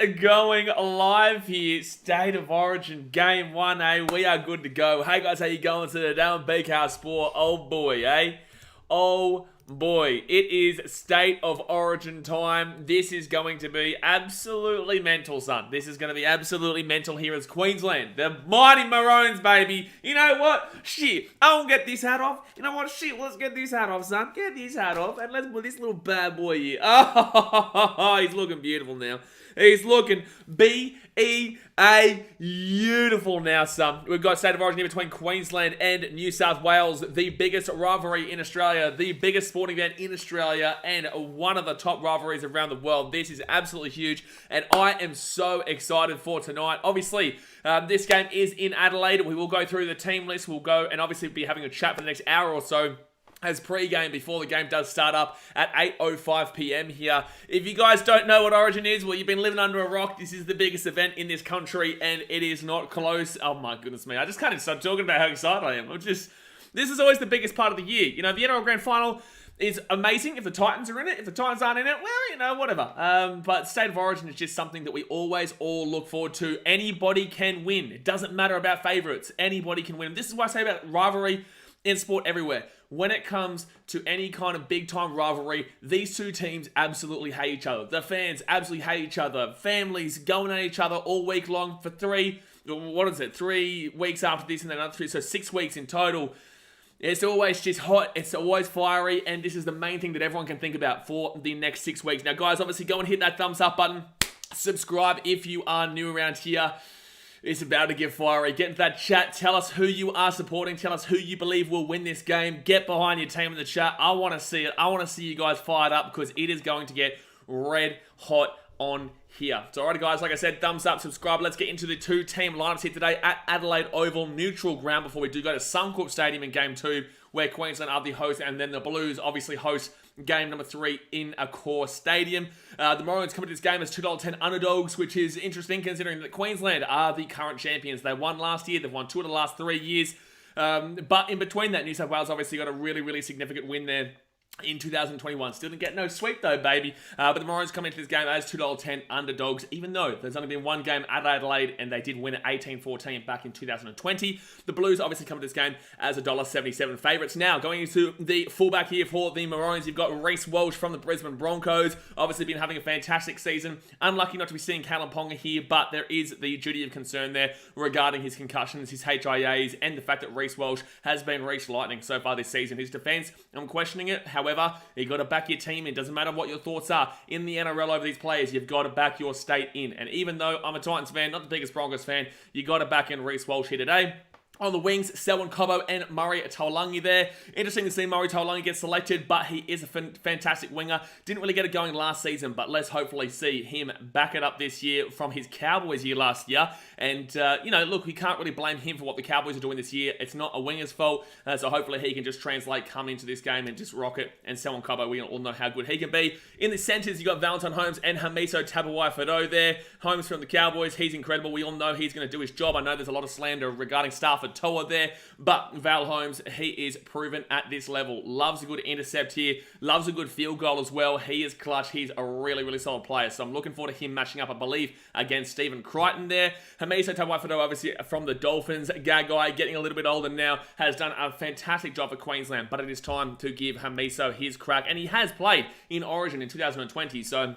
going live here. State of Origin Game 1, we are good to go. Hey guys, how you going today on BKRsport? Oh boy, Oh boy, it is State of Origin time. This is going to be absolutely mental, son. This is going to be absolutely mental here as Queensland. The mighty Maroons, baby. You know what? Shit, I won't get this hat off. You know what? Shit, let's get this hat off, son. Get this hat off and let's put this little bad boy here. Oh, he's looking beautiful now. He's looking beautiful now, son. We've got State of Origin here between Queensland and New South Wales, the biggest rivalry in Australia, the biggest sporting event in Australia, and one of the top rivalries around the world. This is absolutely huge, and I am so excited for tonight. Obviously, this game is in Adelaide. We will go through the team list. We'll go and obviously be having a chat for the next hour or so as pre-game before the game does start up at 8:05 p.m. here. If you guys don't know what Origin is, well, you've been living under a rock. This is the biggest event in this country, and it is not close. Oh my goodness me. I just can't even stop talking about how excited I am. This is always the biggest part of the year. You know, the NRL Grand Final is amazing if the Titans are in it. If the Titans aren't in it, well, you know, whatever. But State of Origin is just something that we always all look forward to. Anybody can win. It doesn't matter about favourites. Anybody can win. This is what I say about rivalry in sport everywhere. When it comes to any kind of big-time rivalry, these two teams absolutely hate each other. The fans absolutely hate each other. Families going at each other all week long for 3 weeks after this and then another 3, so 6 weeks in total. It's always just hot. It's always fiery, and this is the main thing that everyone can think about for the next 6 weeks. Now, guys, obviously go and hit that thumbs up button. Subscribe if you are new around here. It's about to get fiery. Get into that chat. Tell us who you are supporting. Tell us who you believe will win this game. Get behind your team in the chat. I want to see it. I want to see you guys fired up because it is going to get red hot on here. So, alrighty, guys. Like I said, thumbs up, subscribe. Let's get into the two-team lineups here today at Adelaide Oval, neutral ground before we do go to Suncorp Stadium in Game 2, where Queensland are the host, and then the Blues obviously host game number 3 in Accor Stadium. The Maroons come into this game as $2.10 underdogs, which is interesting considering that Queensland are the current champions. They won last year. They've won 2 of the last 3 years. But in between that, New South Wales obviously got a really, really significant win there in 2021. Still didn't get no sweep though, baby. But the Maroons come into this game as $2.10 underdogs, even though there's only been one game at Adelaide and they did win at 18-14 back in 2020. The Blues obviously come into this game as $1.77 favourites. Now, going into the fullback here for the Maroons, you've got Reece Walsh from the Brisbane Broncos. Obviously been having a fantastic season. Unlucky not to be seeing Callum Ponga here, but there is the duty of concern there regarding his concussions, his HIAs, and the fact that Reece Walsh has been Reece Lightning so far this season. His defence, I'm questioning it. However, you got to back your team in. Doesn't matter what your thoughts are in the NRL over these players. You've got to back your state in. And even though I'm a Titans fan, not the biggest Broncos fan, you got to back in Reece Walsh here today. On the wings, Selwyn Cobbo and Murray Taulagi there. Interesting to see Murray Taulagi get selected, but he is a fantastic winger. Didn't really get it going last season, but let's hopefully see him back it up this year from his Cowboys year last year. And, you know, look, we can't really blame him for what the Cowboys are doing this year. It's not a winger's fault, so hopefully he can just translate, come into this game and just rock it. And Selwyn Cobbo, we all know how good he can be. In the centres, you got Valentine Holmes and Hamiso Tabuai-Fidow there. Holmes from the Cowboys, he's incredible. We all know he's going to do his job. I know there's a lot of slander regarding Stafford Toa there, but Val Holmes, he is proven at this level. Loves a good intercept here, loves a good field goal as well. He is clutch. He's a really, really solid player, so I'm looking forward to him matching up, I believe, against Stephen Crichton there. Hamiso Tabuai-Fidow, obviously from the Dolphins. Gagai, getting a little bit older now, has done a fantastic job for Queensland, but it is time to give Hamiso his crack, and he has played in Origin in 2020, so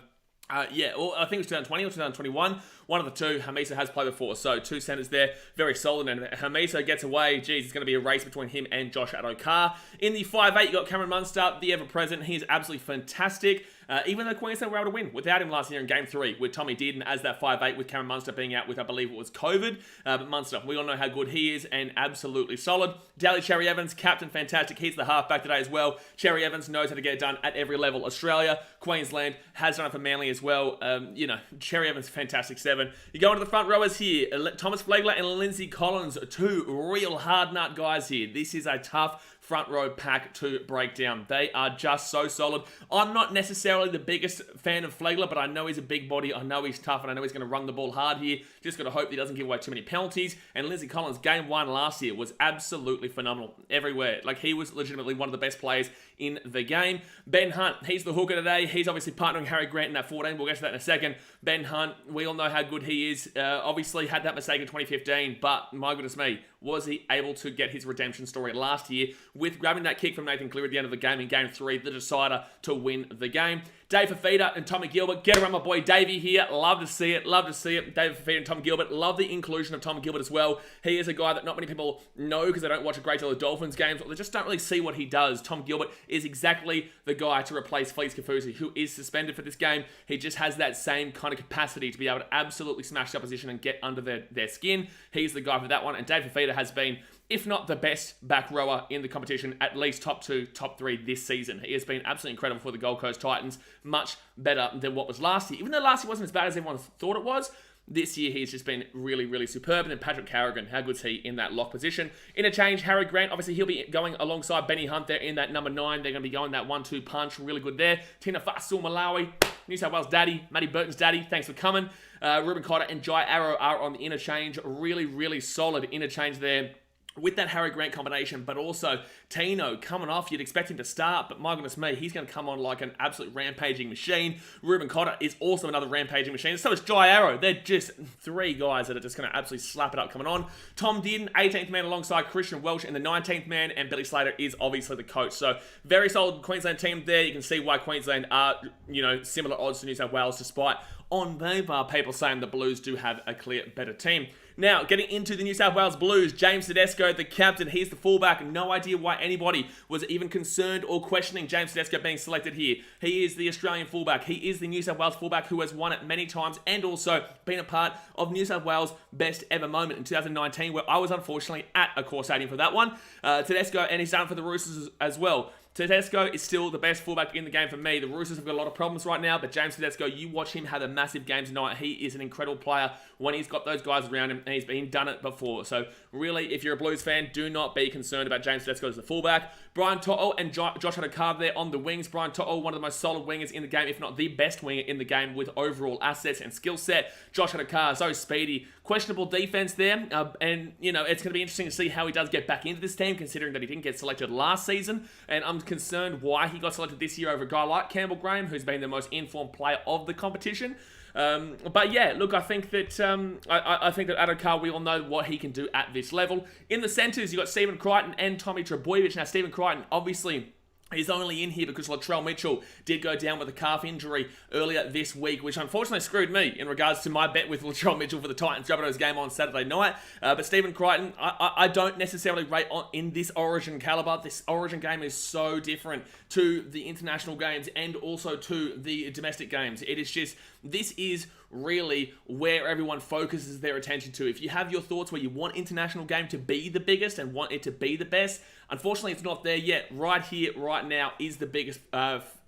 yeah, I think it was 2020 or 2021. One of the two. Hamiso has played before, so 2 centres there. Very solid, and Hamiso gets away. Geez, it's going to be a race between him and Josh Adokar. In the 5'8", you got Cameron Munster, the ever-present. He is absolutely fantastic. Even though Queensland were able to win without him last year in Game 3 with Tommy Dearden as that 5'8", with Cameron Munster being out with, I believe it was COVID. But Munster, we all know how good he is and absolutely solid. Daly Cherry Evans, captain, fantastic. He's the halfback today as well. Cherry Evans knows how to get it done at every level. Australia, Queensland, has done it for Manly as well. You know, Cherry Evans, fantastic 7. You go into the front rowers here. Thomas Flegler and Lindsay Collins, 2 real hard nut guys here. This is a tough front row pack to break down. They are just so solid. I'm not necessarily the biggest fan of Flagler, but I know he's a big body. I know he's tough, and I know he's going to run the ball hard here. Just got to hope he doesn't give away too many penalties. And Lindsay Collins, game 1 last year, was absolutely phenomenal everywhere. Like, he was legitimately one of the best players in the game. Ben Hunt, he's the hooker today. He's obviously partnering Harry Grant in that 14. We'll get to that in a second. Ben Hunt, we all know how good he is. Obviously had that mistake in 2015, but my goodness me, was he able to get his redemption story last year with grabbing that kick from Nathan Cleary at the end of the game in Game 3, the decider to win the game. Dave Fafita and Tommy Gilbert. Get around my boy Davey here. Love to see it. Love to see it. Dave Fafita and Tom Gilbert. Love the inclusion of Tom Gilbert as well. He is a guy that not many people know because they don't watch a great deal of Dolphins games, or they just don't really see what he does. Tom Gilbert is exactly the guy to replace Felix Kafusi, who is suspended for this game. He just has that same kind of capacity to be able to absolutely smash the opposition and get under their skin. He's the guy for that one. And Dave Fafita has been, if not the best back rower in the competition, at least top 2, top 3 this season. He has been absolutely incredible for the Gold Coast Titans. Much better than what was last year. Even though last year wasn't as bad as everyone thought it was, this year he's just been really, really superb. And then Patrick Carrigan, how good's he in that lock position? Interchange, Harry Grant, obviously he'll be going alongside Benny Hunt there in that number 9. They're going to be going that 1-2 punch. Really good there. Tina Fasul Malawi, New South Wales daddy, Matty Burton's daddy, thanks for coming. Ruben Cotter and Jai Arrow are on the interchange. Really, really solid interchange there with that Harry Grant combination, but also Tino coming off. You'd expect him to start, but my goodness me, he's going to come on like an absolute rampaging machine. Ruben Cotter is also another rampaging machine. So is Jai Arrow. They're just 3 guys that are just going to absolutely slap it up coming on. Tom Dearden, 18th man alongside Christian Welch in the 19th man, and Billy Slater is obviously the coach. So very solid Queensland team there. You can see why Queensland are, similar odds to New South Wales, despite on paper people saying the Blues do have a clear better team. Now, getting into the New South Wales Blues, James Tedesco, the captain, he's the fullback. No idea why anybody was even concerned or questioning James Tedesco being selected here. He is the Australian fullback. He is the New South Wales fullback who has won it many times and also been a part of New South Wales' best ever moment in 2019, where I was unfortunately at a core stadium for that one. Tedesco, and he's done it for the Roosters as well. Tedesco is still the best fullback in the game for me. The Roosters have got a lot of problems right now, but James Tedesco, you watch him have a massive game tonight. He is an incredible player when he's got those guys around him, and he's been done it before. So really, if you're a Blues fan, do not be concerned about James Tedesco as the fullback. Brian To'o and Josh Adokar there on the wings. Brian To'o, one of the most solid wingers in the game, if not the best winger in the game with overall assets and skill set. Josh Adokar, so speedy. Questionable defense there, and it's going to be interesting to see how he does get back into this team, considering that he didn't get selected last season, and I'm concerned why he got selected this year over a guy like Campbell Graham, who's been the most informed player of the competition. But yeah, look, I think that I think that Adokar, we all know what he can do at this level. In the centres, you've got Stephen Crichton and Tommy Trbojevic. Now, Stephen Crichton, obviously, he's only in here because Latrell Mitchell did go down with a calf injury earlier this week, which unfortunately screwed me in regards to my bet with Latrell Mitchell for the Titans-Rabbitohs game on Saturday night. But Stephen Crichton, I don't necessarily rate in this Origin caliber. This Origin game is so different to the international games and also to the domestic games. It is just, this is really where everyone focuses their attention to. If you have your thoughts where you want international game to be the biggest and want it to be the best, unfortunately it's not there yet. Right here, right now is the biggest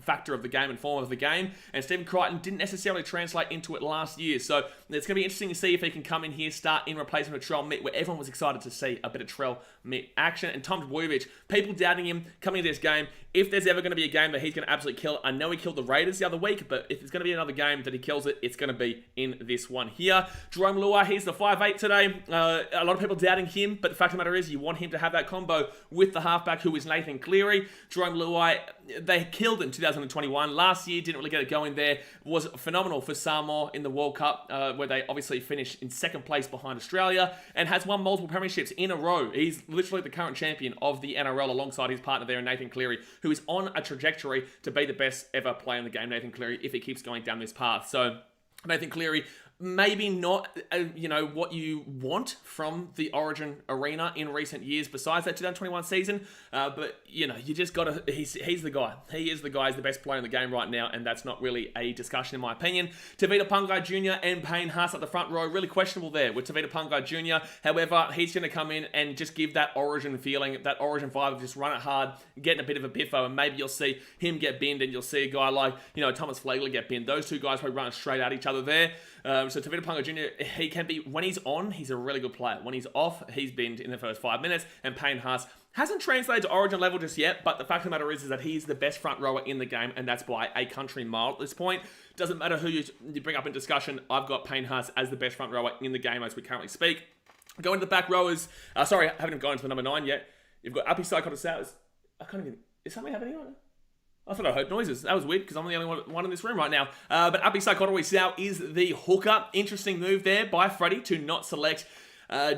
factor of the game and form of the game, and Stephen Crichton didn't necessarily translate into it last year, so it's going to be interesting to see if he can come in here, start in replacement of Trell Mitt, where everyone was excited to see a bit of Trell Mitt action. And Tom Trbojevic, people doubting him coming into this game. If there's ever going to be a game that he's going to absolutely kill, I know he killed the Raiders the other week, but if there's going to be another game that he kills it, it's going to be in this one here. Jerome Luai, he's the 5'8" today. A lot of people doubting him, but the fact of the matter is you want him to have that combo with the halfback who is Nathan Cleary. Jerome Luai, they killed in 2021. Last year, didn't really get it going there. Was phenomenal for Samoa in the World Cup, where they obviously finished in second place behind Australia, and has won multiple premierships in a row. He's literally the current champion of the NRL alongside his partner there, Nathan Cleary, who is on a trajectory to be the best ever player in the game, Nathan Cleary, if he keeps going down this path. So Nathan Cleary, maybe not, what you want from the Origin arena in recent years besides that 2021 season. But, you just got to, he's the guy. He is the guy. He's the best player in the game right now, and that's not really a discussion in my opinion. Tavita Pungai Jr. and Payne Haas at the front row, really questionable there with Tavita Pungai Jr. However, he's going to come in and just give that Origin feeling, that Origin vibe of just run it hard, getting a bit of a biffo, and maybe you'll see him get binned, and you'll see a guy like, Thomas Flegler get binned. Those two guys probably run straight at each other there. So Tavita Ponga Jr., he can be, when he's on, he's a really good player. When he's off, he's been in the first 5 minutes, and Payne Haas hasn't translated to Origin level just yet, but the fact of the matter is that he's the best front rower in the game, and that's by a country mile at this point. Doesn't matter who you bring up in discussion, I've got Payne Haas as the best front rower in the game as we currently speak. Going to the back rowers, sorry, I haven't even gone into the number 9 yet. You've got Api Psychotosaurus. I can't even, is something happening on it? I thought I heard noises. That was weird because I'm the only one in this room right now. But Api Psychotosaurus is the hooker. Interesting move there by Freddie to not select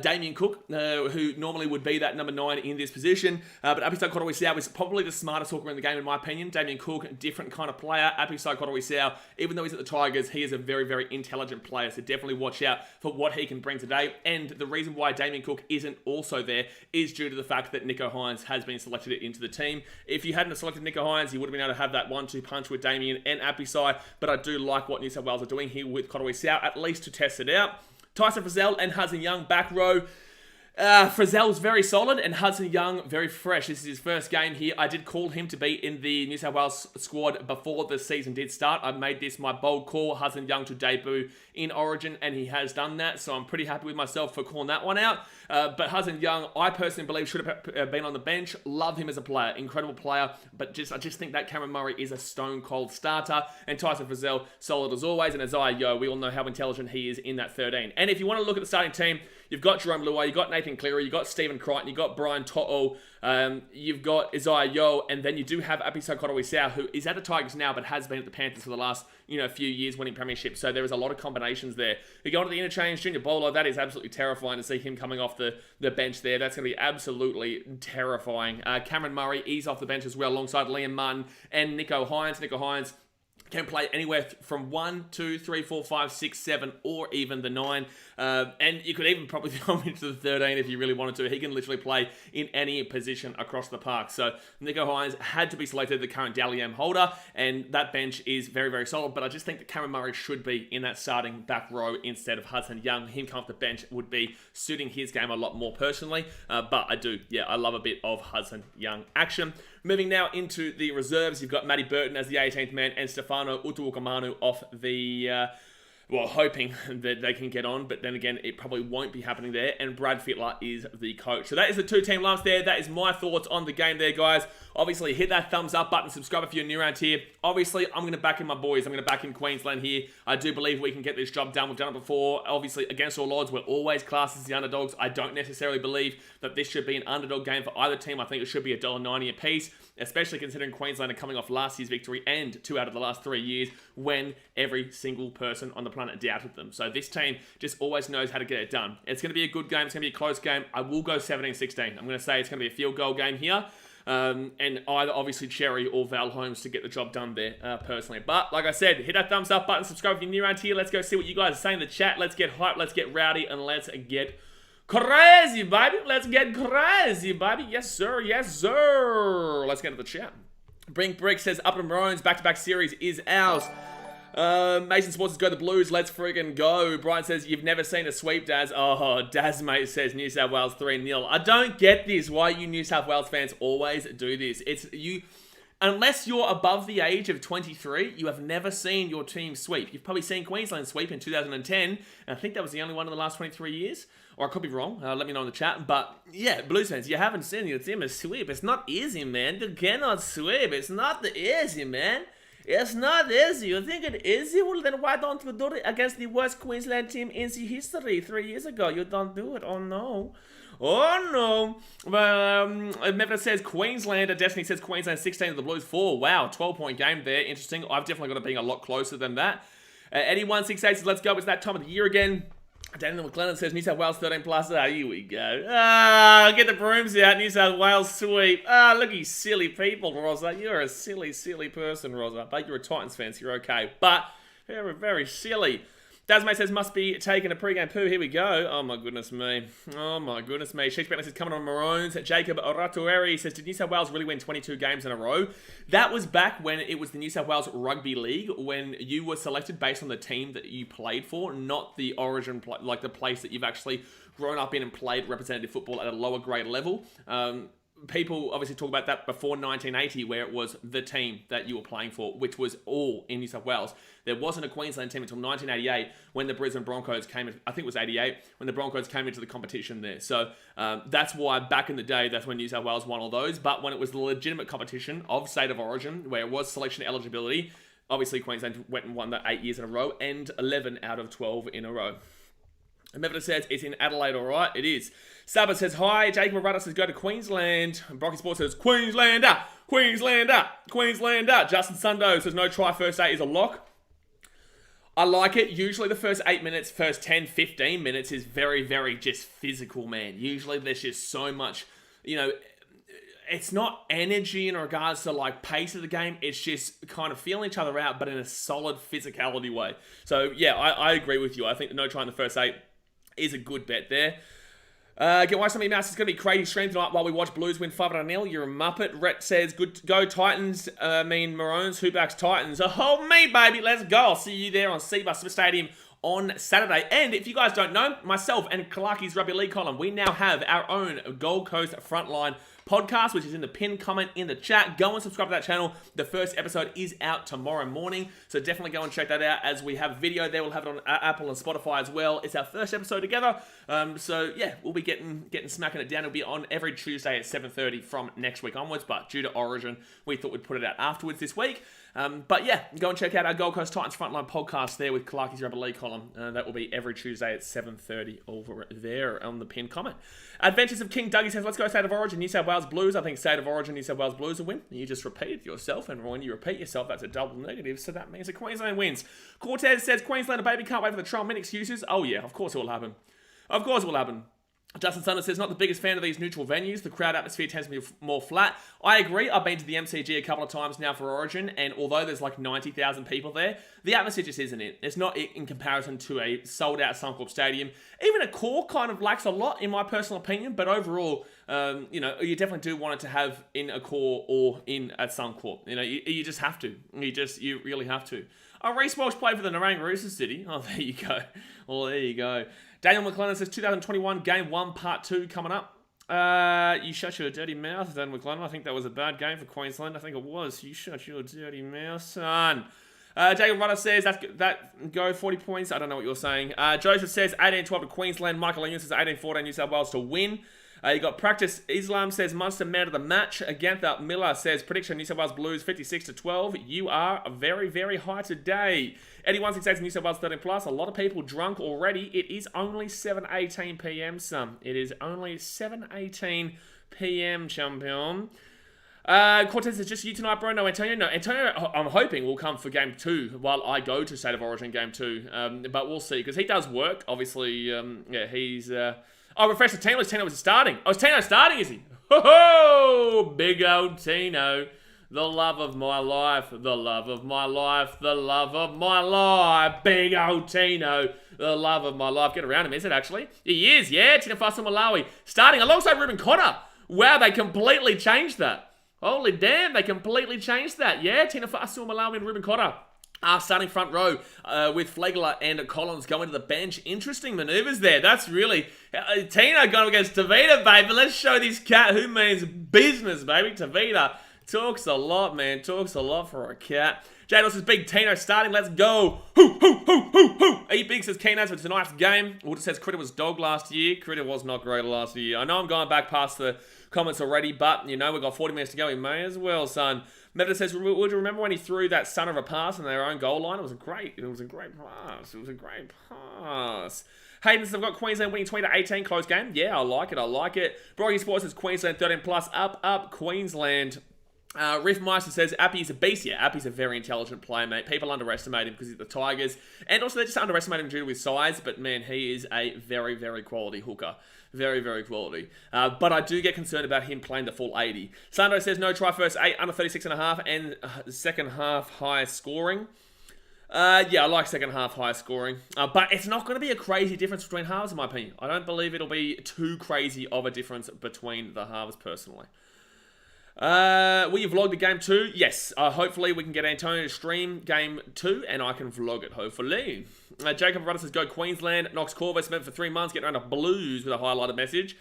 Damien Cook, who normally would be that number 9 in this position. But Api Psychotosaurus is probably the smartest hooker in the game, in my opinion. Damien Cook, different kind of player. Api Psychotosaurus, even though he's at the Tigers, he is a very, very intelligent player. So definitely watch out for what he can bring today. And the reason why Damien Cook isn't also there is due to the fact that Nicho Hynes has been selected into the team. If you hadn't selected Nicho Hynes, you would have been able to have that 1-2 punch with Damien and Api Psy. But I do like what New South Wales are doing here with Kotowi-Sau, at least to test it out. Tyson Frizzell and Hudson Young back row. Frizzell's very solid and Hudson Young very fresh. This is his first game here. I did call him to be in the New South Wales squad before the season did start. I made this my bold call, Hudson Young to debut in Origin, and he has done that, so I'm pretty happy with myself for calling that one out. But Hudson Young, I personally believe should have been on the bench. Love him as a player, incredible player, but I just think that Cameron Murray is a stone cold starter, and Tyson Frizzell, solid as always, and Isaiah Yeo, we all know how intelligent he is in that 13. And if you want to look at the starting team, you've got Jerome Luai, you've got Nathan Cleary, you've got Stephen Crichton, you've got Brian To'o, you've got Isaiah Yeo, and then you do have Api Kotowi-Sau, who is at the Tigers now, but has been at the Panthers for the last few years, winning premiership. So there is a lot of combinations there. You go into the interchange, Junior Bolo, that is absolutely terrifying to see him coming off the bench there. That's going to be absolutely terrifying. Cameron Murray, he's off the bench as well, alongside Liam Martin and Nicho Hynes. Nicho Hynes can play anywhere from 1, 2, 3, 4, 5, 6, 7, or even the 9. And you could even probably throw him into the 13 if you really wanted to. He can literally play in any position across the park. So Nicho Hynes had to be selected, the current Dally M holder, and that bench is very, very solid. But I just think that Cameron Murray should be in that starting back row instead of Hudson Young. Him coming off the bench would be suiting his game a lot more personally. But I love a bit of Hudson Young action. Moving now into the reserves, you've got Matty Burton as the 18th man and Stefano Utuukamanu off the... hoping that they can get on, but then again, it probably won't be happening there, and Brad Fittler is the coach. So that is the two-team lumps there. That is my thoughts on the game there, guys. Obviously, hit that thumbs up button, subscribe if you're new around here. Obviously, I'm going to back in my boys. I'm going to back in Queensland here. I do believe we can get this job done. We've done it before. Obviously, against all odds, we're always classed as the underdogs. I don't necessarily believe that this should be an underdog game for either team. I think it should be $1.90 a piece, especially considering Queensland are coming off last year's victory and 2 out of the last 3 years when every single person on the planet doubted them. So this team just always knows how to get it done. It's going to be a good game. It's going to be a close game. I will go 17-16. I'm going to say it's going to be a field goal game here. And either obviously Cherry or Val Holmes to get the job done there, personally. But like I said, hit that thumbs up button, subscribe if you're new around here. Let's go see what you guys are saying in the chat. Let's get hyped, let's get rowdy, and let's get crazy, baby. Let's get crazy, baby. Yes, sir. Yes, sir. Let's get into the chat. Brink Brick says, Up and Maroons, back-to-back series is ours. Mason Sports says, go the Blues, let's friggin' go. Brian says, you've never seen a sweep, Daz. Oh, Daz, mate, says New South Wales 3-0. I don't get this, why you New South Wales fans always do this. It's you... Unless you're above the age of 23, you have never seen your team sweep. You've probably seen Queensland sweep in 2010, and I think that was the only one in the last 23 years. Or I could be wrong. Let me know in the chat. But yeah, Blues fans, you haven't seen your team sweep. It's not easy, man. You cannot sweep. It's not easy, man. It's not easy. You think it easy? Well, then why don't you do it against the worst Queensland team in the history 3 years ago? You don't do it. Oh, no. Oh, no. Memphis says Queensland. Destiny says Queensland 16 to the Blues 4. Wow, 12-point game there. Interesting. I've definitely got it being a lot closer than that. Eddie168 says, let's go. It's that time of the year again. Daniel McLennan says New South Wales 13 plus. Here we go. Get the brooms out. New South Wales sweep. Look, you silly people, Rosa. You're a silly, silly person, Rosa. But you're a Titans fan, so you're okay. But very, very silly. Dasmate says, must be taking a pre-game poo. Here we go. Oh, my goodness me. Oh, my goodness me. Sheets Bentley says, coming on Maroons. Jacob Oratueri says, did New South Wales really win 22 games in a row? That was back when it was the New South Wales Rugby League, when you were selected based on the team that you played for, not the origin, like the place that you've actually grown up in and played representative football at a lower grade level. people obviously talk about that before 1980, where it was the team that you were playing for, which was all in New South Wales. There wasn't a Queensland team until 1988 when the Brisbane Broncos came in. I think it was 88 when the Broncos came into the competition there. So that's why back in the day, that's when New South Wales won all those. But when it was the legitimate competition of State of Origin, where it was selection eligibility, obviously Queensland went and won that 8 years in a row and 11 out of 12 in a row. Mevita says, it's in Adelaide, all right? It is. Saba says, hi. Jacob Rudder says, go to Queensland. Brocky Sports says, Queenslander, Queenslander, Queenslander. Justin Sundo says, no try first 8 is a lock. I like it. Usually the first 8 minutes, first 10, 15 minutes is very, very just physical, man. Usually there's just so much, it's not energy in regards to like pace of the game. It's just kind of feeling each other out, but in a solid physicality way. So yeah, I agree with you. I think the no try in the first 8 is a good bet there. Get why somebody mouse. It's going to be crazy stream tonight while we watch Blues win 5-0. You're a muppet. Rhett says, good go Titans. Maroons. Who backs Titans? Oh, me, baby. Let's go. I'll see you there on Seabus Stadium on Saturday. And if you guys don't know, myself and Kalaki's Rugby League column, we now have our own Gold Coast Frontline podcast, which is in the pinned comment in the chat. Go and subscribe to that channel. The first episode is out tomorrow morning, so definitely go and check that out. As we have video there, we'll have it on Apple and Spotify as well. It's our first episode together, so yeah, we'll be getting smacking it down. It'll be on every Tuesday at 7:30 from next week onwards, but due to Origin, we thought we'd put it out afterwards this week. But yeah, go and check out our Gold Coast Titans Frontline podcast there with Kalaki's Rugby League column. That will be every Tuesday at 7:30 over there on the pinned comment. Adventures of King Dougie says, let's go State of Origin, New South Wales Blues. I think State of Origin, New South Wales Blues will win. You just repeated yourself, and when you repeat yourself, that's a double negative, so that means that Queensland wins. Cortez says, Queensland, baby, can't wait for the trial min excuses. Oh yeah, of course it will happen. Of course it will happen. Justin Sanders says, not the biggest fan of these neutral venues. The crowd atmosphere tends to be more flat. I agree. I've been to the MCG a couple of times now for Origin, and although there's like 90,000 people there, the atmosphere just isn't it. It's not in comparison to a sold-out Suncorp Stadium. Even a core kind of lacks a lot, in my personal opinion, but overall, you definitely do want it to have in a core or in a Suncorp. You just have to. You really have to. Oh, Reece Walsh played for the Narang Roosters City. Oh, there you go. Well, there you go. Daniel McLennan says 2021 Game 1 Part 2 coming up. You shut your dirty mouth, Daniel McLennan. I think that was a bad game for Queensland. I think it was. You shut your dirty mouth, son. Jacob Rudder says that go 40 points. I don't know what you're saying. Joseph says 18-12 to Queensland. Michael Lanier says 18-14 New South Wales to win. You got Practice Islam says Munster man of the match. Agantha Miller says prediction New South Wales Blues 56-12. You are very, very high today. Eddie 168 New South Wales 13 plus. A lot of people drunk already. It is only 7:18 p.m. Son. It is only 7:18 p.m. champion. Cortez is just you tonight, bro. No, Antonio. No, Antonio, I'm hoping will come for Game 2 while I go to State of Origin Game 2. But we'll see, because he does work. Obviously, he's... Oh, refresh the team list. Tino was starting. Oh, is Tino starting, is he? Ho-ho! Big old Tino. The love of my life. The love of my life. The love of my life. Big old Tino. The love of my life. Get around him, is it actually? He is, yeah. Tino Malawi. Starting alongside Ruben Cotter. Wow, they completely changed that. Holy damn, they completely changed that. Yeah, Tino Malawi and Ruben Cotter. Starting front row with Flegler and Collins going to the bench. Interesting manoeuvres there. That's really... Tino going against Tavita, baby. Let's show this cat who means business, baby. Tavita talks a lot, man. Talks a lot for a cat. Jados says, big Tino starting. Let's go. Hoo, hoo, hoo, hoo, hoo. E-Big says, Keenan for tonight's game. Wood says, Critter was dog last year. Critter was not great last year. I know I'm going back past the comments already, but, we've got 40 minutes to go. We may as well, son. Meta says, would you remember when he threw that son of a pass on their own goal line? It was a great pass. Hayden says, I've got Queensland winning 20-18, close game. Yeah, I like it. Brocky Sports says, Queensland 13 plus, up, Queensland. Riff Meister says, Appy's a beast. Yeah, Appy's a very intelligent player, mate. People underestimate him because he's the Tigers. And also, they just underestimate him due to his size. But, man, he is a very, very quality hooker. Very, very quality. But I do get concerned about him playing the full 80. Sando says, no try first 8, under 36.5, and second half high scoring. Yeah, I like second half high scoring. But it's not going to be a crazy difference between halves, in my opinion. I don't believe it'll be too crazy of a difference between the halves, personally. Will you vlog the game 2? Yes. Hopefully we can get Antonio to stream game 2 and I can vlog it, hopefully. Jacob Rudder says, go Queensland. Knox Corvus meant for 3 months. Get around to Blues with a highlighted message.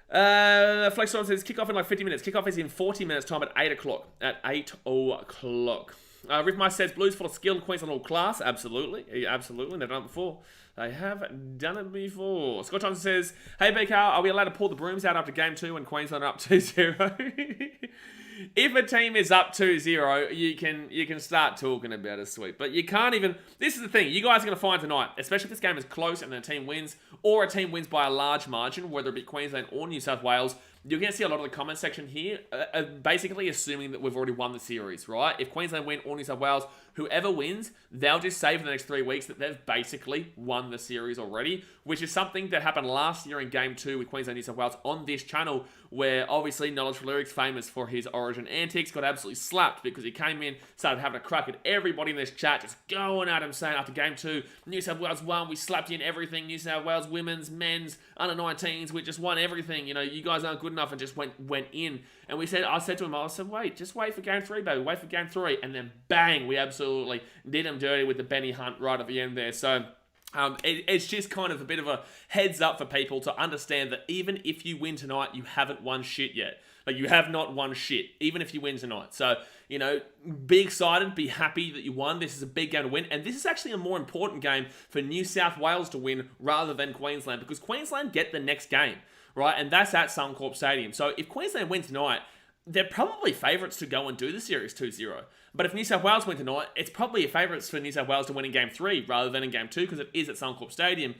Flex says kickoff in like 50 minutes. Kickoff is in 40 minutes time at 8 o'clock. At 8 o'clock. Riffmeister says Blues full of skill, Queensland all class. Absolutely. Absolutely. They've done it before. They have done it before. Scott Johnson says, hey BK, are we allowed to pull the brooms out after game 2 when Queensland are up 2-0? If a team is up 2-0, you can start talking about a sweep. But you can't even... This is the thing. You guys are going to find tonight, especially if this game is close and the team wins, or a team wins by a large margin, whether it be Queensland or New South Wales, you're going to see a lot of the comment section here basically assuming that we've already won the series, right? If Queensland win or New South Wales, whoever wins, they'll just say for the next 3 weeks that they've basically won the series already, which is something that happened last year in Game 2 with Queensland New South Wales on this channel, where obviously Knowledge for Lyrics, famous for his Origin antics, got absolutely slapped because he came in, started having a crack at everybody in this chat, just going at him, saying after Game 2, New South Wales won, we slapped you in everything, New South Wales women's, men's, under-19s, we just won everything, you know, you guys aren't good enough, and just went in. And I said to him, I said, just wait for Game 3, baby, wait for Game 3, and then bang, we absolutely did him dirty with the Benny Hunt right at the end there. So it's just kind of a bit of a heads up for people to understand that even if you win tonight, you haven't won shit yet. Like, you have not won shit, even if you win tonight. So, you know, be excited, be happy that you won. This is a big game to win. And this is actually a more important game for New South Wales to win rather than Queensland, because Queensland get the next game, right? And that's at Suncorp Stadium. So if Queensland win tonight, they're probably favourites to go and do the series 2-0. But if New South Wales win tonight, it's probably a favourites for New South Wales to win in Game 3 rather than in Game 2, because it is at Suncorp Stadium.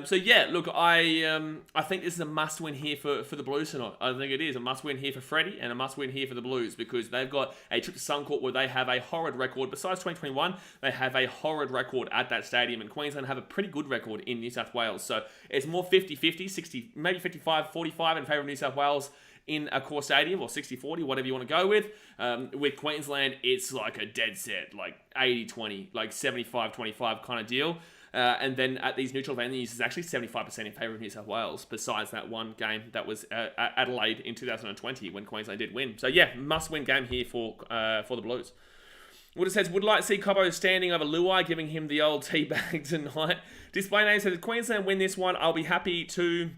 So yeah, look, I think this is a must-win here for the Blues tonight. I think it is a must-win here for Freddie and a must-win here for the Blues, because they've got a trip to Suncorp where they have a horrid record. Besides 2021, they have a horrid record at that stadium, and Queensland have a pretty good record in New South Wales. So it's more 50-50, 60, maybe 55-45 in favour of New South Wales in a core stadium, or 60-40, whatever you want to go with. With Queensland, it's like a dead set, like 80-20, like 75-25 kind of deal. And then at these neutral venues, it's actually 75% in favour of New South Wales, besides that one game that was at Adelaide in 2020 when Queensland did win. So yeah, must-win game here for the Blues. Wood says, would like to see Cobbo standing over Luai, giving him the old teabag tonight. Display name says, if Queensland win this one, I'll be happy to...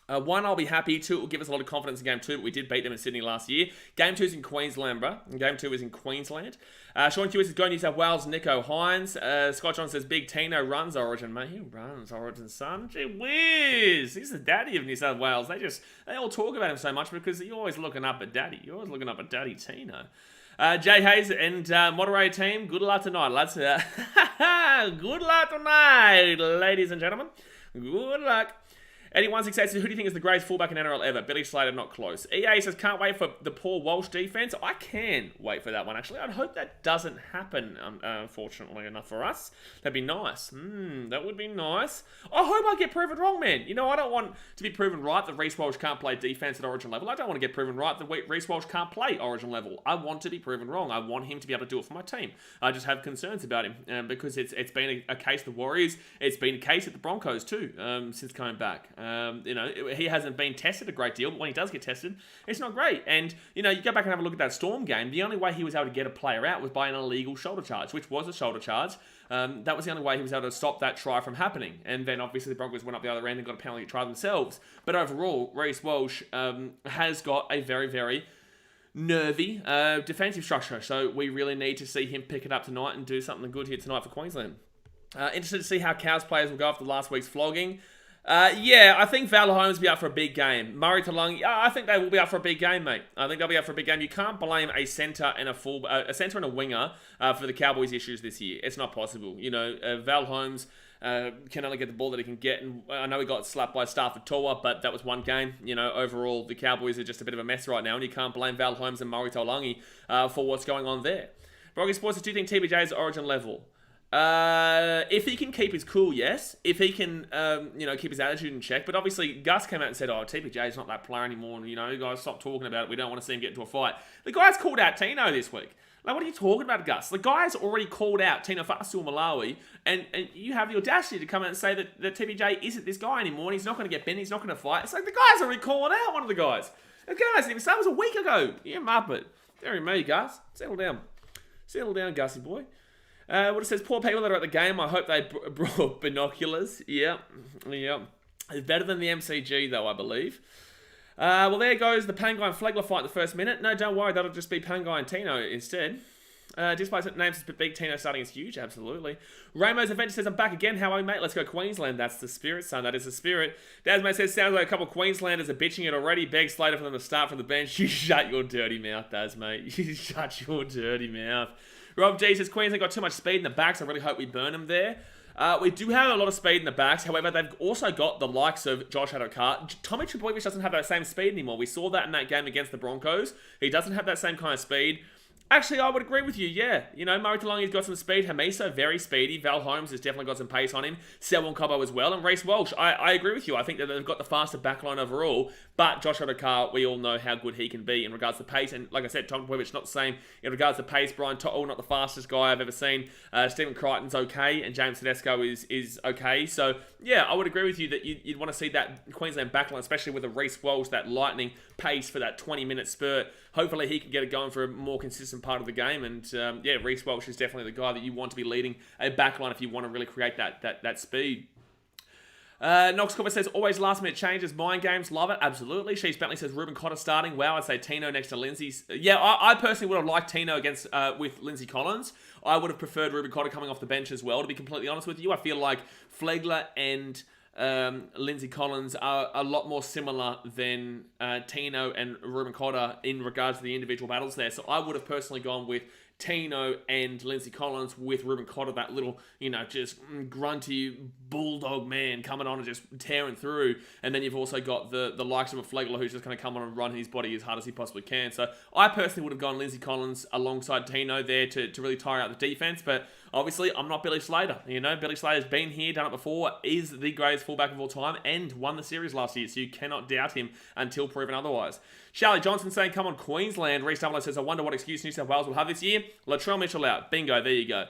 One, I'll be happy. Two, it will give us a lot of confidence in Game 2, but we did beat them in Sydney last year. Game 2 is in Queensland, bro. Game 2 is in Queensland. Sean Hughes says, go New South Wales, Nico Hines. Scott John says, Big Tino runs Origin, mate. He runs Origin, son. Gee whiz. He's the daddy of New South Wales. They all talk about him so much because you're always looking up at daddy. You're always looking up at daddy Tino. Jay Hayes and moderator team, good luck tonight, lads. Good luck tonight, ladies and gentlemen. Good luck. Eddie168 says, who do you think is the greatest fullback in NRL ever? Billy Slater, not close. EA says, can't wait for the poor Walsh defense. I can wait for that one, actually. I'd hope that doesn't happen, unfortunately enough for us. That'd be nice. That would be nice. I hope I get proven wrong, man. You know, I don't want to be proven right that Reece Walsh can't play defense at Origin level. I don't want to get proven right that Reece Walsh can't play Origin level. I want to be proven wrong. I want him to be able to do it for my team. I just have concerns about him because it's been a case of the Warriors. It's been a case at the Broncos too, since coming back. You know, he hasn't been tested a great deal, but when he does get tested, it's not great. And, you know, you go back and have a look at that Storm game, the only way he was able to get a player out was by an illegal shoulder charge, which was a shoulder charge. That was the only way he was able to stop that try from happening. And then, obviously, the Broncos went up the other end and got a penalty try themselves. But overall, Reece Walsh has got a very, very nervy defensive structure. So we really need to see him pick it up tonight and do something good here tonight for Queensland. Interested to see how Cows players will go after last week's flogging. Yeah, I think Val Holmes will be up for a big game. Murray Taulagi, I think they will be up for a big game, mate. I think they'll be up for a big game. You can't blame a centre and a centre and a winger for the Cowboys' issues this year. It's not possible. You know, Val Holmes can only get the ball that he can get, and I know he got slapped by Stafford Toa, but that was one game. You know, overall, the Cowboys are just a bit of a mess right now, and you can't blame Val Holmes and Murray Taulagi for what's going on there. Broggy Sports, do you think TBJ is Origin level? If he can keep his cool, yes. If he can, keep his attitude in check. But obviously, Gus came out and said, TPJ's not that player anymore. And, you know, you guys stop talking about it. We don't want to see him get into a fight. The guy's called out Tino this week. Like, what are you talking about, Gus? The guy's already called out Tino Fa'asuamaleaui Malawi, and you have the audacity to come out and say that TPJ isn't this guy anymore, and he's not going to get bent, he's not going to fight. It's like, the guy's already calling out one of the guys. The guy's even said it was a week ago. You muppet. Very me, Gus. Settle down. Settle down, Gussie boy. What it says, poor people that are at the game, I hope they brought binoculars. Yeah. It's better than the MCG, though, I believe. Well, there goes the Pangai and Flegler fight in the first minute. No, don't worry, that'll just be Pangai and Tino instead. Despite names as big, Tino starting is huge, absolutely. Rainbow's Adventure says, I'm back again. How are you, mate? Let's go Queensland. That's the spirit, son. That is the spirit. Dasmate says, sounds like a couple of Queenslanders are bitching it already. Beg Slater for them to start from the bench. You shut your dirty mouth, Dasmate. You shut your dirty mouth. Rob G says, Queensland got too much speed in the backs. I really hope we burn them there. We do have a lot of speed in the backs. However, they've also got the likes of Josh Adokar. Tommy Trbojevic doesn't have that same speed anymore. We saw that in that game against the Broncos. He doesn't have that same kind of speed. Actually, I would agree with you, yeah. You know, Murray Talangi's got some speed. Hamiso, very speedy. Val Holmes has definitely got some pace on him. Selwyn Cobbo as well. And Reece Walsh, I agree with you. I think that they've got the faster backline overall. But Josh Adokar, we all know how good he can be in regards to pace. And like I said, Tom Trbojevic, not the same in regards to pace. Brian To'o, not the fastest guy I've ever seen. Stephen Crichton's okay. And James Tedesco is okay. So, yeah, I would agree with you that you'd want to see that Queensland backline, especially with a Reece Walsh, that lightning pace for that 20-minute spurt. Hopefully he can get it going for a more consistent part of the game. And yeah, Reece Walsh is definitely the guy that you want to be leading a backline if you want to really create that speed. Knox Cooper says, always last minute changes, mind games, love it, absolutely. Shees Bentley says, Ruben Cotter starting. Wow, I'd say Tino next to Lindsay. Yeah, I personally would have liked Tino against with Lindsay Collins. I would have preferred Ruben Cotter coming off the bench as well, to be completely honest with you. I feel like Flegler and Lindsay Collins are a lot more similar than Tino and Ruben Cotter in regards to the individual battles there. So I would have personally gone with Tino and Lindsay Collins with Ruben Cotter, that little, just grunty bulldog man coming on and just tearing through. And then you've also got the likes of a Flegler who's just going to come on and run his body as hard as he possibly can. So I personally would have gone Lindsay Collins alongside Tino there to really tire out the defense. But obviously, I'm not Billy Slater. Billy Slater's been here, done it before, is the greatest fullback of all time, and won the series last year. So you cannot doubt him until proven otherwise. Charlie Johnson saying, come on, Queensland. Reece Dumbledore says, I wonder what excuse New South Wales will have this year. Latrell Mitchell out. Bingo, there you go.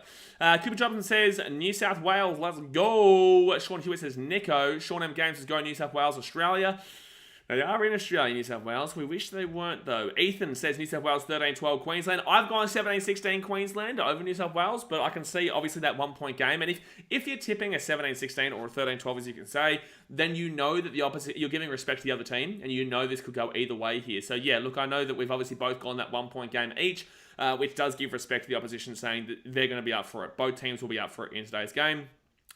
Cooper Johnson says, New South Wales, let's go. Sean Hewitt says, Nico. Sean M. Games says, go New South Wales, Australia. They are in Australia, New South Wales. We wish they weren't, though. Ethan says New South Wales 13-12 Queensland. I've gone 17-16 Queensland over New South Wales, but I can see, obviously, that 1 point game. And if you're tipping a 17-16 or a 13-12, as you can say, then you know that the opposite, you're giving respect to the other team, and you know this could go either way here. So, yeah, look, I know that we've obviously both gone that 1 point game each, which does give respect to the opposition, saying that they're going to be up for it. Both teams will be up for it in today's game.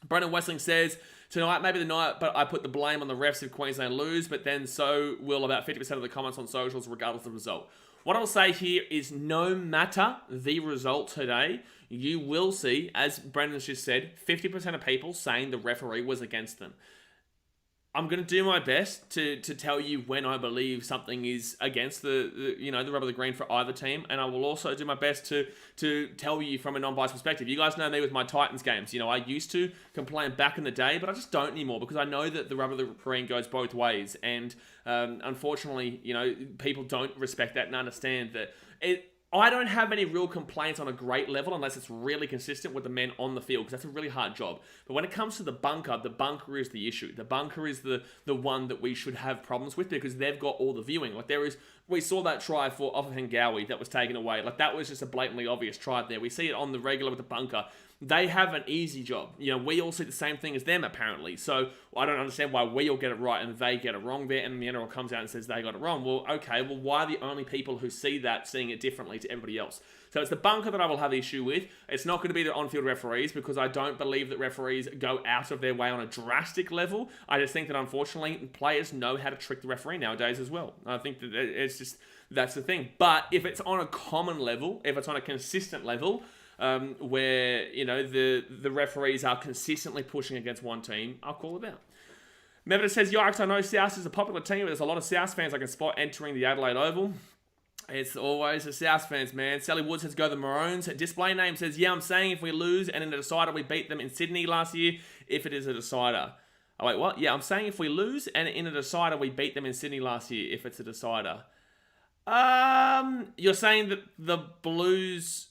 Brendan Westling says, tonight, maybe the night, but I put the blame on the refs if Queensland lose, but then so will about 50% of the comments on socials, regardless of the result. What I'll say here is no matter the result today, you will see, as Brendan's just said, 50% of people saying the referee was against them. I'm going to do my best to tell you when I believe something is against the rub of the green for either team, and I will also do my best to tell you from a non-biased perspective. You guys know me with my Titans games. I used to complain back in the day, but I just don't anymore because I know that the rub of the green goes both ways, and unfortunately, people don't respect that and understand that I don't have any real complaints on a great level unless it's really consistent with the men on the field, because that's a really hard job. But when it comes to the bunker is the issue. The bunker is the one that we should have problems with because they've got all the viewing. We saw that try for Offa Hengawi that was taken away. That was just a blatantly obvious try there. We see it on the regular with the bunker. They have an easy job. We all see the same thing as them, apparently. So I don't understand why we all get it right and they get it wrong there, and the NRL comes out and says they got it wrong. Well, okay, why are the only people who see that seeing it differently to everybody else? So it's the bunker that I will have the issue with. It's not going to be the on-field referees because I don't believe that referees go out of their way on a drastic level. I just think that, unfortunately, players know how to trick the referee nowadays as well. I think that it's just, that's the thing. But if it's on a common level, if it's on a consistent level, where, the referees are consistently pushing against one team, I'll call it out. Mevita says, Yikes, I know South is a popular team, but there's a lot of South fans I can spot entering the Adelaide Oval. It's always the South fans, man. Sally Wood says, go the Maroons. Display name says, yeah, I'm saying if we lose and in a decider we beat them in Sydney last year, if it is a decider. Oh, wait, what? Yeah, I'm saying if we lose and in a decider we beat them in Sydney last year, if it's a decider. You're saying that the Blues...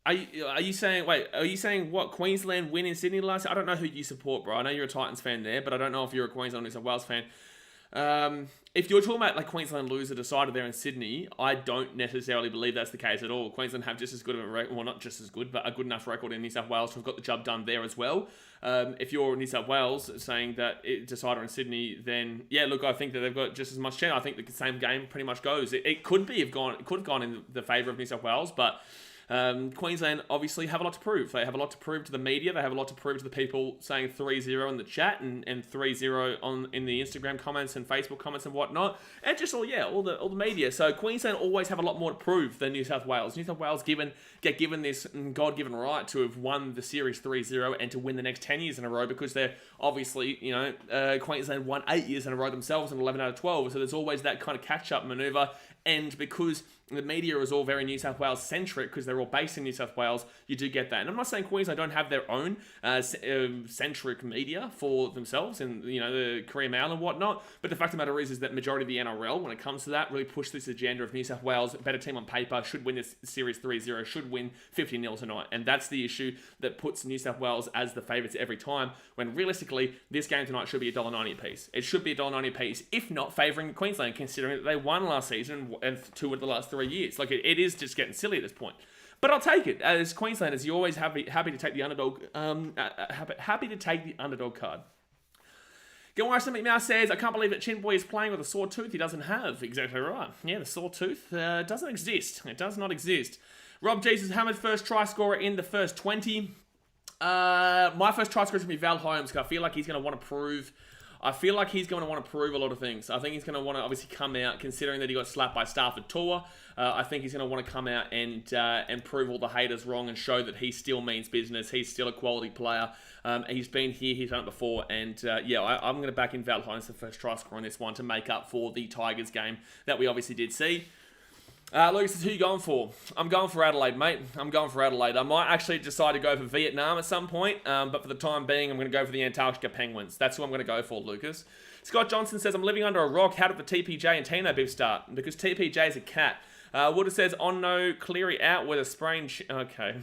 Are you saying what, Queensland win in Sydney last year? I don't know who you support, bro. I know you're a Titans fan there, but I don't know if you're a Queensland or New South Wales fan. If you're talking about like Queensland lose a decider there in Sydney, I don't necessarily believe that's the case at all. Queensland have just as good of a record, well, not just as good, but a good enough record in New South Wales to have got the job done there as well. If you're New South Wales saying that it's decider in Sydney, then yeah, look, I think that they've got just as much chance. I think the same game pretty much goes. It could have gone in the favour of New South Wales, but Queensland obviously have a lot to prove. They have a lot to prove to the media. They have a lot to prove to the people saying 3-0 in the chat and 3-0 in the Instagram comments and Facebook comments and whatnot. And just all the media. So Queensland always have a lot more to prove than New South Wales. New South Wales get given this God-given right to have won the series 3-0 and to win the next 10 years in a row because they're obviously, Queensland won 8 years in a row themselves and 11 out of 12. So there's always that kind of catch-up manoeuvre. And because the media is all very New South Wales centric, because they're all based in New South Wales, you do get that. And I'm not saying Queensland don't have their own centric media for themselves, and the Korea Mail and whatnot. But the fact of the matter is that majority of the NRL, when it comes to that, really push this agenda of New South Wales, better team on paper, should win this series 3-0, should win 50-0 tonight. And that's the issue that puts New South Wales as the favourites every time. When realistically, this game tonight should be $1.90 a piece. It should be $1.90 a piece, if not favouring Queensland, considering that they won last season and 2 of the last 3 years. Like it is just getting silly at this point. But I'll take it. As Queenslanders, you're always happy to take the underdog. Happy to take the underdog card. Gilmore Mouse says, I can't believe that Chin Boy is playing with a sore tooth he doesn't have. Exactly right. Yeah, the sore tooth doesn't exist. It does not exist. Rob Jesus Hammer's first try scorer in the first 20. My first try scorer is going to be Val Holmes, because I feel like he's going to want to prove a lot of things. I think he's going to want to obviously come out, considering that he got slapped by Stafford Tour. I think he's going to want to come out and prove all the haters wrong and show that he still means business. He's still a quality player. He's been here, he's done it before. And I'm going to back in Val Holmes, the first try scorer in this one, to make up for the Tigers game that we obviously did see. Lucas says, who you going for? I'm going for Adelaide, mate. I'm going for Adelaide. I might actually decide to go for Vietnam at some point, but for the time being, I'm going to go for the Antarctica Penguins. That's who I'm going to go for, Lucas. Scott Johnson says, I'm living under a rock. How did the TPJ and Tino beef start? Because TPJ is a cat. Woodard says, on no, Cleary out with a sprain... Okay.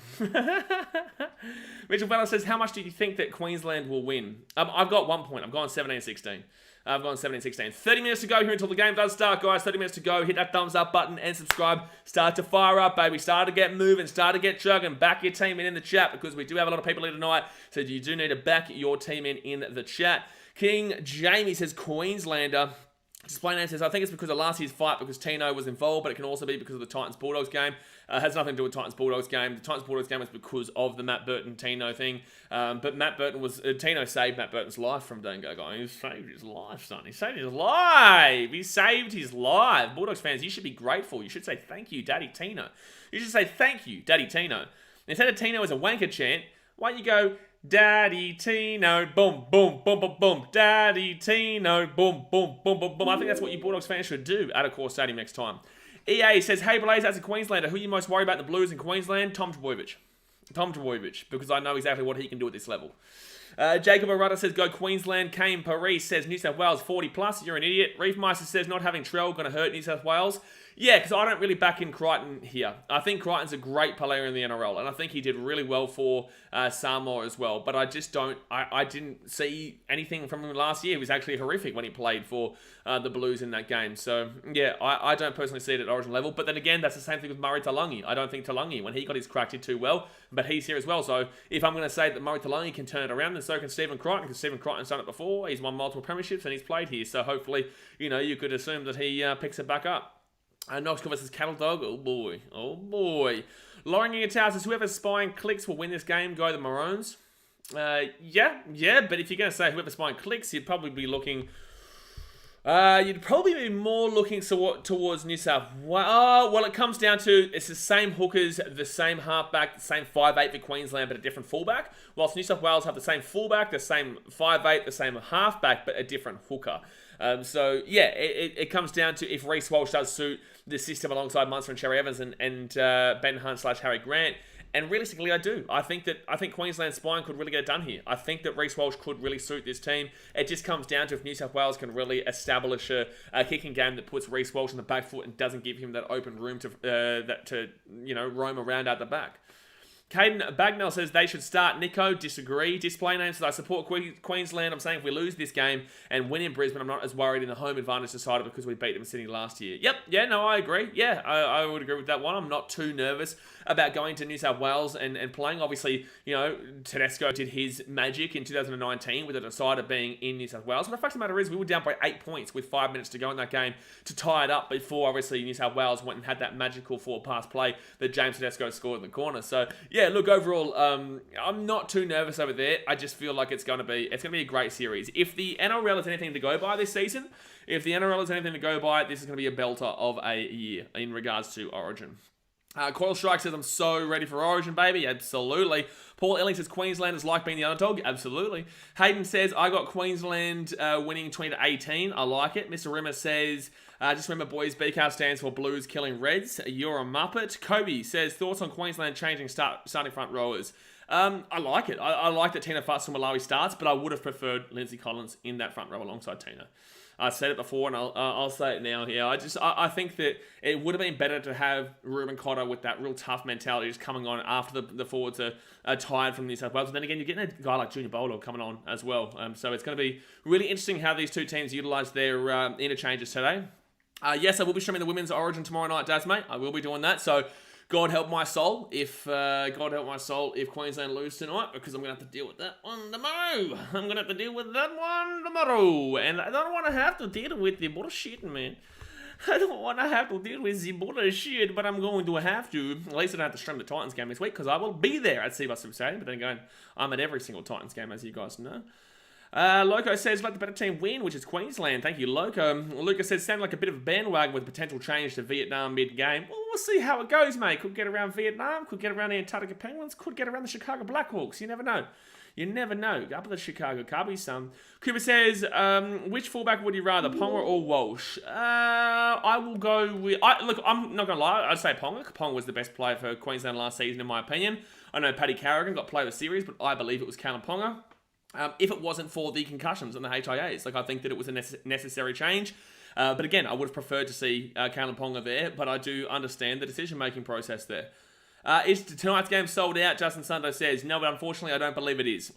Mitchell Bella says, how much do you think that Queensland will win? I've got 1 point. I've gone 17-16. I've gone 17-16. 30 minutes to go here until the game does start, guys. 30 minutes to go. Hit that thumbs up button and subscribe. Start to fire up, baby. Start to get moving. Start to get chugging. Back your team in the chat, because we do have a lot of people here tonight. So you do need to back your team in the chat. King Jamie says, Queenslander. Explain says, I think it's because of last year's fight, because Tino was involved, but it can also be because of the Titans-Bulldogs game. Has nothing to do with Titans-Bulldogs game. The Titans-Bulldogs game was because of the Matt Burton-Tino thing. But Matt Burton was... Tino saved Matt Burton's life from Dango going. He saved his life, son. He saved his life. He saved his life. Bulldogs fans, you should be grateful. You should say, thank you, Daddy Tino. You should say, thank you, Daddy Tino. Instead of Tino as a wanker chant, why don't you go... Daddy Tino, boom, boom, boom, boom, boom. Daddy Tino, boom, boom, boom, boom, boom. I think that's what you Bulldogs fans should do at a core stadium next time. EA says, hey Blaze, as a Queenslander, who are you most worried about the Blues in Queensland? Tom Trbojevic. Tom Trbojevic, because I know exactly what he can do at this level. Jacob Arata says, go Queensland. Kane Paris says, New South Wales 40 plus. You're an idiot. Reefmeister says, not having Trell going to hurt New South Wales. Yeah, because I don't really back in Crichton here. I think Crichton's a great player in the NRL, and I think he did really well for Samoa as well. But I just don't... I didn't see anything from him last year. He was actually horrific when he played for the Blues in that game. So, yeah, I don't personally see it at Origin level. But then again, that's the same thing with Murray Taulagi. I don't think Taulagi, when he got his crack, did too well. But he's here as well. So, if I'm going to say that Murray Taulagi can turn it around, then so can Stephen Crichton, because Stephen Crichton's done it before. He's won multiple premierships, and he's played here. So, hopefully, you could assume that he picks it back up. Knox versus Cattle Dog. Oh boy. Oh boy. Lauren Tower says, whoever's spying clicks will win this game. Go the Maroons. Yeah. But if you're going to say whoever's spying clicks, you'd probably be looking... you'd probably be more looking towards New South Wales. Well, it comes down to, it's the same hookers, the same halfback, the same 5'8" for Queensland, but a different fullback. Whilst New South Wales have the same fullback, the same 5'8", the same halfback, but a different hooker. So, yeah, it comes down to if Reece Walsh does suit the system alongside Munster and Cherry Evans and Ben Hunt / Harry Grant. And realistically, I do. I think Queensland spine could really get it done here. I think that Reece Walsh could really suit this team. It just comes down to if New South Wales can really establish a kicking game that puts Reece Walsh on the back foot and doesn't give him that open room to roam around out the back. Caden Bagnell says they should start Nico. Disagree. Display name says I support Queensland. I'm saying if we lose this game and win in Brisbane, I'm not as worried in the home advantage decided because we beat them in Sydney last year. Yep. Yeah, no, I agree. Yeah, I would agree with that one. I'm not too nervous about going to New South Wales and playing. Obviously, Tedesco did his magic in 2019 with the decider being in New South Wales. But the fact of the matter is we were down by 8 points with 5 minutes to go in that game to tie it up before, obviously, New South Wales went and had that magical forward-pass play that James Tedesco scored in the corner. So, yeah, look, overall, I'm not too nervous over there. I just feel like it's going to be a great series. If the NRL is anything to go by this season, this is going to be a belter of a year in regards to Origin. Coil Strike says, I'm so ready for Origin, baby. Absolutely. Paul Elling says, Queenslanders like being the underdog. Absolutely. Hayden says, I got Queensland winning 20-18. I like it. Mr. Rimmer says, just remember, boys, BKR stands for Blues killing Reds. You're a muppet. Kobe says, thoughts on Queensland changing starting front rowers. I like it. I like that Tina Fa'asuamaleaui starts, but I would have preferred Lindsay Collins in that front row alongside Tina. I said it before, and I'll say it now here. I think that it would have been better to have Ruben Cotter with that real tough mentality just coming on after the forwards are tired from New South Wales. And then again, you're getting a guy like Junior Bowler coming on as well. So it's going to be really interesting how these two teams utilise their interchanges today. Yes, I will be streaming the Women's Origin tomorrow night, Daz, mate. I will be doing that. So God help my soul if Queensland lose tonight, because I'm going to have to deal with that one tomorrow. And I don't want to have to deal with the bullshit, man. I don't want to have to deal with the bullshit, but I'm going to have to. At least I don't have to stream the Titans game this week, because I will be there at Seabus Super Stadium. But then again, I'm at every single Titans game, as you guys know. Loco says, let the better team win, which is Queensland. Thank you, Loco. Lucas says, sound like a bit of a bandwagon with potential change to Vietnam mid-game. Well, we'll see how it goes, mate. Could get around Vietnam, could get around the Antarctica Penguins, could get around the Chicago Blackhawks. You never know. You never know. Up at the Chicago Cubbies, Cooper says, which fullback would you rather, Ponga or Walsh? I will go with... Look, I'm not going to lie. I'd say Ponga. Ponga was the best player for Queensland last season, in my opinion. I know Paddy Carrigan got player of the series, but I believe it was Callum Ponga. If it wasn't for the concussions and the HIAs. I think that it was a necessary change. But again, I would have preferred to see Kalen Ponga there, but I do understand the decision-making process there. Is tonight's game sold out? Justin Sundo says, no, but unfortunately I don't believe it is.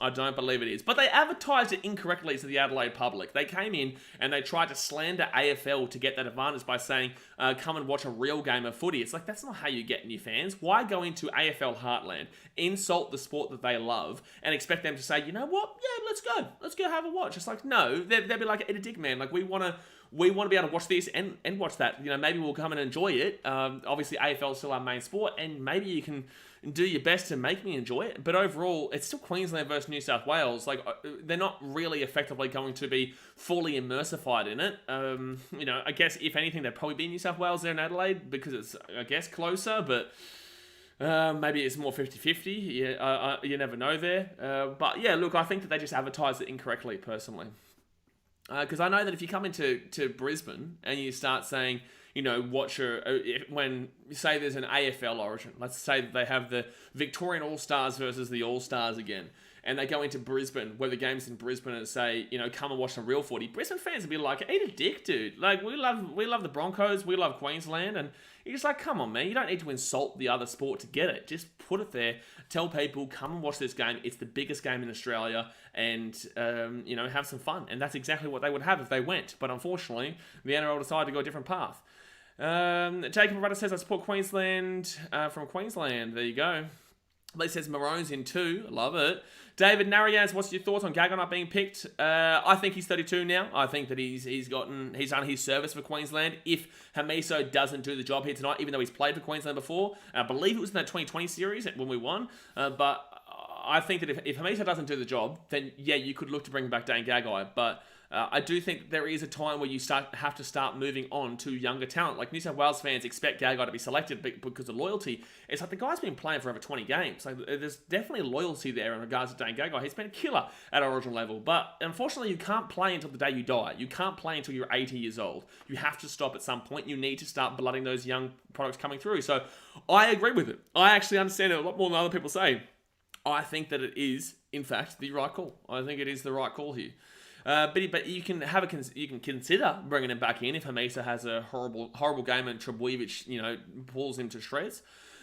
But they advertised it incorrectly to the Adelaide public. They came in and they tried to slander AFL to get that advantage by saying, come and watch a real game of footy. It's like, that's not how you get new fans. Why go into AFL Heartland, insult the sport that they love, and expect them to say, you know what? Yeah, let's go have a watch. It's like, no, they'd be like, eat a dick, man. Like, we want to be able to watch this and watch that. Maybe we'll come and enjoy it. Obviously, AFL is still our main sport, and maybe you can do your best to make me enjoy it. But overall, it's still Queensland versus New South Wales. Like, they're not really effectively going to be fully immersified in it. I guess, if anything, they'd probably be New South Wales there in Adelaide because it's, I guess, closer, but... maybe it's more 50-50. Yeah, you never know there. But yeah, look, I think that they just advertised it incorrectly, personally. Because I know that if you come into Brisbane and you start saying, when you say there's an AFL Origin, let's say that they have the Victorian All-Stars versus the All-Stars again, and they go into Brisbane, where the game's in Brisbane, and say, come and watch some real footy. Brisbane fans would be like, eat a dick, dude. Like, we love the Broncos, we love Queensland, and you're just like, come on, man. You don't need to insult the other sport to get it. Just put it there. Tell people, come and watch this game. It's the biggest game in Australia, and, have some fun. And that's exactly what they would have if they went. But unfortunately, the NRL decided to go a different path. Jacob Rudder says, I support Queensland from Queensland. There you go. Lee says Maroons in 2. Love it. David Narias, what's your thoughts on Gagai not being picked? I think he's 32 now. I think that he's done his service for Queensland. If Hamiso doesn't do the job here tonight, even though he's played for Queensland before, I believe it was in that 2020 series when we won. But I think that if Hamiso doesn't do the job, then yeah, you could look to bring back Dane Gagai. But I do think there is a time where you have to start moving on to younger talent. Like, New South Wales fans expect Gagai to be selected because of loyalty. It's like the guy's been playing for over 20 games. Like, there's definitely loyalty there in regards to Dane Gagai. He's been a killer at Origin level. But unfortunately, you can't play until the day you die. You can't play until you're 80 years old. You have to stop at some point. You need to start blooding those young products coming through. So I agree with it. I actually understand it a lot more than other people say. I think that it is, in fact, the right call. I think it is the right call here. But you can consider bringing him back in if Hamisa has a horrible game and Trebojevic, pulls him to shreds.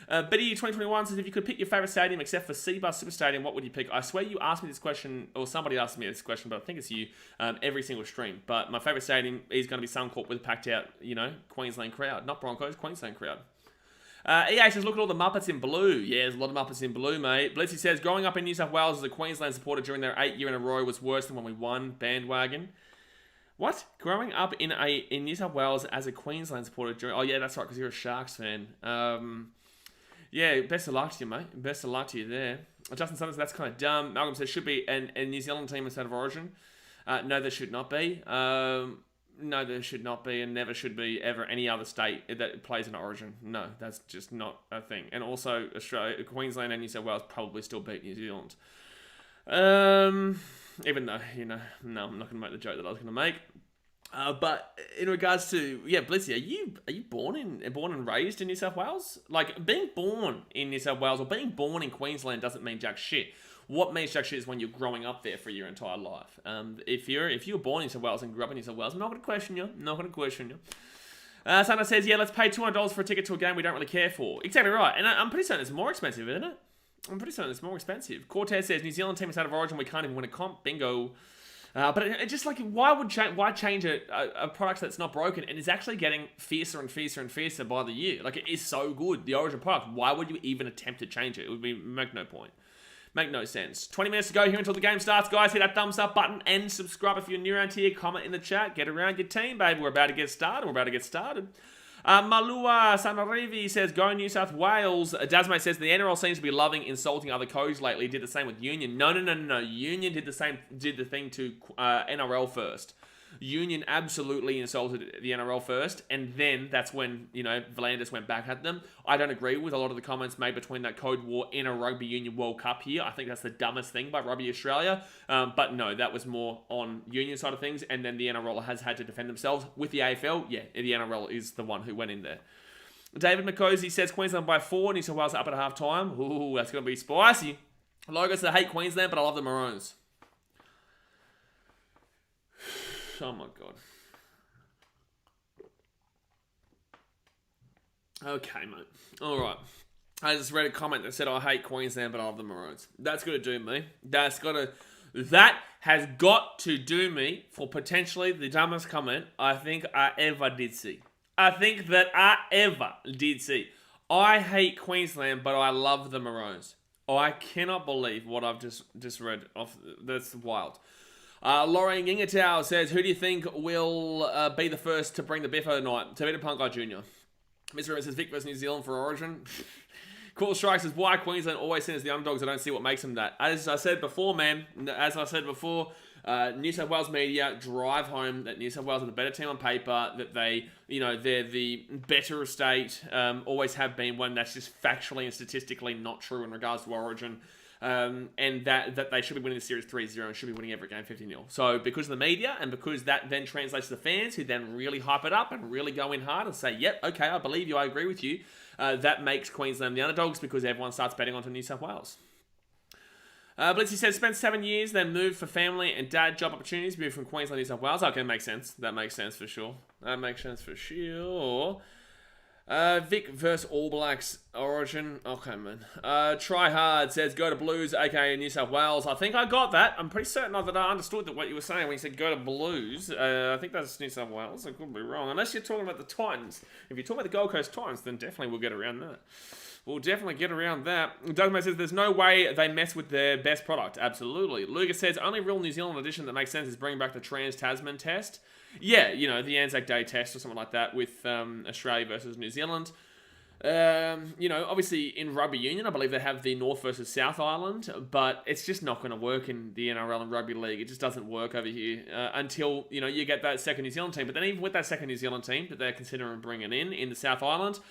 Betty 2021 says, if you could pick your favourite stadium except for Seabus Super Stadium, what would you pick? I swear you asked me this question, or somebody asked me this question, but I think it's you, every single stream. But my favourite stadium is going to be Suncorp with a packed out, Queensland crowd. Not Broncos, Queensland crowd. EA says, look at all the Muppets in blue. Yeah, there's a lot of Muppets in blue, mate. Blitzy says, growing up in New South Wales as a Queensland supporter during their 8 year in a row was worse than when we won. Bandwagon. What? Growing up in New South Wales as a Queensland supporter during... Oh, yeah, that's right, because you're a Sharks fan. Yeah, best of luck to you, mate. Best of luck to you there. Justin Summers, that's kind of dumb. Malcolm says, should be a New Zealand team instead of Origin. No, there should not be. No, there should not be, and never should be ever any other state that plays in Origin. No, that's just not a thing. And also, Australia, Queensland and New South Wales probably still beat New Zealand. Even though, no, I'm not going to make the joke that I was going to make. But in regards to, Blitzy, are you born and raised in New South Wales? Like, being born in New South Wales or being born in Queensland doesn't mean jack shit. What means jack shit is when you're growing up there for your entire life. If you were born in New South Wales and grew up in New South Wales, I'm not going to question you. Santa says, let's pay $200 for a ticket to a game we don't really care for. Exactly right. And I'm pretty certain it's more expensive, isn't it? I'm pretty certain it's more expensive. Cortez says, New Zealand team is out of Origin, we can't even win a comp. Bingo. But it just like, why change a product that's not broken and is actually getting fiercer and fiercer and fiercer by the year? Like, it is so good, the Origin product. Why would you even attempt to change it? It would make no point. Make no sense. 20 minutes to go here until the game starts, guys. Hit that thumbs up button and subscribe if you're new around here. Comment in the chat. Get around your team, baby. We're about to get started. Malua Sanarivi says, go New South Wales. Dasmate says, the NRL seems to be loving insulting other codes lately. Did the same with Union. No. Union did the thing to NRL first. Union absolutely insulted the NRL first, and then that's when, V'landys went back at them. I don't agree with a lot of the comments made between that code war in a Rugby Union World Cup here. I think that's the dumbest thing by Rugby Australia. But no, that was more on Union side of things, and then the NRL has had to defend themselves. With the AFL, the NRL is the one who went in there. David McCosey says, Queensland by 4, New South Wales up at half time. Ooh, that's going to be spicy. Logos, I hate Queensland, but I love the Maroons. Oh my god. Okay, mate. Alright. I just read a comment that said, I hate Queensland, but I love the Maroons. That's going to do me. That has got to do me for potentially the dumbest comment I think I ever did see. I hate Queensland, but I love the Maroons. I cannot believe what I've just read off. That's wild. Lorraine Ingertow says, who do you think will be the first to bring the biffo tonight? Tavita Punkai Jr. Mr. Rivers says, Vic versus New Zealand for Origin. Cool Strike says, why Queensland always seen as the underdogs? I don't see what makes them that. As I said before, New South Wales media drive home that New South Wales are the better team on paper, that they're the better state, always have been, when that's just factually and statistically not true in regards to Origin. And that they should be winning the series 3-0 and should be winning every game 50-0. So because of the media, and because that then translates to the fans, who then really hype it up and really go in hard and say, yep, okay, I believe you, I agree with you, that makes Queensland the underdogs, because everyone starts betting onto New South Wales. Blitzy says, spent 7 years, then moved for family and dad job opportunities, moved from Queensland to New South Wales. Okay, makes sense. That makes sense for sure. Vic versus All Blacks Origin. Okay, man. Try Hard says, go to Blues, aka New South Wales. I think I got that. I'm pretty certain that I understood what you were saying when you said go to Blues. I think that's New South Wales. I could be wrong. Unless you're talking about the Titans. If you're talking about the Gold Coast Titans, then definitely we'll get around that. Douglas says, there's no way they mess with their best product. Absolutely. Lucas says, only real New Zealand edition that makes sense is bringing back the Trans-Tasman test. Yeah, the Anzac Day test or something like that with Australia versus New Zealand. Obviously in Rugby Union, I believe they have the North versus South Island, but it's just not going to work in the NRL and Rugby League. It just doesn't work over here until, you get that second New Zealand team. But then even with that second New Zealand team that they're considering bringing in the South Island,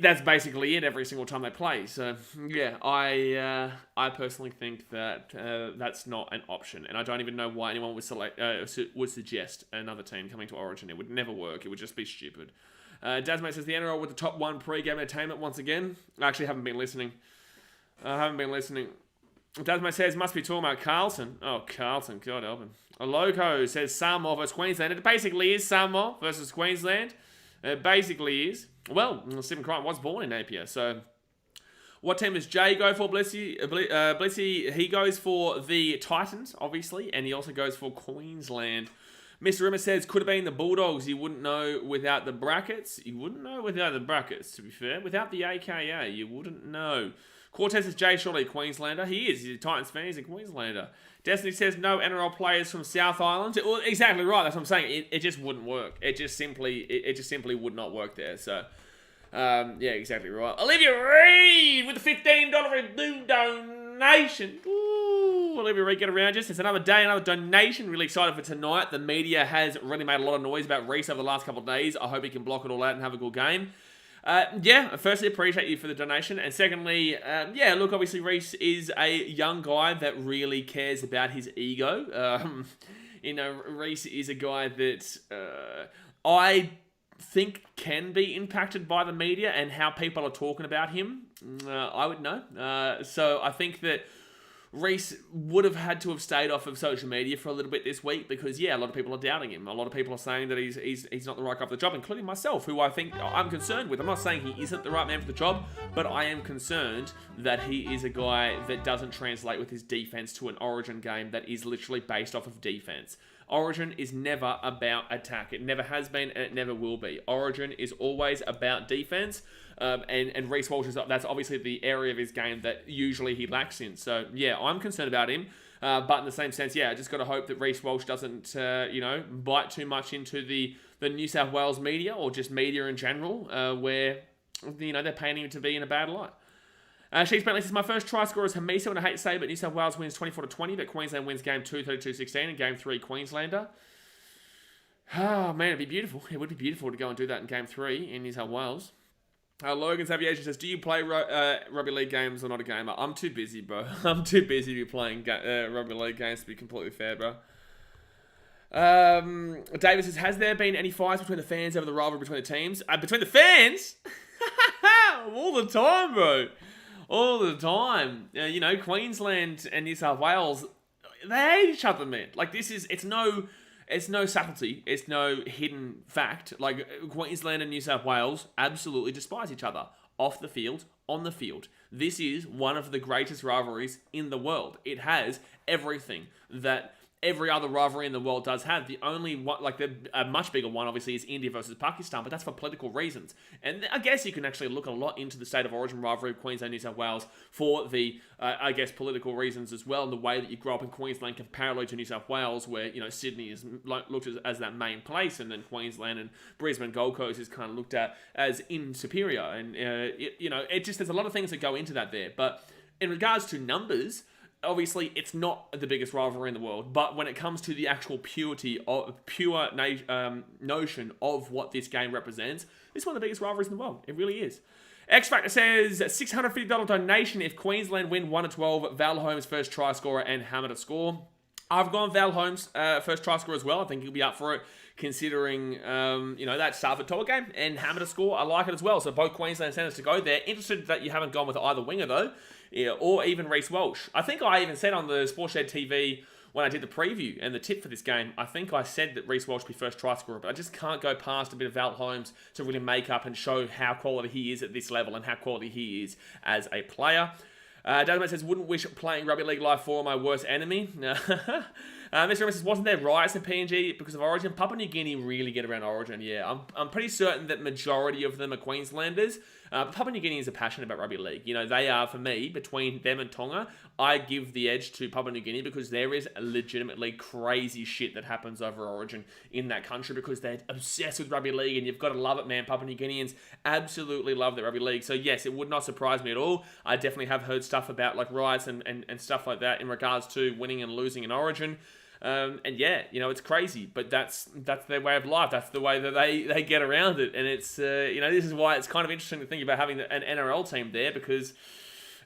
that's basically it every single time they play. So, yeah, I personally think that that's not an option. And I don't even know why anyone would suggest another team coming to Origin. It would never work. It would just be stupid. Dasmate says, the NRL with the top 1 pre-game entertainment once again. I actually haven't been listening. Dasmate says, must be talking about Carlton. Oh, Carlton, God help him. A Loco says, Samoa versus Queensland. It basically is Samoa versus Queensland. It basically is. Well, Stephen Crichton was born in Napier, so... What team does Jay go for, Blissy? Blissy, he goes for the Titans, obviously, and he also goes for Queensland. Mr. Rimmer says, could have been the Bulldogs. You wouldn't know without the brackets. You wouldn't know without the brackets, to be fair. Without the AKA, you wouldn't know. Cortez says, Jay surely a Queenslander. He is. He's a Titans fan. He's a Queenslander. Destiny says, no NRL players from South Island. Well, exactly right. That's what I'm saying. It just wouldn't work. It just simply would not work there, so... yeah, exactly right. Olivia Reed with the $15 donation. Ooh, Olivia Reed, get around just. It's another day, another donation. Really excited for tonight. The media has really made a lot of noise about Reese over the last couple of days. I hope he can block it all out and have a good game. Yeah, firstly, appreciate you for the donation. And secondly, yeah, look, obviously Reese is a young guy that really cares about his ego. Reese is a guy that I think can be impacted by the media and how people are talking about him. I would know. So I think that Reese would have had to have stayed off of social media for a little bit this week because, yeah, a lot of people are doubting him. A lot of people are saying that he's not the right guy for the job, including myself, who I think I'm concerned with. I'm not saying he isn't the right man for the job, but I am concerned that he is a guy that doesn't translate with his defense to an Origin game that is literally based off of defense. Origin is never about attack. It never has been, and it never will be. Origin is always about defense, and Reece Walsh that's obviously the area of his game that usually he lacks in. So, yeah, I'm concerned about him. But in the same sense, yeah, I just got to hope that Reece Walsh doesn't, bite too much into the New South Wales media or just media in general, where, they're painting him to be in a bad light. She's Bentley says, my first try scorer is Hamisa, and I hate to say, but New South Wales wins 24-20, but Queensland wins game 2, 32-16, and game 3, Queenslander. Oh, man, it'd be beautiful. It would be beautiful to go and do that in game 3 in New South Wales. Logan's Aviation says, do you play rugby league games or not a gamer? I'm too busy, bro. I'm too busy to be playing rugby league games, to be completely fair, bro. David says, has there been any fights between the fans over the rivalry between the teams? Between the fans? All the time, bro. All the time. Queensland and New South Wales, they hate each other, man. Like, it's no subtlety. It's no hidden fact. Like, Queensland and New South Wales absolutely despise each other. Off the field, on the field. This is one of the greatest rivalries in the world. It has everything that every other rivalry in the world does have. The only one, a much bigger one, obviously, is India versus Pakistan, but that's for political reasons. And I guess you can actually look a lot into the state of origin rivalry of Queensland and New South Wales for the, political reasons as well, and the way that you grow up in Queensland comparatively to New South Wales, where, Sydney is looked as that main place, and then Queensland and Brisbane, Gold Coast is kind of looked at as superior. And, there's a lot of things that go into that there. But in regards to numbers, obviously, it's not the biggest rivalry in the world, but when it comes to the actual notion of what this game represents, it's one of the biggest rivalries in the world. It really is. X Factor says, $650 donation if Queensland win 1-12, Val Holmes first try scorer and Hammer to score. I've gone Val Holmes first try scorer as well. I think he'll be up for it, considering, that Starford Tour game and Hammer to score. I like it as well. So both Queensland centres to go there. Interested that you haven't gone with either winger, though. Yeah, or even Reece Walsh. I think I even said on the Sportshed TV when I did the preview and the tip for this game, I think I said that Reece Walsh would be first try scorer, but I just can't go past a bit of Val Holmes to really make up and show how quality he is at this level and how quality he is as a player. Datamate says, wouldn't wish playing Rugby League Live 4 my worst enemy. Mr. Ramos says, wasn't there riots in PNG because of Origin? Papua New Guinea really get around Origin, yeah. I'm pretty certain that majority of them are Queenslanders. Papua New Guinea is passionate about rugby league. They are, for me, between them and Tonga, I give the edge to Papua New Guinea because there is legitimately crazy shit that happens over Origin in that country because they're obsessed with rugby league, and you've got to love it, man. Papua New Guineans absolutely love their rugby league. So yes, it would not surprise me at all. I definitely have heard stuff about riots and stuff like that in regards to winning and losing in Origin. And yeah, it's crazy, but that's their way of life. That's the way that they get around it. And it's, this is why it's kind of interesting to think about having an NRL team there, because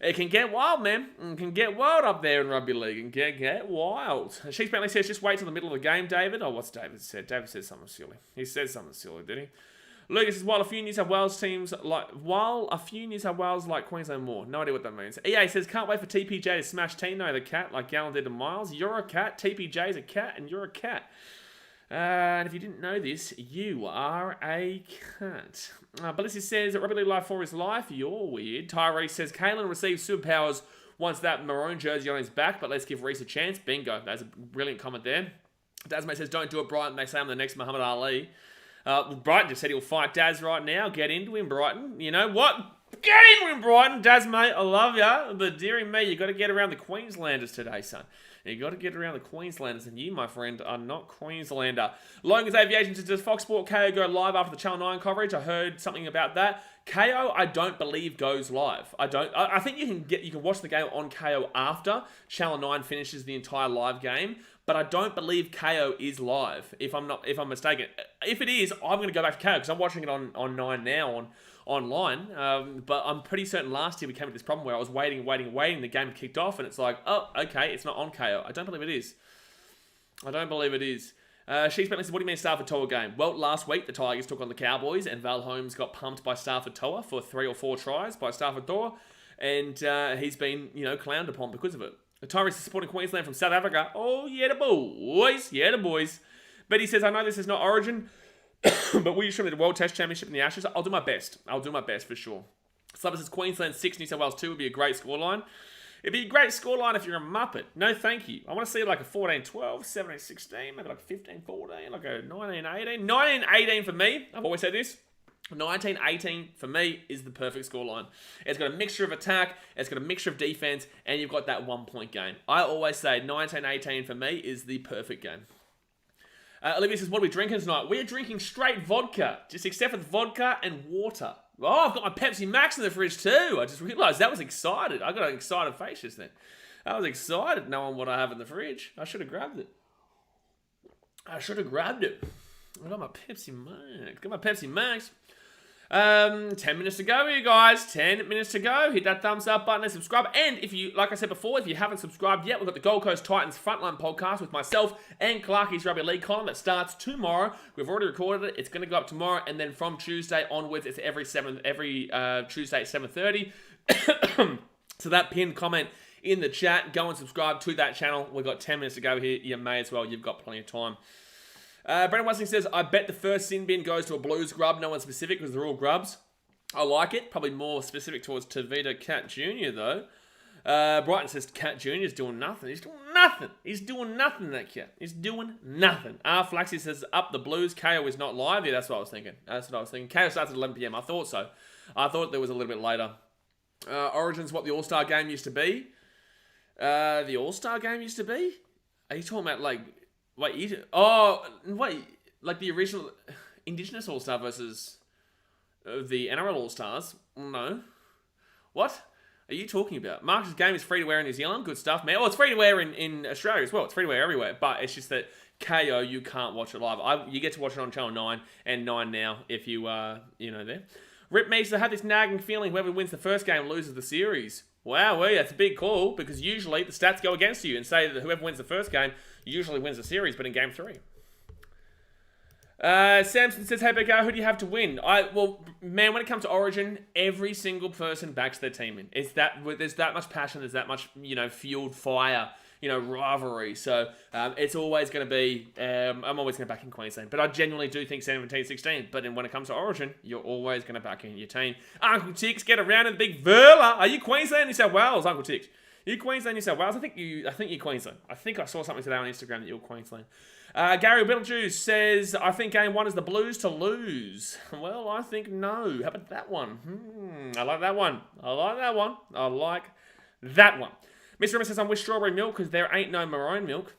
it can get wild, man. It can get wild up there in rugby league and get wild. Sheets Bentley says, just wait till the middle of the game, David. Oh, what's David said? David said something silly. He said something silly, did he? Lucas says, while a few New South Wales like Queensland more. No idea what that means. EA says, can't wait for TPJ to smash Tino the cat like Gallen did to Miles. You're a cat, TPJ's a cat, and you're a cat. And if you didn't know this, you are a cunt. Ballissi says, Rugby League Life 4 is life. You're weird. Tyree says, Kalen receives superpowers once that maroon jersey on his back, but let's give Reese a chance. Bingo. That's a brilliant comment there. Dasmate says, don't do it, Brighton. They say I'm the next Muhammad Ali. Brighton just said he'll fight Daz right now. Get into him, Brighton. You know what? Get into him, Brighton. Daz, mate, I love ya. But dearie me, you got to get around the Queenslanders today, son. You got to get around the Queenslanders, and you, my friend, are not Queenslander. Logan's Aviation says, does Fox Sport KO go live after the Channel 9 coverage? I heard something about that. KO, I don't believe goes live. I think you can watch the game on KO after Channel 9 finishes the entire live game, but I don't believe KO is live. If I'm mistaken, if it is, I'm going to go back to KO because I'm watching it on 9 now online. But I'm pretty certain last year we came to this problem where I was waiting. The game kicked off, and it's like, oh, okay, it's not on KO. I don't believe it is. She's says, what do you mean Stafford Toa game? Well, last week the Tigers took on the Cowboys and Val Holmes got pumped by Stafford Toa for 3 or 4 tries by Stafford Toa, and he's been, clowned upon because of it. Tyrese is supporting Queensland from South Africa. Oh, yeah, the boys. But he says, I know this is not Origin, but will you show me the World Test Championship in the Ashes? I'll do my best. For sure. Slubber says, Queensland 6, New South Wales 2 would be a great scoreline. It'd be a great scoreline if you're a Muppet. No, thank you. I want to see like a 14-12, 17-16, maybe like a 15-14, like a 19-18. 19-18 for me. I've always said this. 19-18 for me is the perfect scoreline. It's got a mixture of attack, it's got a mixture of defense, and you've got that 1-point game. I always say 19-18 for me is the perfect game. Olivia says, what are we drinking tonight? We're drinking straight vodka, just except for the vodka and water. Oh, I've got my Pepsi Max in the fridge too. I just realised that was excited. I got an excited face just then. I was excited knowing what I have in the fridge. I should have grabbed it. I got my Pepsi Max. 10 minutes to go, you guys. 10 minutes to go. Hit that thumbs up button and subscribe. And if you, like I said before, if you haven't subscribed yet, we've got the Gold Coast Titans Frontline podcast with myself and Clarkie's Rugby League column that starts tomorrow. We've already recorded it. It's going to go up tomorrow, and then from Tuesday onwards, it's every Tuesday at 7:30. So that pinned comment in the chat, go and subscribe to that channel. We've got 10 minutes to go here. You may as well. You've got plenty of time. Brendan Westing says, I bet the first sin bin goes to a Blues grub. No one specific because they're all grubs. I like it. Probably more specific towards Tavita Cat Jr. though. Brighton says Cat Jr. is doing nothing. He's doing nothing, that cat. He's doing nothing. Flaxy says, up the Blues. KO is not live. Yeah, that's what I was thinking. KO starts at 11 p.m. I thought so. I thought there was a little bit later. Origin's what the All-Star game used to be. The All-Star game used to be? Are you talking about like... like the original Indigenous All-Star versus the NRL All-Stars? No. What are you talking about? Marcus' game is free to wear in New Zealand. Good stuff, man. Well, it's free to wear in Australia as well. It's free to wear everywhere. But it's just that KO, you can't watch it live. You get to watch it on Channel 9 and 9 Now if you are, there. Rip me, so I have this nagging feeling whoever wins the first game loses the series. Wow, that's a big call because usually the stats go against you and say that whoever wins the first game usually wins the series, but in game 3. Samson says, hey, BK, who do you have to win? Man, when it comes to Origin, every single person backs their team in. There's that much passion, there's that much, fueled fire, rivalry. So it's always going to be, I'm always going to back in Queensland. But I genuinely do think 17-16. But when it comes to Origin, you're always going to back in your team. Uncle Tix, get around in the big Verla. Are you Queensland, New South Wales, Uncle Tix? You Queensland, New South Wales? I think you're Queensland. I think I saw something today on Instagram that you're Queensland. Gary Beetlejuice says, I think game 1 is the Blues to lose. Well, I think no. How about that one? I like that one. Mr. Rimmer says, I'm with strawberry milk because there ain't no maroon milk.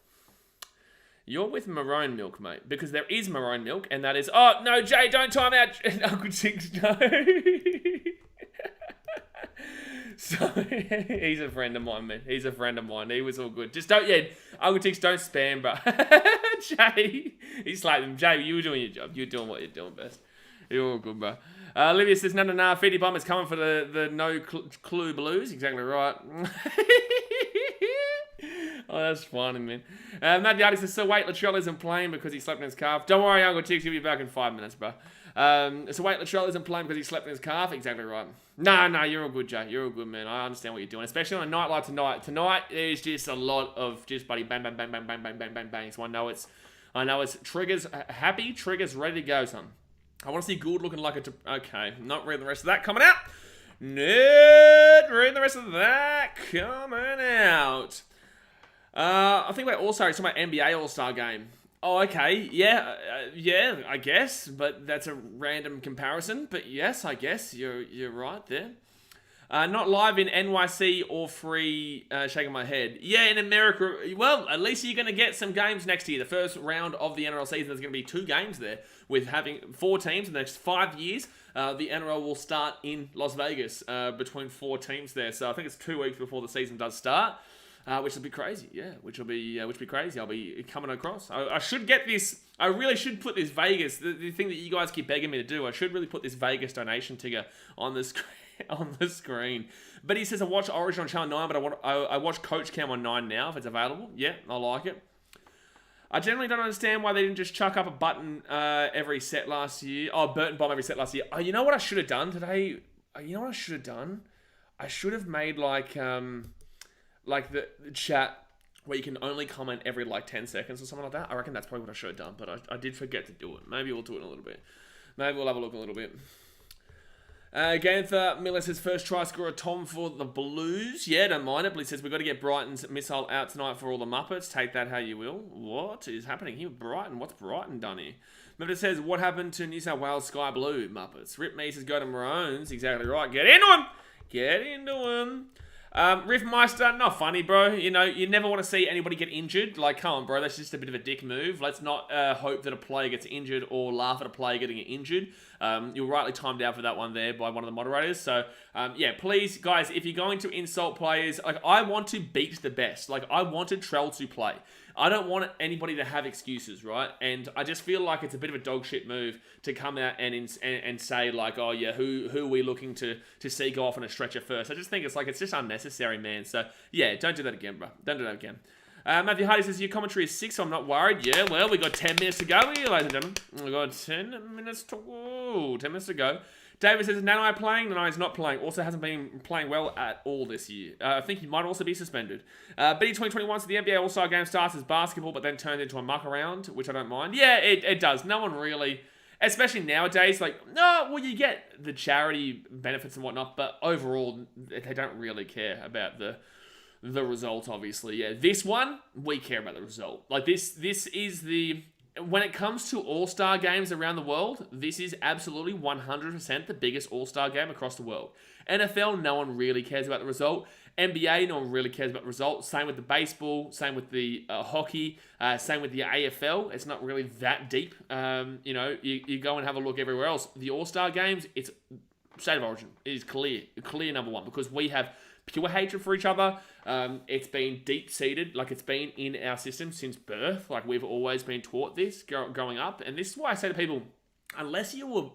You're with maroon milk, mate, because there is maroon milk, and that is... Oh, no, Jay, don't time out. Uncle Tix, no. So, he's a friend of mine, man. He was all good. Just don't, Uncle Tix, don't spam, bro. Jay, he's like, Jay, you were doing your job. You're doing what you're doing best. You're all good, bro. Olivia says, no, Feedy Bomb is coming for the no clue Blues. Exactly right. Oh, that's funny, man. Matt Yardy says, so wait, Latrell isn't playing because he slept in his calf. Don't worry, Uncle Tix, he'll be back in 5 minutes, bro. So wait, Latrell isn't playing because he slept in his calf. Exactly right. No, you're all good, Jay. You're all good, man. I understand what you're doing, especially on a night like tonight. Tonight, there's just a lot of just buddy bang, bang, bang, bang, bang, bang, bang, bang, bang. So I know I know it's Triggers happy, Triggers ready to go, son. I want to see Gould looking like a... Okay, not reading the rest of that coming out. Not reading the rest of that coming out. I think about All-Star, it's talking about NBA All-Star game. Oh, okay, yeah, I guess, but that's a random comparison. But yes, I guess you're right there. Not live in NYC or free, shaking my head. Yeah, in America, well, at least you're going to get some games next year. The first round of the NRL season, there's going to be 2 games there. With having 4 teams in the next 5 years, the NRL will start in Las Vegas between 4 teams there. So I think it's 2 weeks before the season does start, which will be crazy. Yeah, which will be crazy. I'll be coming across. I should get this. I really should put this Vegas, the thing that you guys keep begging me to do. I should really put this Vegas donation ticker on the screen. On the screen. But he says, I watch Origin on Channel 9, but I watch Coach Cam on 9 now, if it's available. Yeah, I like it. I generally don't understand why they didn't just chuck up a button every set last year. Oh, Burton Bomb every set last year. Oh, you know what I should have done today? You know what I should have done? I should have made like the chat where you can only comment every 10 seconds or something like that. I reckon that's probably what I should have done, but I did forget to do it. Maybe we'll do it in a little bit. Maybe we'll have a look a little bit. Ganther Miller says, first try scorer Tom for the Blues. Yeah, don't mind it, but he says, we've got to get Brighton's missile out tonight for all the Muppets. Take that how you will. What is happening here with Brighton? What's Brighton done here? But it says, what happened to New South Wales Sky Blue Muppets? Rip me says, go to Maroons. Exactly right. Get into him. Get into him. Riffmeister, not funny, bro. You know, you never want to see anybody get injured. Come on, bro. That's just a bit of a dick move. Let's not hope that a player gets injured or laugh at a player getting injured. You were rightly timed out for that one there by one of the moderators. So, yeah, please, guys, if you're going to insult players, I want to beat the best. I wanted Trell to play. I don't want anybody to have excuses, right? And I just feel like it's a bit of a dog shit move to come out and say oh yeah, who are we looking to see go off on a stretcher first? I just think it's just unnecessary, man. So yeah, don't do that again, bro. Don't do that again. Matthew Hardy says, your commentary is 6, so I'm not worried. Yeah, well, we got 10 minutes to go here, ladies and gentlemen. We got 10 minutes to go. David says, Nanai playing? No, he's not playing. Also hasn't been playing well at all this year. I think he might also be suspended. BD 2021, so the NBA All-Star Game starts as basketball, but then turned into a muck around, which I don't mind. Yeah, it does. No one really, especially nowadays, you get the charity benefits and whatnot, but overall, they don't really care about the result, obviously. Yeah, this one, we care about the result. This is the... When it comes to All-Star games around the world, this is absolutely 100% the biggest All-Star game across the world. NFL, no one really cares about the result. NBA, no one really cares about the result. Same with the baseball, same with the hockey, same with the AFL. It's not really that deep. You go and have a look everywhere else. The All-Star games, it's state of origin. It is clear number one, because we have pure hatred for each other. It's been deep-seated, it's been in our system since birth. We've always been taught this growing up. And this is why I say to people, unless you were,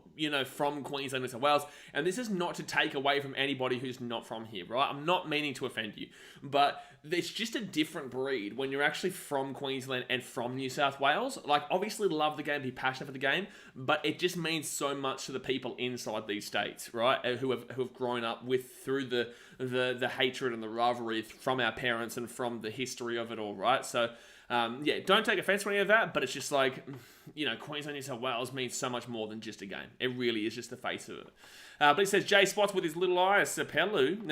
from Queensland, New South Wales, and this is not to take away from anybody who's not from here, right? I'm not meaning to offend you, but it's just a different breed when you're actually from Queensland and from New South Wales. Obviously love the game, be passionate for the game, but it just means so much to the people inside these states, right? Who have grown up through the hatred and the rivalry from our parents and from the history of it all, right? So, yeah, don't take offense to any of that, but it's just Queensland, New South Wales means so much more than just a game. It really is just the face of it. But he says, Jay Spots with his little eye, Sapelu.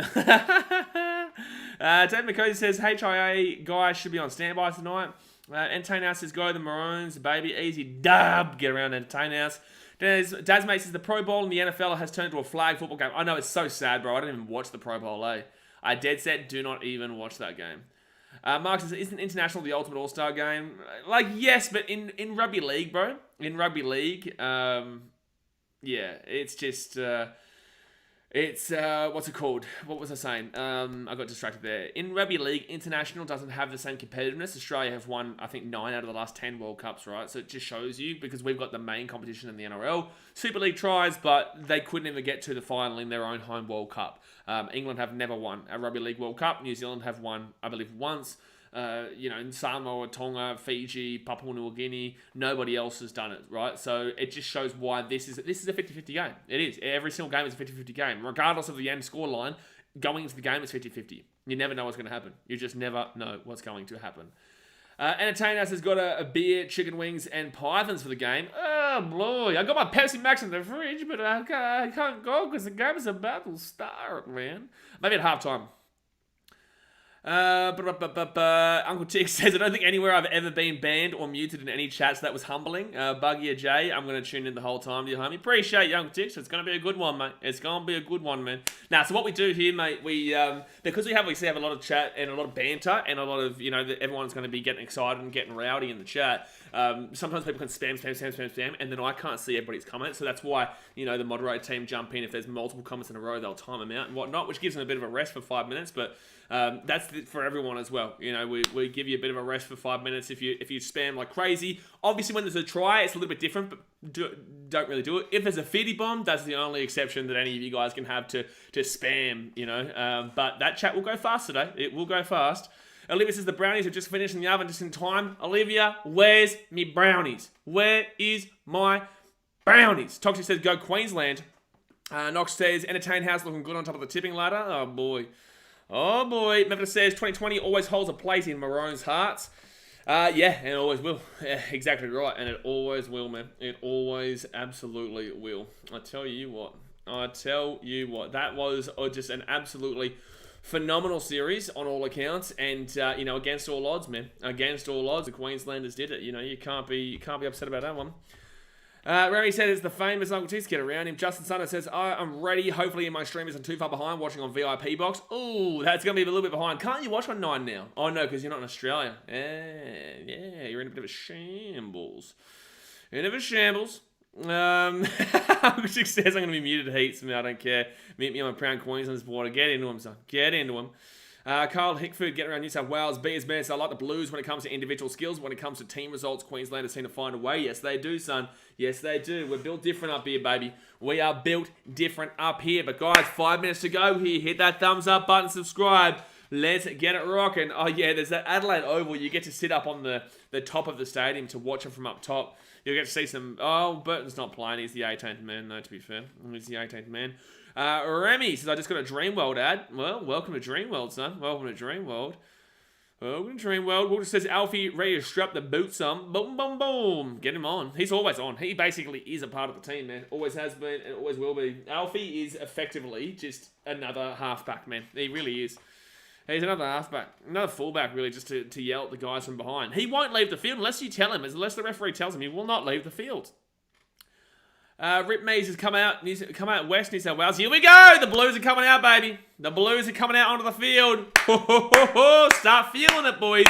Dave McCody says, HIA guys should be on standby tonight. Entertain House says, go the Maroons, baby, easy dub, get around Entertain House. Dazmate says, the Pro Bowl in the NFL has turned into a flag football game. I know, it's so sad, bro. I don't even watch the Pro Bowl, I dead set do not even watch that game. Mark says, isn't international the ultimate all-star game? Yes, but in rugby league, bro. In rugby league, yeah, it's just, what's it called? What was I saying? I got distracted there. In rugby league, international doesn't have the same competitiveness. Australia have won, I think, 9 out of the last 10 World Cups, right? So it just shows you, because we've got the main competition in the NRL. Super League tries, but they couldn't even get to the final in their own home World Cup. England have never won a Rugby League World Cup. New Zealand have won, I believe, once. In Samoa, Tonga, Fiji, Papua New Guinea, nobody else has done it, right? So it just shows why this is a 50-50 game. It is. Every single game is a 50-50 game. Regardless of the end scoreline, going into the game is 50-50. You never know what's going to happen. You just never know what's going to happen. Entertain Us has got a beer, chicken wings, and pythons for the game. Oh, boy. I got my Pepsi Max in the fridge, but I can't go because the game is about to start, man. Maybe at halftime. Uncle Tick says, I don't think anywhere I've ever been banned or muted in any chats. That was humbling. Buggy or Jay, I'm going to tune in the whole time, dear homie. Appreciate you, Uncle Tick. It's going to be a good one, mate. It's going to be a good one, man. Now, so what we do here, mate, we because we have a lot of chat and a lot of banter and a lot of, everyone's going to be getting excited and getting rowdy in the chat. Sometimes people can spam, and then I can't see everybody's comments. So that's why, the moderator team jump in. If there's multiple comments in a row, they'll time them out and whatnot, which gives them a bit of a rest for 5 minutes. But that's for everyone as well. We give you a bit of a rest for 5 minutes if you spam like crazy. Obviously, when there's a try, it's a little bit different, but don't really do it. If there's a 50 bomb, that's the only exception that any of you guys can have to spam, But that chat will go fast today. It will go fast. Olivia says the brownies have just finished in the oven just in time. Olivia, where's me brownies? Where is my brownies? Toxic says go Queensland. Knox says Entertain House looking good on top of the tipping ladder. Oh boy. Memphis says 2020 always holds a place in Maroons' hearts. Yeah, and it always will. Yeah, exactly right. And it always will, man. It always absolutely will. I tell you what. That was just an absolutely phenomenal series on all accounts. And, against all odds, man. Against all odds, the Queenslanders did it. You can't be upset about that one. Remy said it's the famous Uncle T's get around him. Justin Sutter says, I'm ready. Hopefully my stream isn't too far behind watching on VIP box. Ooh, that's going to be a little bit behind. Can't you watch on 9 now? Oh, no, because you're not in Australia. Yeah, you're in a bit of a shambles. Uncle Chick says I'm going to be muted heaps. I don't care. Meet me on my Proud Queensland supporter. Get into him, son. Get into him. Carl Hickford getting around New South Wales. B is best. I like the Blues when it comes to individual skills. When it comes to team results, Queensland seem to find a way. Yes, they do, son. Yes, they do. We're built different up here, baby. We are built different up here. But guys, 5 minutes to go here. Hit that thumbs up button, subscribe. Let's get it rocking. Oh yeah, there's that Adelaide Oval. You get to sit up on the top of the stadium to watch it from up top. You'll get to see some... Oh, Burton's not playing. He's the 18th man, though, to be fair. He's the 18th man. Remy says, I just got a Dreamworld ad. Well, welcome to Dreamworld, son. Welcome to Dreamworld. Walter says, Alfie ready to strap the boots on. Boom, boom, boom. Get him on. He's always on. He basically is a part of the team, man. Always has been and always will be. Alfie is effectively just another halfback, man. He really is. He's another halfback. Another fullback, really, just to yell at the guys from behind. He won't leave the field unless you tell him. Unless the referee tells him, he will not leave the field. Rip Mees has come out west, New South Wales. Here we go! The Blues are coming out, baby. The Blues are coming out onto the field. Start feeling it, boys.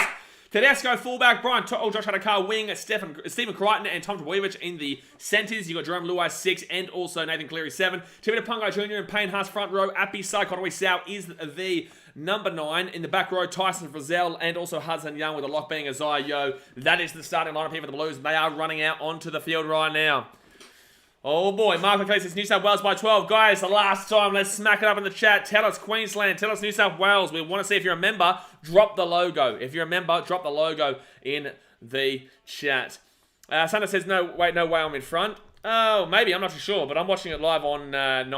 Tedesco, fullback. Brian Josh Adakar, wing. Stephen Crichton and Tom Trbojevic in the centres. You've got Jerome Luai, 6, and also Nathan Cleary, 7. Timothy Pungai Jr. and Payne Haas, front row. Appy Sai Sau is the number 9. In the back row, Tyson Frizzell and also Hudson Young, with the lock being Isaiah Yeo. That is the starting lineup here for the Blues. They are running out onto the field right now. Oh boy, Mark McClay says New South Wales by 12. Guys, the last time, let's smack it up in the chat. Tell us Queensland, tell us New South Wales. We want to see if you're a member, drop the logo. If you're a member, drop the logo in the chat. Santa says, no way I'm in front. Oh, maybe, I'm not too sure, but I'm watching it live on 9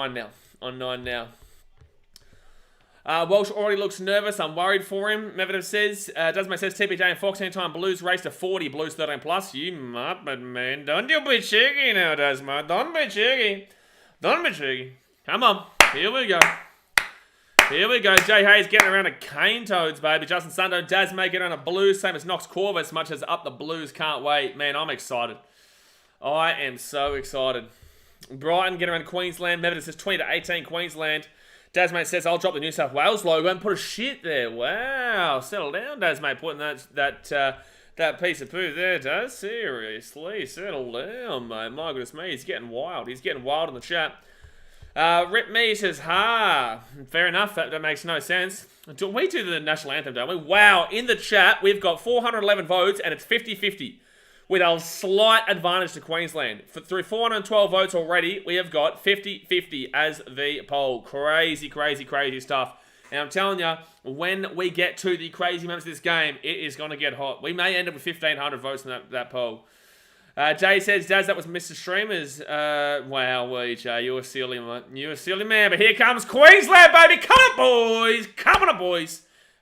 now. Walsh already looks nervous. I'm worried for him. Medvedev says, Desmond says, TPJ and Fox anytime. Blues race to 40. Blues 13 plus. You muppet, man. Don't you be cheeky now, Desmond. Don't be cheeky. Come on. Here we go. Jay Hayes getting around a cane toads, baby. Justin Sundo, Daz making around a Blues. Same as Knox Corvus, much as up the Blues. Can't wait. Man, I'm excited. I am so excited. Brighton getting around Queensland. Medvedev says 20 to 18 Queensland. Dazmate says, I'll drop the New South Wales logo and put a shit there. Wow. Settle down, Dazmate, putting that piece of poo there, Daz. Seriously, settle down, mate. My goodness me, he's getting wild. He's getting wild in the chat. Rip Me says, fair enough, that makes no sense. We do the national anthem, don't we? Wow, in the chat, we've got 411 votes, and it's 50-50. With a slight advantage to Queensland. Through 412 votes already, we have got 50-50 as the poll. Crazy stuff. And I'm telling you, when we get to the crazy moments of this game, it is going to get hot. We may end up with 1,500 votes in that poll. Jay says, Daz, that was Mr. Streamers. Wow, Jay, you're a silly man. You're a silly man. But here comes Queensland, baby. Come on, boys.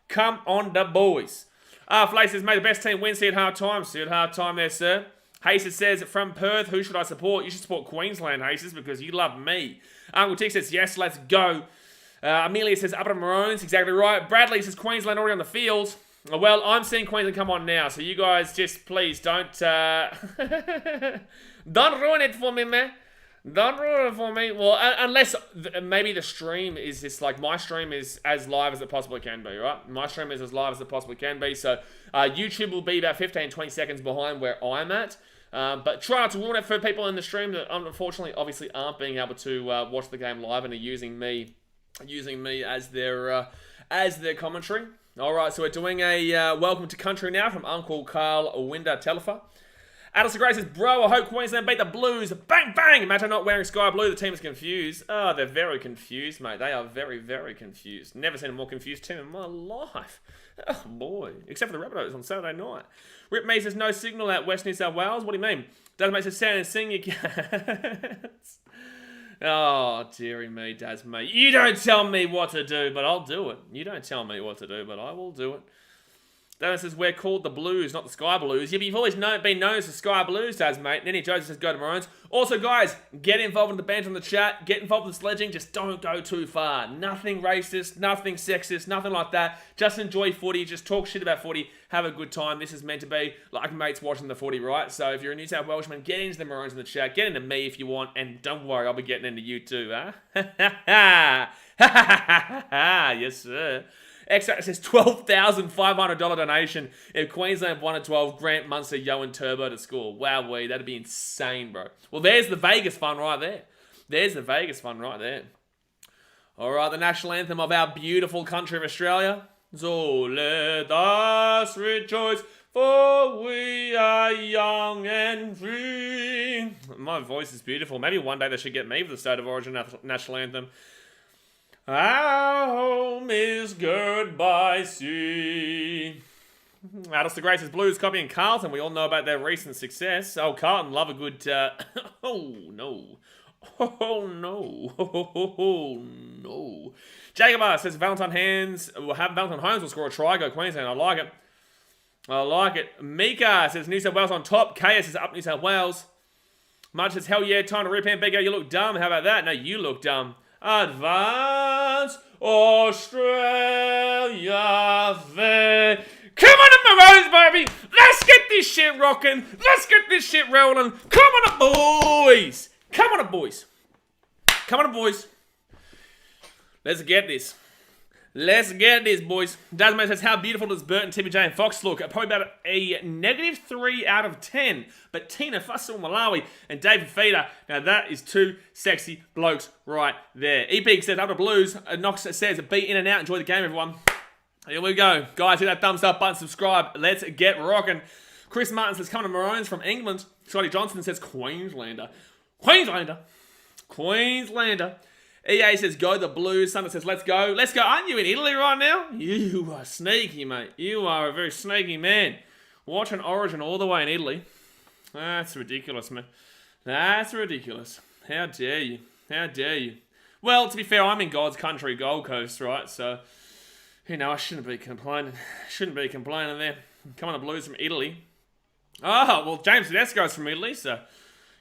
Come on, the boys. Flay says, may the best team win. See you at half time. See you at half time there, sir. Haces says, from Perth, who should I support? You should support Queensland, Haces, because you love me. Uncle Tick says, yes, let's go. Amelia says, Adelaide Maroons. Exactly right. Bradley says, Queensland already on the field. Well, I'm seeing Queensland come on now, so you guys just please don't... don't ruin it for me, man. Don't ruin it for me. Well, unless maybe the stream is just like my stream is as live as it possibly can be, right? My stream is as live as it possibly can be. So YouTube will be about 15, 20 seconds behind where I'm at. But try not to ruin it for people in the stream that unfortunately obviously aren't being able to watch the game live and are using me as their commentary. All right, so we're doing a welcome to country now from Uncle Carl Winder Telefer. Alistair Gray says, bro, I hope Queensland beat the Blues. Bang, bang! Imagine not wearing sky blue. The team is confused. Oh, they're very confused, mate. They are very, very confused. Never seen a more confused team in my life. Oh, boy. Except for the Rabbitohs on Saturday night. Rip Me says, no signal at West New South Wales. What do you mean? Dasmate says, stand and sing your cats. Oh, dearie me, Dasmate. You don't tell me what to do, but I'll do it. You don't tell me what to do, but I will do it. Dana says, we're called the Blues, not the Sky Blues. Yeah, but you've always been known as the Sky Blues, Daz, mate. Nenny Joseph says, go to Maroons. Also, guys, get involved in the banter in the chat. Get involved in the sledging. Just don't go too far. Nothing racist, nothing sexist, nothing like that. Just enjoy footy. Just talk shit about footy. Have a good time. This is meant to be like mates watching the footy, right? So if you're a New South Welshman, get into the Maroons in the chat. Get into me if you want. And don't worry, I'll be getting into you too, huh? Yes, sir. Extra says $12,500 donation if Queensland won at 12. Grant Munster, Yo and Turbo to score. Wowee, that'd be insane, bro. Well, there's the Vegas fun right there. There's the Vegas fun right there. All right, the national anthem of our beautiful country of Australia. So let us rejoice, for we are young and free. My voice is beautiful. Maybe one day they should get me for the State of Origin national anthem. Our home is girt by sea. Alistair Gray says, Blues copying Carlton. We all know about their recent success. Oh, Carlton love a good... oh, no. Oh, no. Oh, no. Jacob R says, Valentine Holmes will score a try. Go Queensland. I like it. I like it. Mika says, New South Wales on top. KS says, up New South Wales. Much says, hell yeah, time to rip hand Big O. You look dumb. How about that? No, you look dumb. Advance Australia fair. Come on up, Maroons, baby. Let's get this shit rocking. Let's get this shit rolling. Come on up, boys. Come on up, boys. Come on up, boys. Let's get this. Let's get this, boys. Dasman says, how beautiful does Bert and TBJ and Fox look? Probably about a -3 out of 10. But Tina Fussell Malawi and David Feeder, now that is two sexy blokes right there. EP says, up to Blues. Knox says, be in and out. Enjoy the game, everyone. Here we go. Guys, hit that thumbs up button, subscribe. Let's get rocking. Chris Martin says, come to Maroons from England. Scotty Johnson says, Queenslander. Queenslander. Queenslander. EA says, go the Blues. Thunder says, let's go. Let's go. Aren't you in Italy right now? You are sneaky, mate. You are a very sneaky man. Watching Origin all the way in Italy. That's ridiculous, man. That's ridiculous. How dare you? How dare you? Well, to be fair, I'm in God's country, Gold Coast, right? So, you know, I shouldn't be complaining. Shouldn't be complaining there. Come on, the Blues from Italy. Oh, well, James Tedesco's from Italy, so,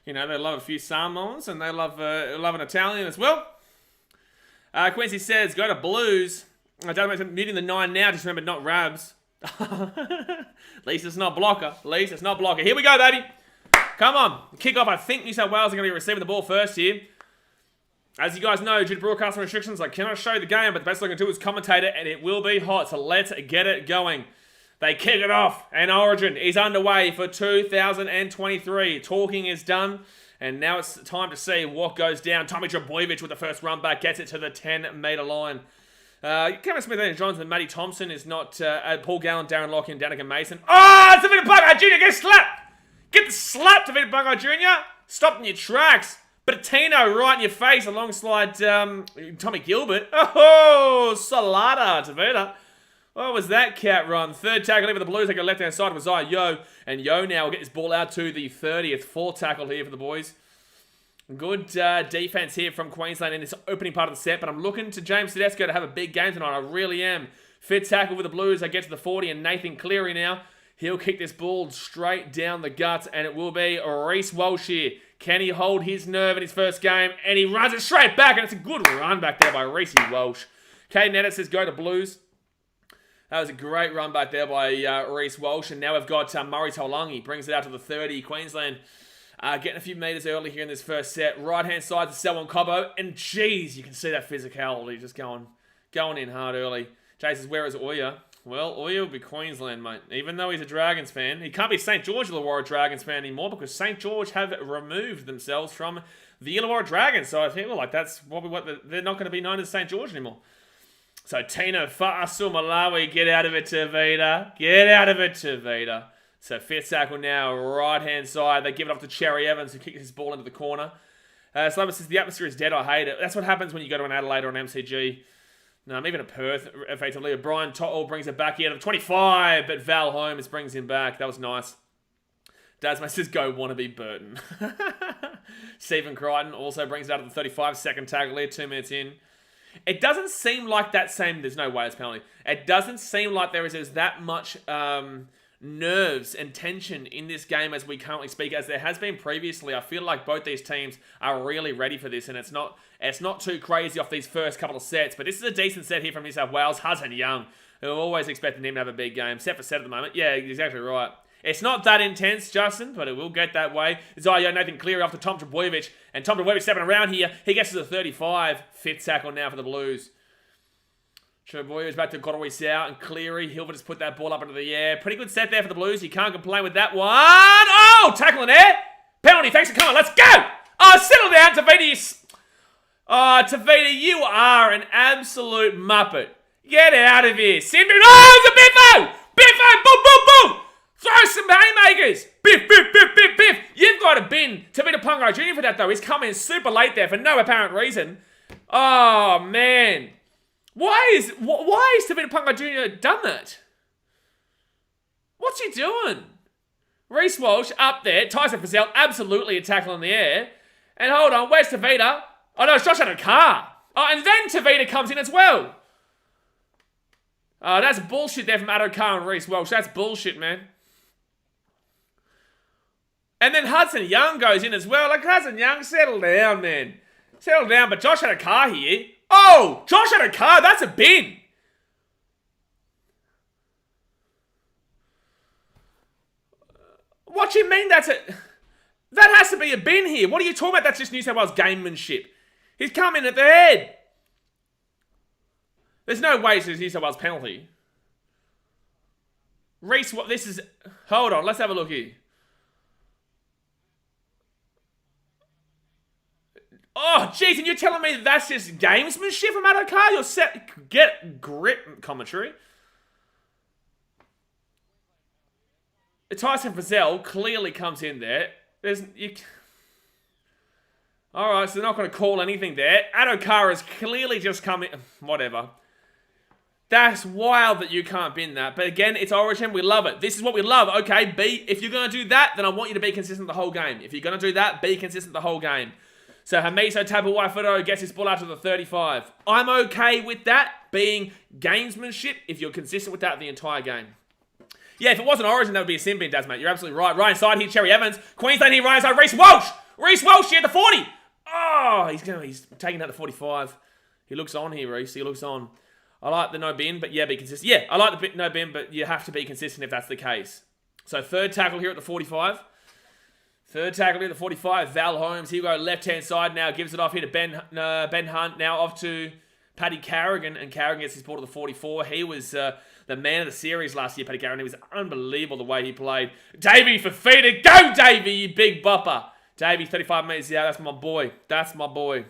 you know, they love a few Samoans and they love an Italian as well. Quincy says, go to Blues. I don't know, muting the 9 now. Just remember, not Rabs. At least it's not blocker. At least it's not blocker. Here we go, baby. Come on. Kickoff. I think New South Wales are going to be receiving the ball first here. As you guys know, due to broadcasting restrictions, I cannot show the game, but the best I can do is commentate it, and it will be hot. So let's get it going. They kick it off, and Origin is underway for 2023. Talking is done. And now it's time to see what goes down. Tommy Trbojevic with the first run back gets it to the 10-metre line. Kevin Smith and Johnson, Matty Thompson is not... Paul Gallen, Darren Lockyer, and Danica Mason. Oh, it's David Bungo Jr. Get slapped! Get the slap, David Bungo Jr. Stop in your tracks. Bertino right in your face alongside Tommy Gilbert. Oh, Salada, Tavita. What was that cat run? Third tackle here for the Blues. They go left-hand side with Zaya Yo. And Yo now will get this ball out to the 30th. Fourth tackle here for the boys. Good defense here from Queensland in this opening part of the set. But I'm looking to James Tedesco to have a big game tonight. I really am. Fit tackle with the Blues. They get to the 40, and Nathan Cleary now. He'll kick this ball straight down the guts, and it will be Reece Walsh here. Can he hold his nerve in his first game? And he runs it straight back, and it's a good run back there by Reece Walsh. Caden Ennis says go to Blues. That was a great run back there by Reece Walsh. And now we've got Murray Taulagi. Brings it out to the 30. Queensland getting a few metres early here in this first set. Right-hand side to Selwyn Cobbo. And geez, you can see that physicality just going in hard early. Jay says, where is Oya? Well, Oya will be Queensland, mate. Even though he's a Dragons fan. He can't be St. George Illawarra Dragons fan anymore because St. George have removed themselves from the Illawarra Dragons. So I feel like that's what they're not going to be known as St. George anymore. So Tina Fa'asumalawi, get out of it, Tavita. Get out of it, Tavita. So fifth tackle now, right-hand side. They give it off to Cherry Evans, who kicks his ball into the corner. Slumber says, the atmosphere is dead, I hate it. That's what happens when you go to an Adelaide or an MCG. No, even a Perth, effectively. Brian Tottle brings it back here to 25, but Val Holmes brings him back. That was nice. Dasma says, go wannabe Burton. Stephen Crichton also brings it out of the 35, second tackle here, 2 minutes in. It doesn't seem like that same... There's no way it's penalty. It doesn't seem like there's that much nerves and tension in this game as we currently speak, as there has been previously. I feel like both these teams are really ready for this, and it's not too crazy off these first couple of sets. But this is a decent set here from New South Wales. Hudson Young, who always expecting him to have a big game. Set for set at the moment. Yeah, exactly right. It's not that intense, Justin, but it will get that way. Zaya Nathan Cleary off to Tom Trbojevic. And Tom Trbojevic stepping around here. He gets to the 35. Fifth tackle now for the Blues. Trbojevic back to Koroisau and Cleary. He'll just put that ball up into the air. Pretty good set there for the Blues. You can't complain with that one. Oh, tackle in there. Penalty. Thanks for coming. Let's go. Oh, settle down, Tavita. Oh, Tavita, you are an absolute muppet. Get out of here. Simbi. Oh, it's a Biffo. Biffo. Boom, boom, boom. Throw some haymakers! Biff, biff, biff, biff, biff! You've got to bin Tavita Pangai Jr. for that, though. He's come in super late there for no apparent reason. Oh, man. Why is Tavita Pangai Jr. done that? What's he doing? Reece Walsh up there. Tyson Frizzell, absolutely a tackle in the air. And hold on, where's Tavita? Oh, no, it's Josh Adokar. Oh, and then Tavita comes in as well. Oh, that's bullshit there from Adokar and Reece Walsh. That's bullshit, man. And then Hudson Young goes in as well. Like, Hudson Young, settle down, man. Settle down. But Josh Adokar here. Oh, Josh Adokar, that's a bin. What do you mean that's a... That has to be a bin here. What are you talking about? That's just New South Wales gamemanship. He's come in at the head. There's no way it's a New South Wales penalty. Reece, what this is... Hold on, let's have a look here. Oh, jeez, and you're telling me that's just gamesmanship from Adokar? You're set... Get grip commentary. Tyson Frizzell clearly comes in there. Alright, so they're not going to call anything there. Adokar has clearly just come in... Whatever. That's wild that you can't bin that. But again, it's Origin. We love it. This is what we love. Okay, B, if you're going to do that, then I want you to be consistent the whole game. If you're going to do that, be consistent the whole game. So Hamiso Tabuwaifuro gets his ball out to the 35. I'm okay with that being gamesmanship if you're consistent with that the entire game. Yeah, if it wasn't Origin, that would be a sin bin, Daz, mate. You're absolutely right. Right side here, Cherry Evans. Queensland here, right side, Reece Walsh. Reece Walsh here at the 40. Oh, he's taking out the 45. He looks on here, Reece. He looks on. I like the no bin, but yeah, be consistent. Yeah, I like the no bin, but you have to be consistent if that's the case. So third tackle here at the 45. Third tackle here at the 45. Val Holmes. He'll go left-hand side now. Gives it off here to Ben Hunt. Now off to Paddy Carrigan. And Carrigan gets his ball to the 44. He was the man of the series last year, Paddy Carrigan. It was unbelievable the way he played. Davey Fafita. Go, Davey, you big bopper. Davey, 35 metres out. That's my boy. That's my boy.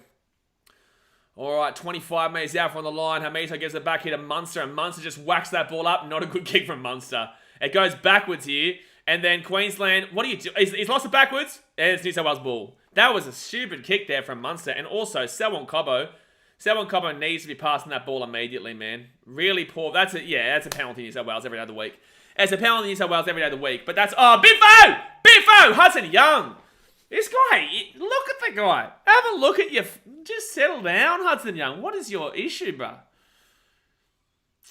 All right, 25 metres out from the line. Hamiso gives it back here to Munster. And Munster just whacks that ball up. Not a good kick from Munster. It goes backwards here. And then Queensland, what do you do? He's lost it backwards, and it's New South Wales ball. That was a stupid kick there from Munster. And also, Selwyn Cobbo. Selwyn Cobbo needs to be passing that ball immediately, man. Really poor. That's a penalty in New South Wales every day of the week. It's a penalty in New South Wales every day of the week. But that's, oh, Biffo! Biffo! Hudson Young! This guy, look at the guy. Have a look at you. Just settle down, Hudson Young. What is your issue, bro?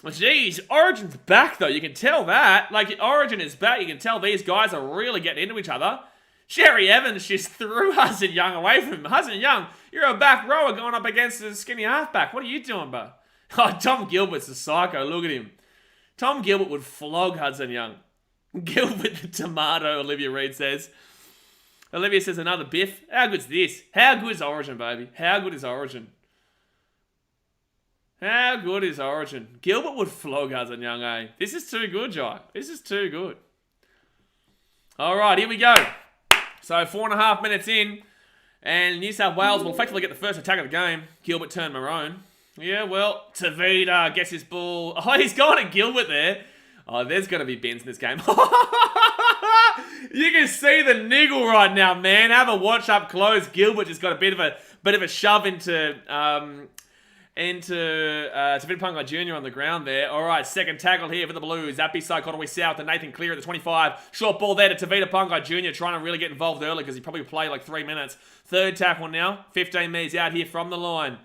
Jeez, Origin's back though. You can tell that. Like, Origin is back. You can tell these guys are really getting into each other. Cherry Evans just threw Hudson Young away from him. Hudson Young, you're a back rower going up against the skinny halfback. What are you doing, bro? Oh, Tom Gilbert's a psycho. Look at him. Tom Gilbert would flog Hudson Young. Gilbert the tomato, Olivia Reed says. Olivia says another biff. How good's this? How good is Origin, baby? How good is Origin? How good is Origin? Gilbert would flog Hudson Young, eh? This is too good, Jai. This is too good. All right, here we go. So 4.5 minutes in, and New South Wales will effectively get the first attack of the game. Gilbert turned Maroon. Yeah, well, Tavita gets his ball. Oh, he's gone at Gilbert there. Oh, there's going to be bins in this game. You can see the niggle right now, man. Have a watch up close. Gilbert just got a bit of a shove into Tavita Pangai Jr. on the ground there. All right, second tackle here for the Blues. That beside Cotaway South and Nathan Clear at the 25. Short ball there to Tavita Pangai Jr. trying to really get involved early because he probably played like 3 minutes. Third tackle now. 15 metres out here from the line.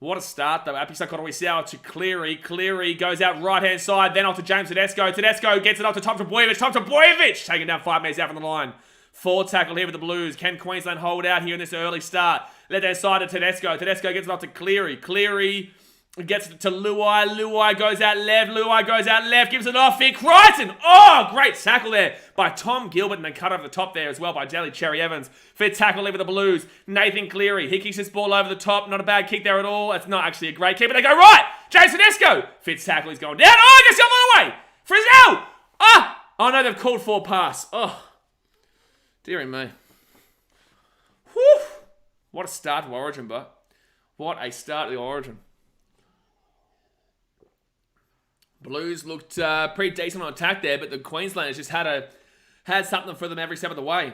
What a start, though. Api Sakotawisiao to Cleary. Cleary goes out right-hand side, then off to James Tedesco. Tedesco gets it off to Tom Trbojevic. Tom Trbojevic taking down 5 metres out from the line. Fourth tackle here with the Blues. Can Queensland hold out here in this early start? Left-hand side to Tedesco. Tedesco gets it off to Cleary. Cleary gets it to Luai. Luai goes out left. Luai goes out left. Gives it off here. Crichton. Oh, great tackle there by Tom Gilbert. And then cut over the top there as well by Daly Cherry Evans. Fifth tackle here with the Blues. Nathan Cleary. He kicks this ball over the top. Not a bad kick there at all. It's not actually a great kick, but they go right. James Tedesco. Fifth tackle. He's going down. Oh, just got the way. Frizzell. Ah. Oh, no, they've called for a pass. Oh. Deary me. Whew. What a start to Origin, but. What a start to the Origin. Blues looked pretty decent on attack there, but the Queenslanders just had something for them every step of the way.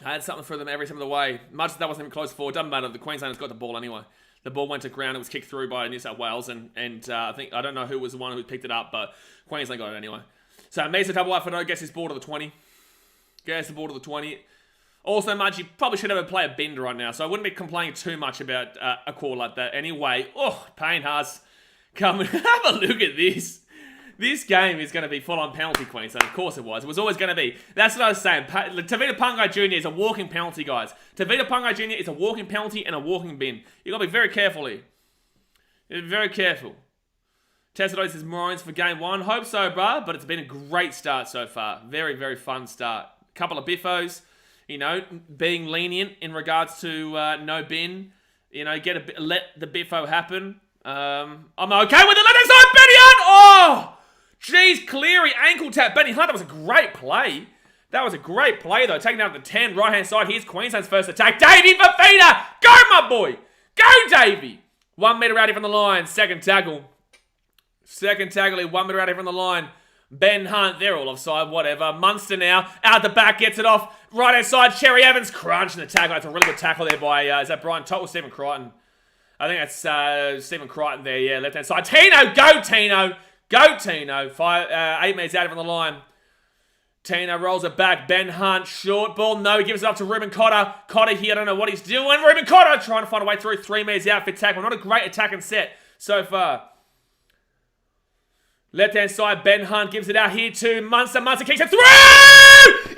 Had something for them every step of the way. Much that wasn't even close for. Doesn't matter. The Queenslanders got the ball anyway. The ball went to ground. It was kicked through by New South Wales, and I don't know who was the one who picked it up, but Queensland got it anyway. So Mesa Tabuai gets his ball to the 20. Gets the ball to the 20. Also, Mudge, you probably should have a play a bend right now, so I wouldn't be complaining too much about a call like that. Anyway, Payne Haas, come and have a look at this. This game is going to be full-on penalty, Queensland. Of course it was. It was always going to be. That's what I was saying. Tavita Pangai Jr. is a walking penalty, guys. Tavita Pangai Jr. is a walking penalty and a walking bin. You've got to be very careful here. Very careful. Tessados is Maroons for game 1. Hope so, bruh. But it's been a great start so far. Very, very fun start. Couple of biffos. You know, being lenient in regards to no bin. You know, let the biffo happen. I'm okay with it. Let us know, Benny Hunt. Oh! Jeez, Cleary, ankle tap. Benny Hunt, that was a great play. That was a great play, though. Taking down the 10, right-hand side. Here's Queensland's first attack. Davey Fafita! Go, my boy! Go, Davey! 1 metre out here from the line. Second tackle. Second tackle here. 1 metre out here from the line. Ben Hunt, they're all offside, whatever. Munster now, out the back, gets it off. Right-hand side, Cherry Evans crunching the tackle. That's a really good tackle there by, is that Brian Tott or Stephen Crichton? I think that's Stephen Crichton there, yeah, left-hand side. Tino, go Tino! Go, Tino. 8 metres out from the line. Tino rolls it back. Ben Hunt, short ball. No, he gives it up to Ruben Cotter. Cotter here, I don't know what he's doing. Ruben Cotter trying to find a way through. 3 metres out for tackle. Not a great attack and set so far. Left-hand side, Ben Hunt gives it out here to Munster. Munster kicks it through!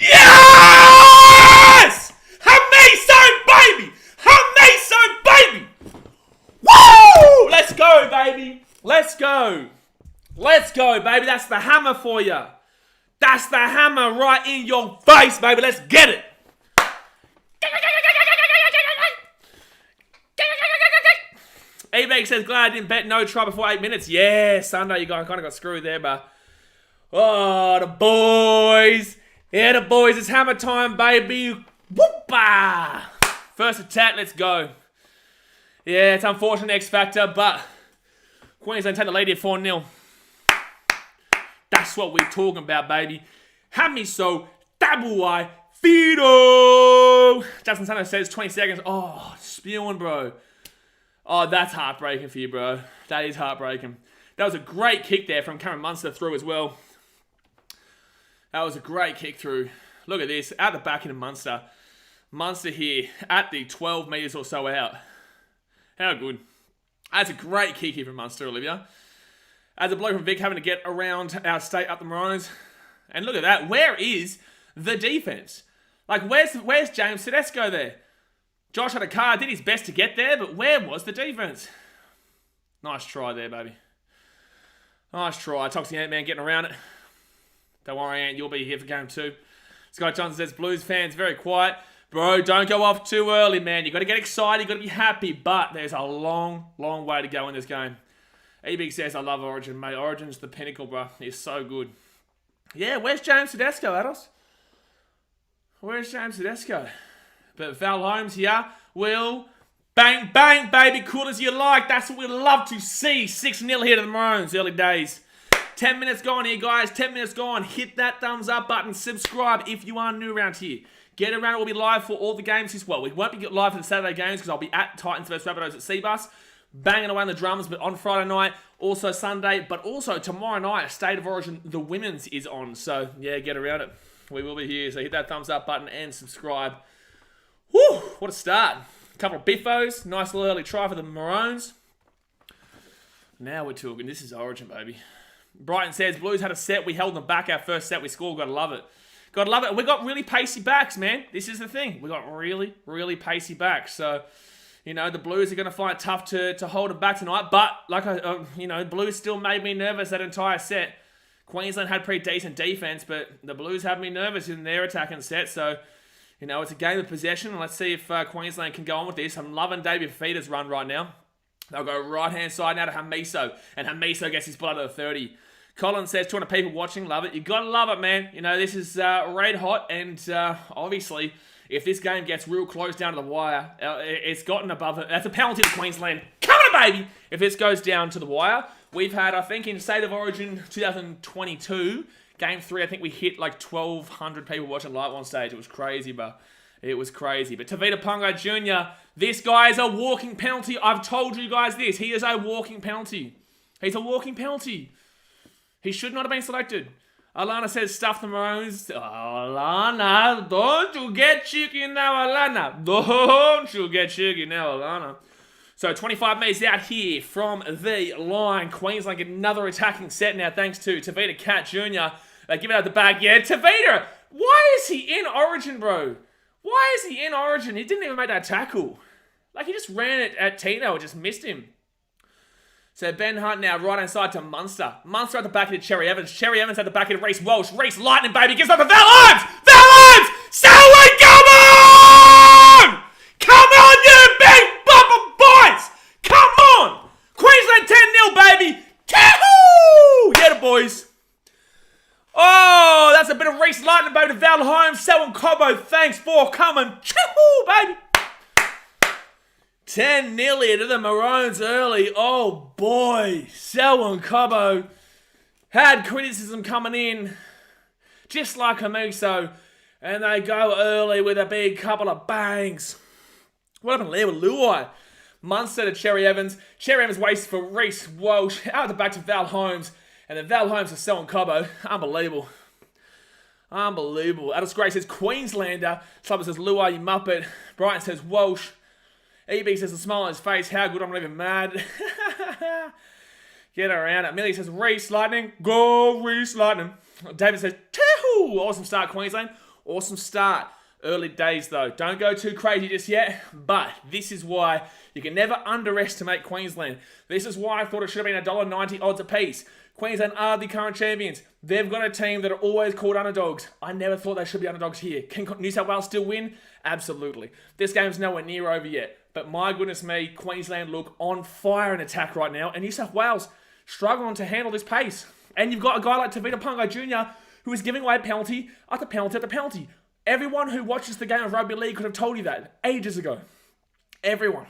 Yes! Hamiso, baby! Hamiso, baby! Woo! Let's go, baby. Let's go. Let's go, baby. That's the hammer for you. That's the hammer right in your face, baby. Let's get it. Ebeck says, glad I didn't bet no try before 8 minutes. Yeah, Sunday, you kind of got screwed there, but... Oh, the boys. Yeah, the boys. It's hammer time, baby. Whoopah. First attack, let's go. Yeah, it's unfortunate X Factor, but... Queensland take the lead here 4-0. That's what we're talking about, baby. Hamiso Tabuai Fido. Justin Santos says 20 seconds. Oh, spewing, bro. Oh, that's heartbreaking for you, bro. That is heartbreaking. That was a great kick there from Cameron Munster through as well. That was a great kick through. Look at this. Out the back into Munster. Munster here at the 12 metres or so out. How good. That's a great kick here from Munster, Olivia. As a bloke from Vic having to get around our state up the Maroons. And look at that. Where is the defense? Like, where's James Tedesco there? Josh had a car, did his best to get there, but where was the defense? Nice try there, baby. Nice try. Toxic Ant-Man getting around it. Don't worry, Ant, you'll be here for game 2. Scott Johnson says, Blues fans, very quiet. Bro, don't go off too early, man. You got to get excited. You got to be happy. But there's a long, long way to go in this game. E-Big says, I love Origin, mate. Origin's the pinnacle, bro. It's so good. Yeah, where's James Tedesco, Ados? Where's James Tedesco? But Val Holmes here will bang, bang, baby. Cool as you like. That's what we love to see. 6-0 here to the Maroons. Early days. 10 minutes gone here, guys. 10 minutes gone. Hit that thumbs up button. Subscribe if you are new around here. Get around. We'll be live for all the games as well. We won't be live for the Saturday games because I'll be at Titans vs Rabbitohs at Seabus. Banging away on the drums, but on Friday night, also Sunday, but also tomorrow night, State of Origin, the women's is on. So, yeah, get around it. We will be here. So hit that thumbs up button and subscribe. Woo! What a start. A couple of biffos. Nice little early try for the Maroons. Now we're talking. This is Origin, baby. Brighton says, Blues had a set. We held them back. Our first set we scored. Gotta love it. Gotta love it. We got really pacey backs, man. This is the thing. We got really, really pacey backs. So, you know, the Blues are going to find it tough to hold them back tonight. But, like, Blues still made me nervous that entire set. Queensland had pretty decent defense, but the Blues had me nervous in their attacking set. So, you know, it's a game of possession. Let's see if Queensland can go on with this. I'm loving David Fifita's run right now. They'll go right-hand side now to Hamiso. And Hamiso gets his blood at the 30. Colin says, 200 people watching. Love it. You got to love it, man. You know, this is red hot. And obviously, if this game gets real close down to the wire, it's gotten above it. That's a penalty to Queensland. Come on, baby! If this goes down to the wire, we've had, I think, in State of Origin 2022, Game 3, I think we hit like 1,200 people watching live on stage. It was crazy, but it was crazy. But Tavita Ponga Jr., this guy is a walking penalty. I've told you guys this. He is a walking penalty. He's a walking penalty. He should not have been selected. Alana says, stuff the Maroons. Alana, don't you get cheeky now, Alana. Don't you get cheeky now, Alana. So 25 metres out here from the line. Queensland get another attacking set now thanks to Tavita Cat Jr. They give it out the back. Yeah, Tavita, why is he in Origin, bro? Why is he in Origin? He didn't even make that tackle. Like, he just ran it at Tino and just missed him. So Ben Hunt now right-hand side to Munster. Munster at the back of Cherry Evans. Cherry Evans at the back of Reece Walsh. Reece Lightning, baby. Gives up to Val Holmes! Val Holmes! Selwyn, come on! Come on, you big bumper boys! Come on! Queensland 10-0, baby! Kahoo! Yeah, the boys. Oh, that's a bit of Reece Lightning, baby, to Val Holmes. Selwyn Cobbo, thanks for coming. Choo, baby. 10 nearly to the Maroons early. Oh, boy. Selwyn Cobbo had criticism coming in, just like Hamiso. And they go early with a big couple of bangs. What happened there with Luai? Munster to Cherry Evans. Cherry Evans waits for Reece Walsh. Out the back to Val Holmes. And then Val Holmes to Selwyn Cobbo. Unbelievable. Unbelievable. Adels Gray says Queenslander. Slubber says Luai, you muppet. Brighton says Walsh. EB says a smile on his face. How good, I'm not even mad. Get around it. Millie says Reece Lightning. Go Reece Lightning. David says, Tehoo! Awesome start, Queensland. Awesome start. Early days, though. Don't go too crazy just yet. But this is why you can never underestimate Queensland. This is why I thought it should have been $1.90 odds apiece. Queensland are the current champions. They've got a team that are always called underdogs. I never thought they should be underdogs here. Can New South Wales still win? Absolutely. This game's nowhere near over yet. But my goodness me, Queensland look on fire in attack right now. And New South Wales struggling to handle this pace. And you've got a guy like Tavita Ponga Jr. who is giving away penalty after penalty after penalty. Everyone who watches the game of rugby league could have told you that ages ago. Everyone.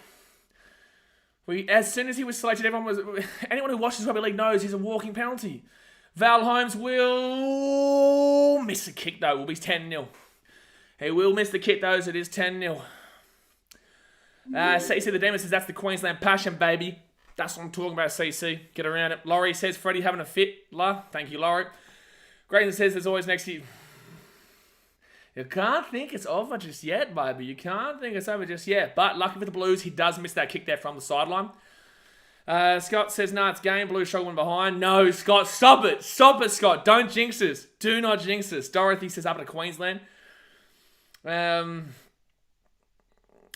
As soon as he was selected, anyone who watches rugby league knows he's a walking penalty. Val Holmes will miss a kick though. Will be 10-0. He will miss the kick though, so it is 10-0. CC the Demon says that's the Queensland passion, baby. That's what I'm talking about, CC. Get around it. Laurie says Freddie having a fit. Thank you, Laurie. Grayson says there's always next to you. You can't think it's over just yet, baby. You can't think it's over just yet. But lucky for the Blues, he does miss that kick there from the sideline. Scott says, nah, it's game. Blue struggling behind. No, Scott, stop it. Stop it, Scott. Don't jinx us. Do not jinx us. Dorothy says up to Queensland.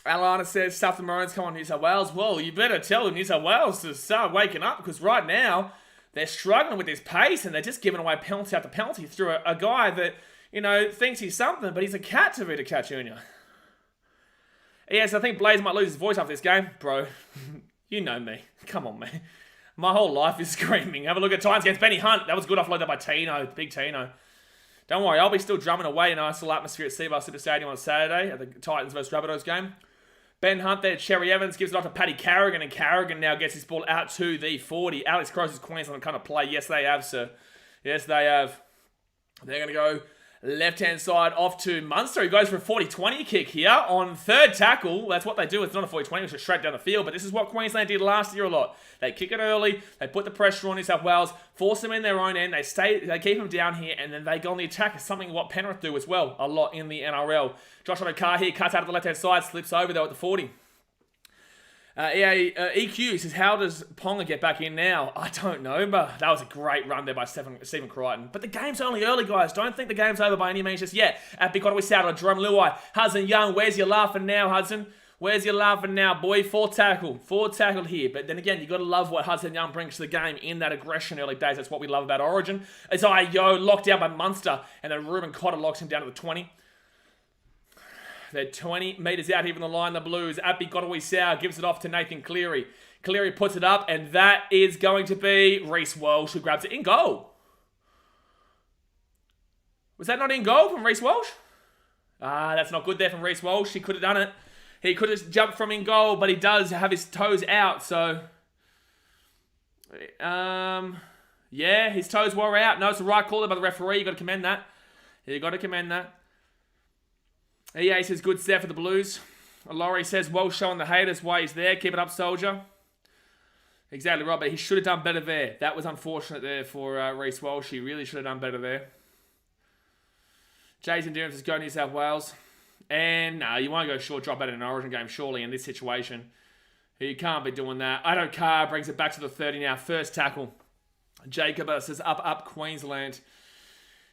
Alana says, stuff the Maroons come on New South Wales. Well, you better tell New South Wales to start waking up because right now they're struggling with this pace and they're just giving away penalty after penalty through a guy that, thinks he's something, but he's a cat to Vita Cat Jr. Yes, I think Blaze might lose his voice after this game. Bro, you know me. Come on, man. My whole life is screaming. Have a look at Titans against Benny Hunt. That was good offload there by Tino. Big Tino. Don't worry, I'll be still drumming away in a nice little atmosphere at Seabar Super Stadium on Saturday at the Titans vs Rabbitohs game. Ben Hunt there, Cherry Evans gives it off to Paddy Carrigan, and Carrigan now gets his ball out to the 40. Alex Cross' Queensland kind of play. Yes, they have, sir. Yes, they have. They're going to go left-hand side off to Munster. He goes for a 40-20 kick here on third tackle. That's what they do. It's not a 40-20, it's just straight down the field. But this is what Queensland did last year a lot. They kick it early. They put the pressure on New South Wales, force them in their own end. They keep them down here, and then they go on the attack. It's something what Penrith do as well a lot in the NRL. Josh Adokar here cuts out of the left-hand side, slips over though at the 40. EQ says, how does Ponga get back in now? I don't know, but that was a great run there by Stephen Crichton. But the game's only early, guys. Don't think the game's over by any means just yet. At Big Ottawa South, Jerome Luai. Hudson Young, where's your laughing now, Hudson? Where's your laughing now, boy? Fourth tackle here. But then again, you got to love what Hudson Young brings to the game in that aggression early days. That's what we love about Origin. It's Yo locked down by Munster, and then Ruben Cotter locks him down to the 20. They're 20 metres out here from the line, the Blues. Appy Gottaway Sow gives it off to Nathan Cleary. Cleary puts it up, and that is going to be Reece Walsh who grabs it in goal. Was that not in goal from Reece Walsh? That's not good there from Reece Walsh. He could have done it. He could have jumped from in goal, but he does have his toes out, so... yeah, his toes were out. No, it's the right call there by the referee. You got to commend that. EA says, good set for the Blues. Laurie says, well showing the haters why he's there. Keep it up, soldier. Exactly right, but he should have done better there. That was unfortunate there for Reece Walsh. He really should have done better there. Jason Durham says, go New South Wales. And no, you want to go short drop out in an Origin game, surely, in this situation. You can't be doing that. Ado Carr brings it back to the 30 now. First tackle. Jacob says, up, Queensland.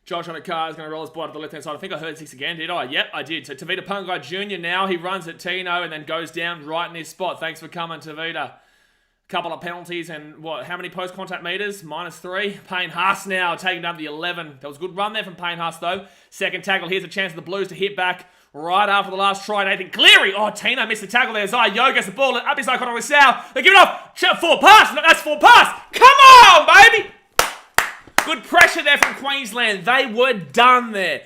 Josh on a car is going to roll his ball to the left-hand side. I think I heard 6 again, did I? Yep, I did. So Tavita Pungai Jr. now, he runs at Tino and then goes down right in his spot. Thanks for coming, Tavita. Couple of penalties and how many post-contact meters? -3. Payne Haas now taking down to the 11. That was a good run there from Payne Haas though. Second tackle. Here's a chance for the Blues to hit back right after the last try. Nathan Cleary. Oh, Tino missed the tackle there. Yo gets the ball up his icon with Sal. They give it off. 4 pass. No, that's 4 pass. Come on, baby. Good pressure there from Queensland. They were done there.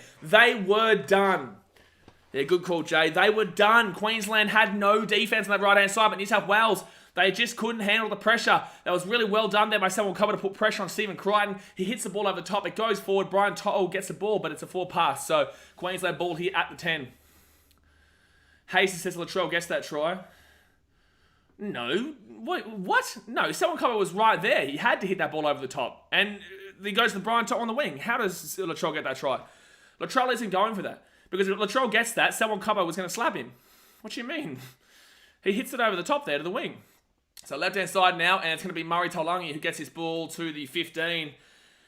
Yeah, good call, Jay. They were done. Queensland had no defense on that right-hand side, but New South Wales, they just couldn't handle the pressure. That was really well done there by someone covered to put pressure on Stephen Crichton. He hits the ball over the top. It goes forward. Brian To'o gets the ball, but it's a 4 pass. So Queensland ball here at the 10. Hasty says Latrell gets that try. No. What? No, someone cover was right there. He had to hit that ball over the top. And he goes to Brian To'o on the wing. How does Latrell get that try? Latrell isn't going for that. Because if Latrell gets that, someone cover was going to slap him. What do you mean? He hits it over the top there to the wing. So left-hand side now, and it's going to be Murray Taulagi who gets his ball to the 15.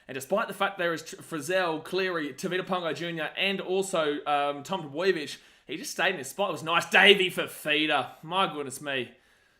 And despite the fact there is Frizzell, Cleary, Tavita Ponga Jr., and also Tom Trbojevic, he just stayed in his spot. It was nice. Davey for feeder. My goodness me.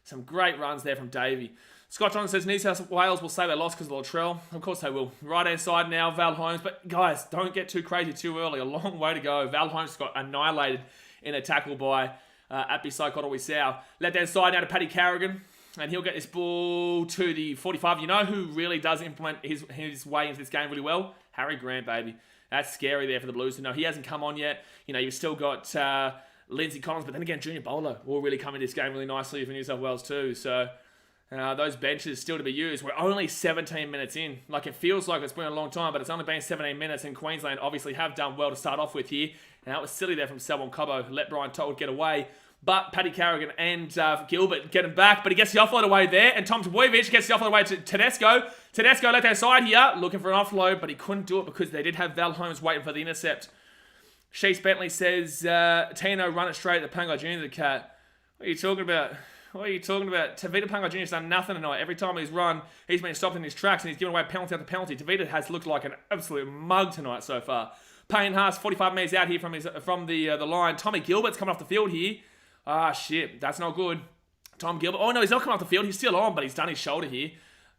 Some great runs there from Davey. Scott Johnson says New South Wales will say they lost because of Latrell. Of course they will. Right-hand side now, Val Holmes. But guys, don't get too crazy too early. A long way to go. Val Holmes got annihilated in a tackle by Appy Ottawa South. Left-hand side now to Paddy Carrigan. And he'll get this ball to the 45. You know who really does implement his way into this game really well? Harry Grant, baby. That's scary there for the Blues. No, he hasn't come on yet. You know, you've still got Lindsay Collins. But then again, Junior Bolo will really come into this game really nicely for New South Wales too. So those benches still to be used. We're only 17 minutes in. Like, it feels like it's been a long time, but it's only been 17 minutes. And Queensland obviously have done well to start off with here. And that was silly there from Selwyn Cobbo. Let Brian To'o get away. But Paddy Carrigan and Gilbert get him back. But he gets the offload away there. And Tom Trbojevic gets the offload away to Tedesco. Tedesco left-hand side here, looking for an offload. But he couldn't do it because they did have Val Holmes waiting for the intercept. Sheese Bentley says, Tino, run it straight at the Pangai Jr. the cat. What are you talking about? What are you talking about? Tavita Pangai Jr.'s done nothing tonight. Every time he's run, he's been stopped in his tracks and he's given away penalty after penalty. Tavita has looked like an absolute mug tonight so far. Payne Haas, 45 metres out here from the line. Tommy Gilbert's coming off the field here. Ah, shit. That's not good. Tom Gilbert. Oh, no, he's not coming off the field. He's still on, but he's done his shoulder here.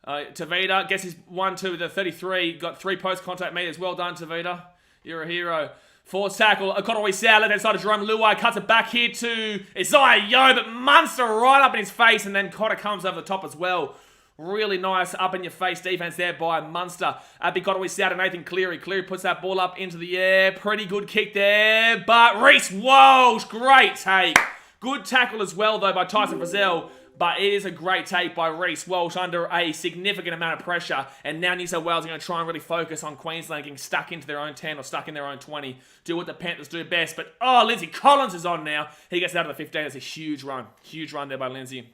Tavita gets his 1-2 with the 33. Got 3 post-contact meters. Well done, Tavita. You're a hero. Force tackle. Okonowi Sao, left hand side of Jerome Luai. Cuts it back here to Isaiah Yo, but Munster right up in his face, and then Cotter comes over the top as well. Really nice up-in-your-face defense there by Munster. Okonowi Sao to Nathan Cleary. Cleary puts that ball up into the air. Pretty good kick there, but Reece Walsh, great take. Good tackle as well, though, by Tyson Frizzell. But it is a great take by Reece Walsh under a significant amount of pressure. And now New South Wales are going to try and really focus on Queensland getting stuck into their own 10 or stuck in their own 20. Do what the Panthers do best. But, oh, Lindsay Collins is on now. He gets out of the 15. It's a huge run. Huge run there by Lindsay.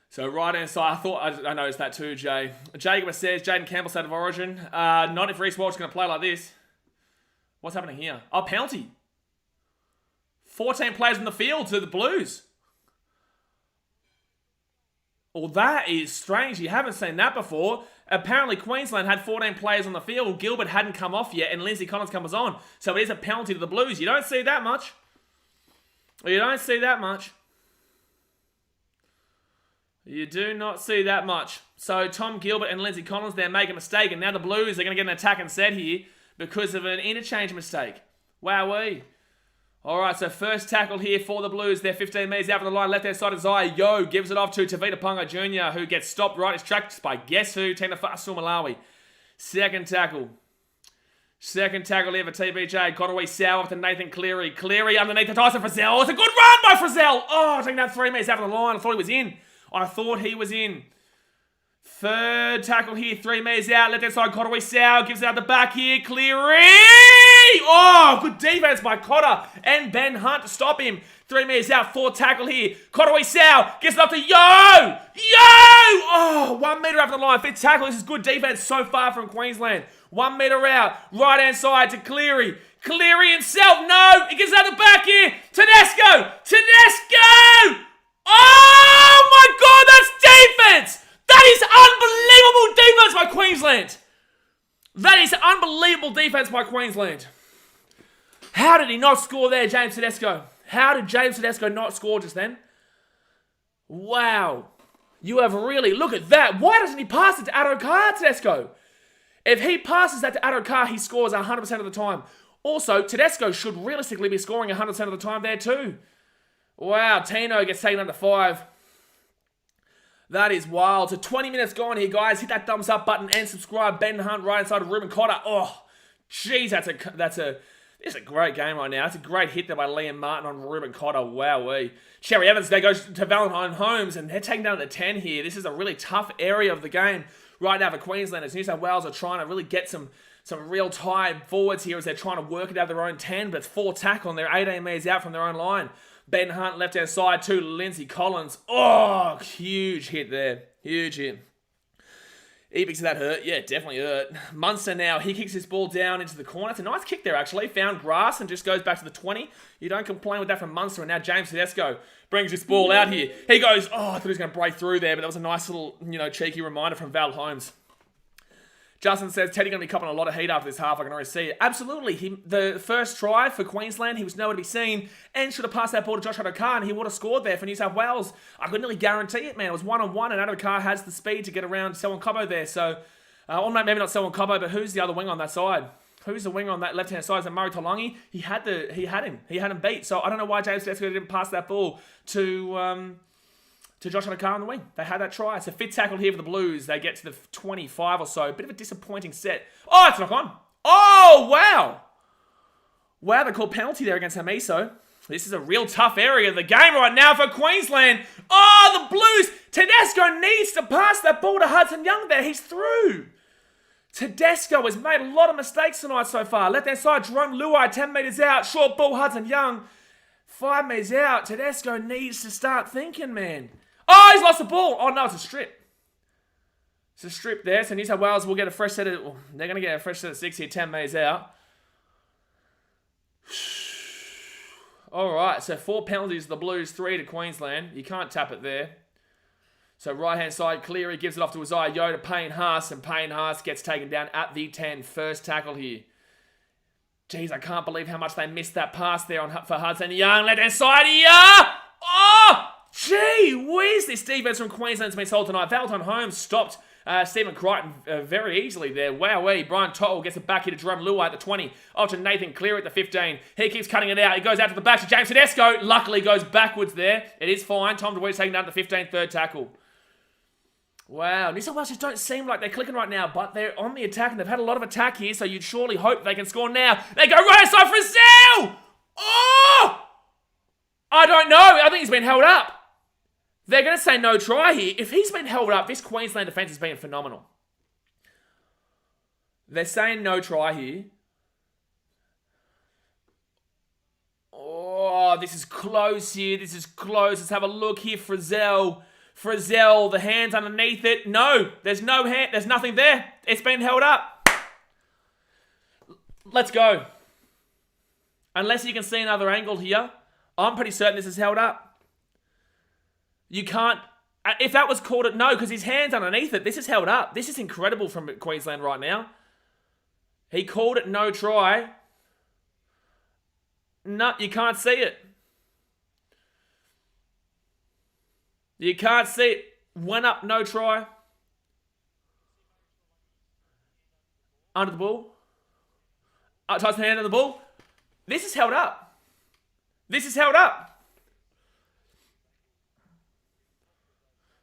So, right-hand side, I noticed that too, Jay. Jacob says, Jaden Campbell, State of Origin. Not if Reece Walsh is going to play like this. What's happening here? Oh, penalty. 14 players in the field to the Blues. Well, that is strange. You haven't seen that before. Apparently, Queensland had 14 players on the field. Gilbert hadn't come off yet, and Lindsay Collins comes on. So it is a penalty to the Blues. You don't see that much. You don't see that much. You do not see that much. So Tom Gilbert and Lindsay Collins there make a mistake, and now the Blues are going to get an attack and set here because of an interchange mistake. Wowee. All right, so first tackle here for the Blues. They're 15 metres out from the line. Left-hand side, Isaiah Yo gives it off to Tavita Pangai Jr., who gets stopped right his track by guess who? Tina Fa'asuamaleaui. Second tackle. Second tackle here for TBJ. Got away Sao off to Nathan Cleary. Cleary underneath the Tyson Frizzell. It's a good run by Frizzell. Oh, taking that 3 metres out from the line. I thought he was in. Third tackle here, 3 metres out. Left-hand side, Cotter Sao gives it out the back here. Cleary! Oh, good defense by Cotter and Ben Hunt to stop him. 3 metres out, 4th tackle here. Cotter Sao gets it up to Yo! Oh, 1 metre out from the line. 5th tackle. This is good defense so far from Queensland. 1 metre out, right-hand side to Cleary. Cleary himself, no! He gets it out the back here. Tedesco! Oh my God, that's defense! That is unbelievable defense by Queensland. That is unbelievable defense by Queensland. How did he not score there, James Tedesco? How did James Tedesco not score just then? Wow. You have really... Look at that. Why doesn't he pass it to Adokar, Tedesco? If he passes that to Adokar, he scores 100% of the time. Also, Tedesco should realistically be scoring 100% of the time there too. Wow, Tino gets taken under 5. That is wild. So 20 minutes gone here, guys. Hit that thumbs up button and subscribe. Ben Hunt right inside of Ruben Cotter. Oh, jeez, this is a great game right now. That's a great hit there by Liam Martin on Ruben Cotter. Wowee. Sherry Evans there goes to Valentine Holmes, and they're taking down the 10 here. This is a really tough area of the game right now for Queensland, as New South Wales are trying to really get some real tired forwards here as they're trying to work it out their own 10, but it's 4 tackle and they're 18 metres out from their own line. Ben Hunt left-hand side to Lindsay Collins. Oh, huge hit there. Huge hit. Ebix, did that hurt? Yeah, definitely hurt. Munster now, he kicks his ball down into the corner. It's a nice kick there, actually. Found grass and just goes back to the 20. You don't complain with that from Munster. And now James Tedesco brings this ball out here. He goes, oh, I thought he was going to break through there, but that was a nice little, cheeky reminder from Val Holmes. Justin says, Teddy going to be copping a lot of heat after this half. I can already see it. Absolutely. The first try for Queensland, he was nowhere to be seen and should have passed that ball to Josh Adokar, and he would have scored there for New South Wales. I could nearly guarantee it, man. It was 1-on-1, and Adokar has the speed to get around Selwyn Cobbo there. So, or maybe not Selwyn Cobbo, but who's the other wing on that side? Who's the winger on that left-hand side? Is it Murray Taulagi? He had him beat. So I don't know why James Tedesco didn't pass that ball to Josh Adokar on the wing. They had that try. It's a 5th tackle here for the Blues. They get to the 25 or so. Bit of a disappointing set. Oh, it's knock on. Oh, wow. Wow, they called penalty there against Hamiso. This is a real tough area of the game right now for Queensland. Oh, the Blues. Tedesco needs to pass that ball to Hudson Young there. He's through. Tedesco has made a lot of mistakes tonight so far. Left-hand side, Jerome Luai, 10 metres out. Short ball, Hudson Young. 5 metres out. Tedesco needs to start thinking, man. Oh, he's lost the ball. Oh, no, it's a strip. It's a strip there. So New South Wales will get a fresh set of... Well, they're going to get a fresh set of 6 here, 10 metres out. All right, so 4 penalties to the Blues, 3 to Queensland. You can't tap it there. So right-hand side, Cleary gives it off to Isaiah Yeo to Payne Haas, and Payne Haas gets taken down at the 10. First tackle here. Jeez, I can't believe how much they missed that pass there for Hudson Young. Left-hand side here. Oh, gee whiz. This defense from Queensland's been sold tonight. Valentine Holmes stopped Stephen Crichton very easily there. Wowee. Brian Tottle gets it back here to Jerome Luai at the 20. Off to Nathan Cleary at the 15. He keeps cutting it out. He goes out to the back to James Tedesco. Luckily goes backwards there. It is fine. Tom DeWeer's taking down to the 15th, third tackle. Wow, New South Wales just don't seem like they're clicking right now, but they're on the attack, and they've had a lot of attack here, so you'd surely hope they can score now. They go right side for Zell! Oh! I don't know. I think he's been held up. They're going to say no try here. If he's been held up, this Queensland defence has been phenomenal. They're saying no try here. Oh, this is close here. This is close. Let's have a look here. Frizzell, the hands underneath it. No, there's no hand. There's nothing there. It's been held up. Let's go. Unless you can see another angle here, I'm pretty certain this is held up. You can't. If that was called it, no, because his hand's underneath it. This is held up. This is incredible from Queensland right now. He called it no try. No, you can't see it. You can't see it. Went up, no try. Under the ball. Tyson hand on the ball. This is held up. This is held up.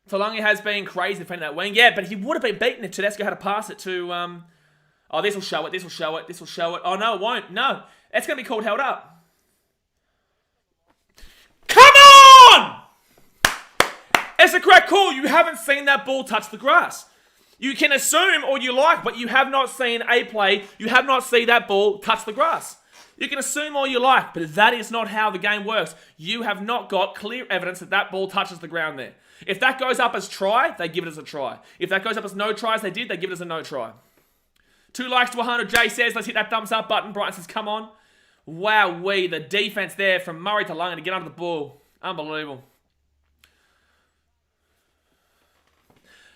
Talangi has been crazy defending that wing. Yeah, but he would have been beaten if Tedesco had to pass it to... Oh, this will show it. This will show it. This will show it. Oh, no, it won't. No. It's going to be called held up. Come on! It's a correct call. You haven't seen that ball touch the grass. You can assume all you like, but you have not seen a play. You have not seen that ball touch the grass. You can assume all you like, but that is not how the game works. You have not got clear evidence that that ball touches the ground there. If that goes up as try, they give it as a try. If that goes up as no tries, they give it as a no try. 2 likes to 100. Jay says, let's hit that thumbs up button. Brighton says, come on. Wowee, the defense there from Murray to Lungan to get under the ball. Unbelievable.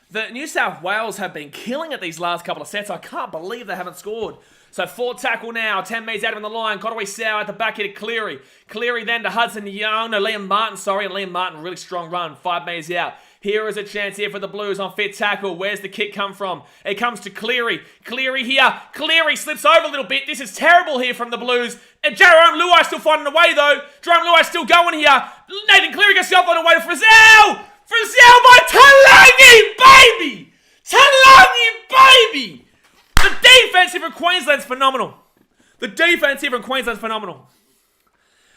The New South Wales have been killing it these last couple of sets. I can't believe they haven't scored. So 4 tackle now. 10 metres out of the line. Conway Sow at the back here to Cleary. Cleary then to Hudson Young. No, Liam Martin, sorry. And Liam Martin, really strong run. 5 metres out. Here is a chance here for the Blues on fit tackle. Where's the kick come from? It comes to Cleary. Cleary here. Cleary slips over a little bit. This is terrible here from the Blues. And Jerome Luai still finding a way though. Jerome Luai still going here. Nathan Cleary gets the offload away to Frizzell. Frizzell by Talangi, baby! Talangi, baby! The defense here from Queensland's phenomenal. The defense here from Queensland's phenomenal.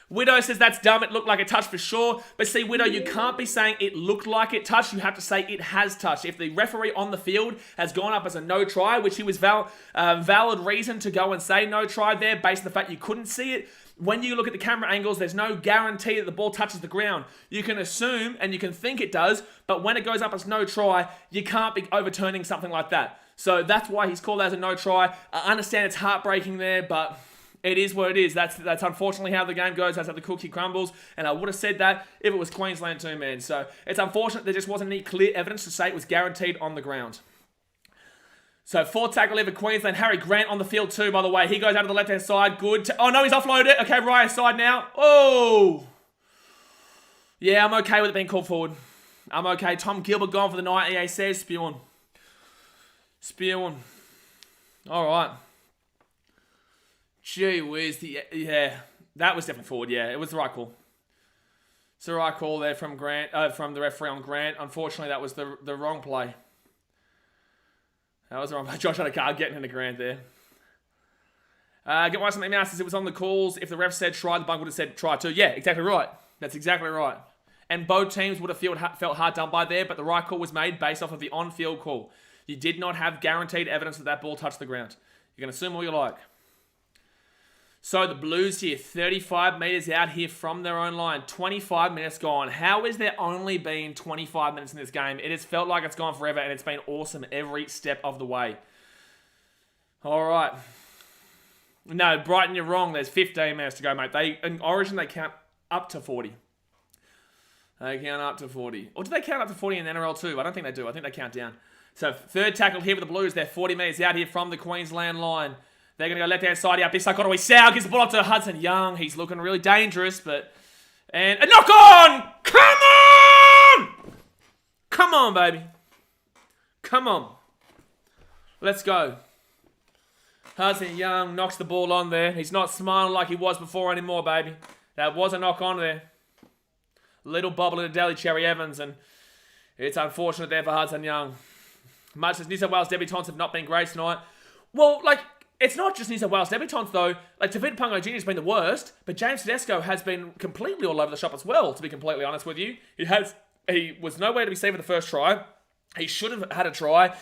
Widow says that's dumb. It looked like a touch for sure. But see, Widow, you can't be saying it looked like it touched. You have to say it has touched. If the referee on the field has gone up as a no try, which he was valid reason to go and say no try there based on the fact you couldn't see it, when you look at the camera angles, there's no guarantee that the ball touches the ground. You can assume and you can think it does, but when it goes up as no try, you can't be overturning something like that. So that's why he's called as a no try. I understand it's heartbreaking there, but it is what it is. That's unfortunately how the game goes. That's how the cookie crumbles. And I would have said that if it was Queensland too, man. So it's unfortunate there just wasn't any clear evidence to say it was guaranteed on the ground. So 4 tackle here for Queensland. Harry Grant on the field too, by the way. He goes out to the left-hand side. Good. Oh, no, he's offloaded it. Okay, right side now. Oh! Yeah, I'm okay with it being called forward. I'm okay. Tom Gilbert gone for the night, EA says. Spewing. All right. Gee whiz. Yeah, that was definitely forward. Yeah, it was the right call. It's the right call there from Grant, from the referee on Grant. Unfortunately, that was the wrong play. That was the wrong play. Josh had a card getting into Grant there. Get one something else says it was on the calls. If the ref said try, the bunk would have said try too. Yeah, exactly right. That's exactly right. And both teams would have felt hard done by there, but the right call was made based off of the on-field call. You did not have guaranteed evidence that ball touched the ground. You can assume all you like. So the Blues here, 35 metres out here from their own line. 25 minutes gone. How has there only been 25 minutes in this game? It has felt like it's gone forever, and it's been awesome every step of the way. All right. No, Brighton, you're wrong. There's 15 minutes to go, mate. In Origin, they count Up to 40. They count up to 40. Or do they count up to 40 in the NRL too? I don't think they do. I think they count down. So third tackle here for the Blues. They're 40 metres out here from the Queensland line. They're going to go left-hand side here. Big Psychotowy Sow gives the ball up to Hudson Young. He's looking really dangerous, but... And a knock on! Come on! Come on, baby. Come on. Let's go. Hudson Young knocks the ball on there. He's not smiling like he was before anymore, baby. That was a knock on there. Little bobble in the Daly Cherry Evans, and it's unfortunate there for Hudson Young. Much as New South Wales debutants have not been great tonight. Well, like, it's not just New South Wales debutants, though. Like, Tavita Pangai Jr. has been the worst, but James Tedesco has been completely all over the shop as well, to be completely honest with you. He was nowhere to be seen for the first try. He should have had a try.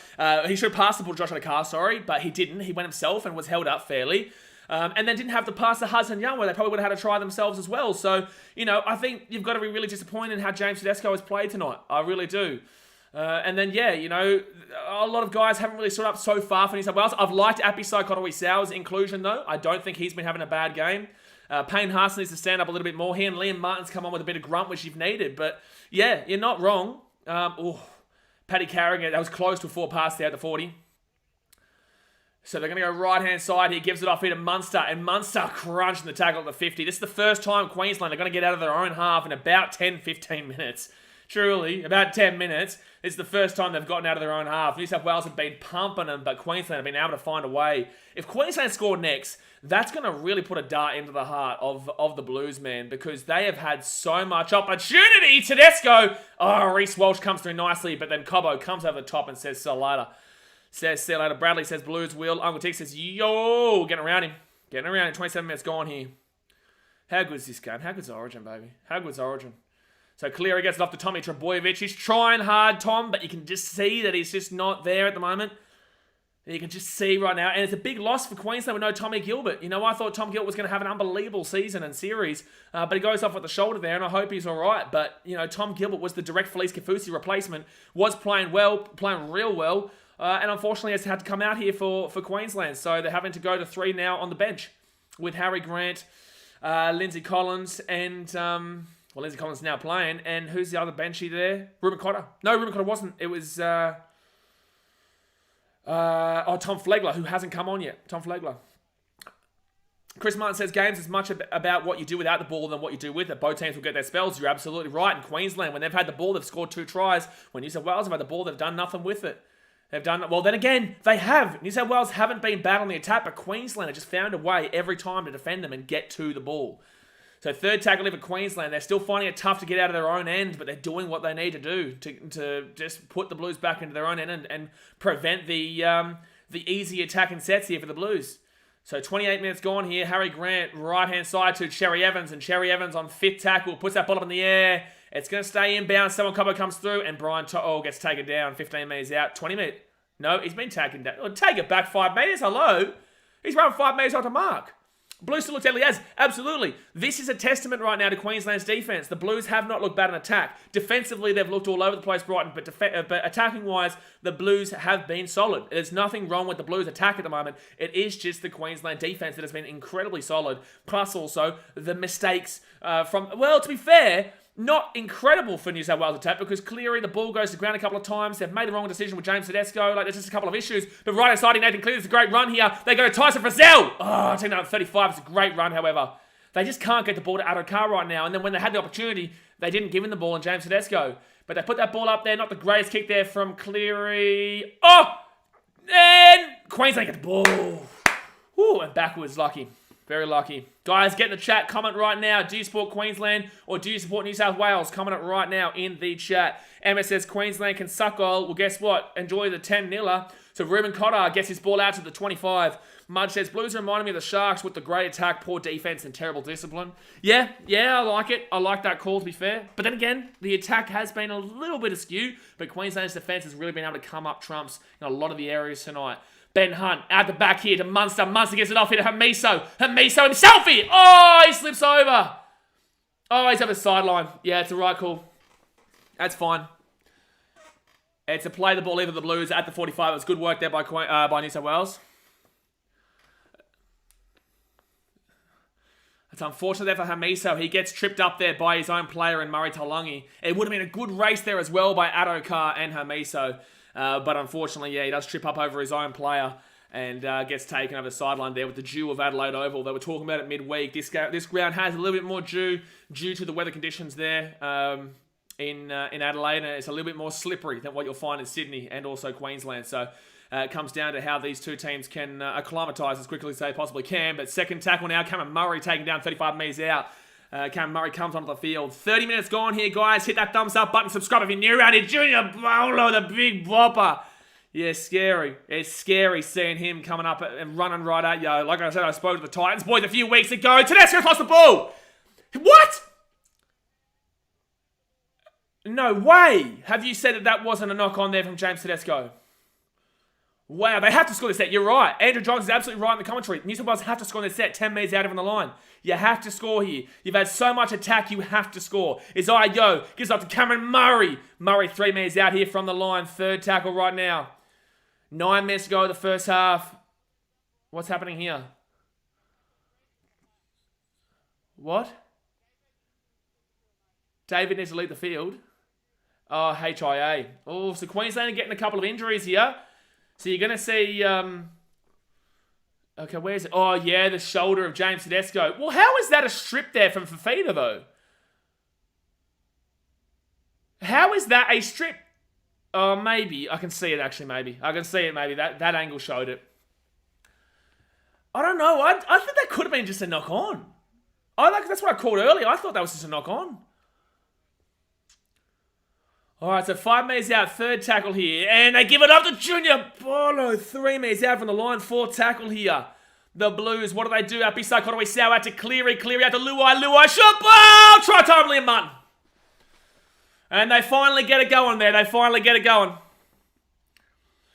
He should have passed the ball to Josh Adokar, but he didn't. He went himself and was held up fairly. And then didn't have to pass to Hudson Young, where they probably would have had a try themselves as well. So, you know, I think you've got to be really disappointed in how James Tedesco has played tonight. I really do. And then, yeah, you know, a lot of guys haven't really stood up so far for New South Wales. I've liked Api Psychotowy Sow's inclusion, though. I don't think he's been having a bad game. Payne Haas needs to stand up a little bit more. He and Liam Martin's come on with a bit of grunt, which you've needed. But, yeah, you're not wrong. Paddy Carrigan, that was close to a 4 pass there at the 40. So they're going to go right-hand side. He gives it off here to Munster, and Munster crunching the tackle at the 50. This is the first time Queensland are going to get out of their own half in about 10-15 minutes. Truly, about 10 minutes. It's the first time they've gotten out of their own half. New South Wales have been pumping them, but Queensland have been able to find a way. If Queensland score next, that's going to really put a dart into the heart of the Blues, man, because they have had so much opportunity. Tedesco! Oh, Reece Walsh comes through nicely, but then Cobbo comes over the top and says, see you later. Says, see you later. Bradley says, Blues will. Uncle Tick says, yo! Getting around him. 27 minutes gone here. How good is this game? How good's Origin, baby? How good's Origin? So Cleary gets it off to Tommy Trebojevic. He's trying hard, Tom, but you can just see that he's just not there at the moment. You can just see right now. And it's a big loss for Queensland with no Tommy Gilbert. You know, I thought Tom Gilbert was going to have an unbelievable season and series, but he goes off with the shoulder there, and I hope he's all right. But, you know, Tom Gilbert was the direct Felice Kafusi replacement, was playing well, playing real well, and unfortunately has had to come out here for Queensland. So they're having to go to 3 now on the bench with Harry Grant, Lindsay Collins, and... Well, Lindsay Collins is now playing, and who's the other benchy there? Ruben Cotter. No, Ruben Cotter wasn't. It was Tom Flegler, who hasn't come on yet. Tom Flegler. Chris Martin says, games as much about what you do without the ball than what you do with it. Both teams will get their spells. You're absolutely right. In Queensland, when they've had the ball, they've scored 2 tries. When New South Wales have had the ball, they've done nothing with it. Well, then again, they have. New South Wales haven't been bad on the attack, but Queensland have just found a way every time to defend them and get to the ball. So third tackle for Queensland. They're still finding it tough to get out of their own end, but they're doing what they need to do to just put the Blues back into their own end and prevent the easy attacking sets here for the Blues. So 28 minutes gone here. Harry Grant, right-hand side to Cherry Evans, and Cherry Evans on 5th tackle, puts that ball up in the air. It's going to stay inbound. Someone Cobbo comes through, and Brian To'o gets taken down. 15 metres out. 20 metres. No, he's been taken down. Oh, take it back 5 metres. Hello. He's run 5 metres off the mark. Blues still look deadly as. Absolutely. This is a testament right now to Queensland's defence. The Blues have not looked bad in attack. Defensively, they've looked all over the place, Brighton, but attacking-wise, the Blues have been solid. There's nothing wrong with the Blues attack at the moment. It is just the Queensland defence that has been incredibly solid. Plus, also, the mistakes to be fair, not incredible for New South Wales attack, because Cleary, the ball goes to ground a couple of times. They've made the wrong decision with James Tedesco. There's just a couple of issues. But right inside, Nathan Cleary, it's a great run here. They go to Tyson Frizzell. Oh, taking out 35. It's a great run, however. They just can't get the ball to Adokar right now. And then when they had the opportunity, they didn't give him the ball in James Tedesco. But they put that ball up there. Not the greatest kick there from Cleary. Oh! And Queensland get the ball. Ooh, and backwards, lucky. Very lucky. Guys, get in the chat. Comment right now. Do you support Queensland or do you support New South Wales? Comment it right now in the chat. Emma says Queensland can suck all. Well, guess what? Enjoy the 10-0. So Ruben Cotter gets his ball out to the 25. Mudge says, Blues reminded me of the Sharks with the great attack, poor defense, and terrible discipline. Yeah, I like it. I like that call, to be fair. But then again, the attack has been a little bit askew, but Queensland's defense has really been able to come up trumps in a lot of the areas tonight. Ben Hunt out the back here to Munster. Munster gets it off here to Hamiso. Hamiso himself here. Oh, he slips over. Oh, he's over the sideline. Yeah, it's a right call. That's fine. It's a play the ball either the Blues at the 45. It was good work there by New South Wales. It's unfortunate there for Hamiso. He gets tripped up there by his own player in Murray Taulagi. It would have been a good race there as well by Adokar and Hamiso. But unfortunately, he does trip up over his own player and gets taken over the sideline there with the dew of Adelaide Oval. They were talking about it midweek. This ground has a little bit more dew due to the weather conditions there in Adelaide. And it's a little bit more slippery than what you'll find in Sydney and also Queensland. So it comes down to how these two teams can acclimatise as quickly as they possibly can. But second tackle now, Cameron Murray taking down 35 metres out. Cameron Murray comes onto the field. 30 minutes gone here, guys. Hit that thumbs up button. Subscribe if you're new around here. Junior Bolo, the big bopper. Yeah, scary. It's scary seeing him coming up and running right at you. Like I said, I spoke to the Titans boys a few weeks ago. Tedesco's lost the ball. What? No way. Have you said that wasn't a knock on there from James Tedesco? Wow, they have to score this set. You're right. Andrew Johns is absolutely right in the commentary. New South Wales have to score this set 10 metres out of the line. You have to score here. You've had so much attack, you have to score. Isaiah Yo gives up to Cameron Murray. Murray 3 metres out here from the line. Third tackle right now. 9 minutes to go the first half. What's happening here? What? David needs to lead the field. Oh, HIA. Oh, so Queensland are getting a couple of injuries here. So you're going to see... okay, where's it? Oh, yeah, the shoulder of James Tedesco. Well, how is that a strip there from Fafita, though? How is that a strip? Oh, maybe. I can see it, actually, maybe. I can see it, maybe. That angle showed it. I don't know. I think that could have been just a knock-on. That's what I called earlier. I thought that was just a knock-on. All right, so 5 metres out, third tackle here. And they give it up to Junior Bolo. 3 metres out from the line, fourth tackle here. The Blues, what do they do? Pisai Kotowai Sau out to Cleary out to Luai, shot ball! Try time, Liam Martin. And they finally get it going there.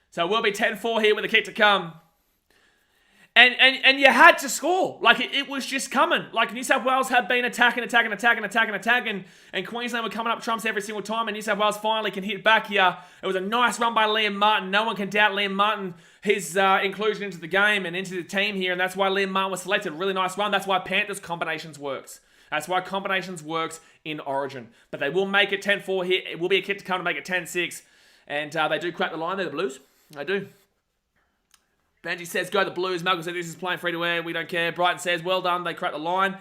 So it will be 10-4 here with a kick to come. And you had to score. Like, it was just coming. Like, New South Wales had been attacking. And Queensland were coming up trumps every single time. And New South Wales finally can hit back here. It was a nice run by Liam Martin. No one can doubt Liam Martin, his inclusion into the game and into the team here. And that's why Liam Martin was selected. Really nice run. That's why Panthers combinations works. That's why combinations works in Origin. But they will make it 10-4 here. It will be a kick to come to make it 10-6. And they do crack the line there, the Blues. They do. Benji says, go the Blues. Malcolm says, this is playing free to air. We don't care. Brighton says, well done. They cracked the line.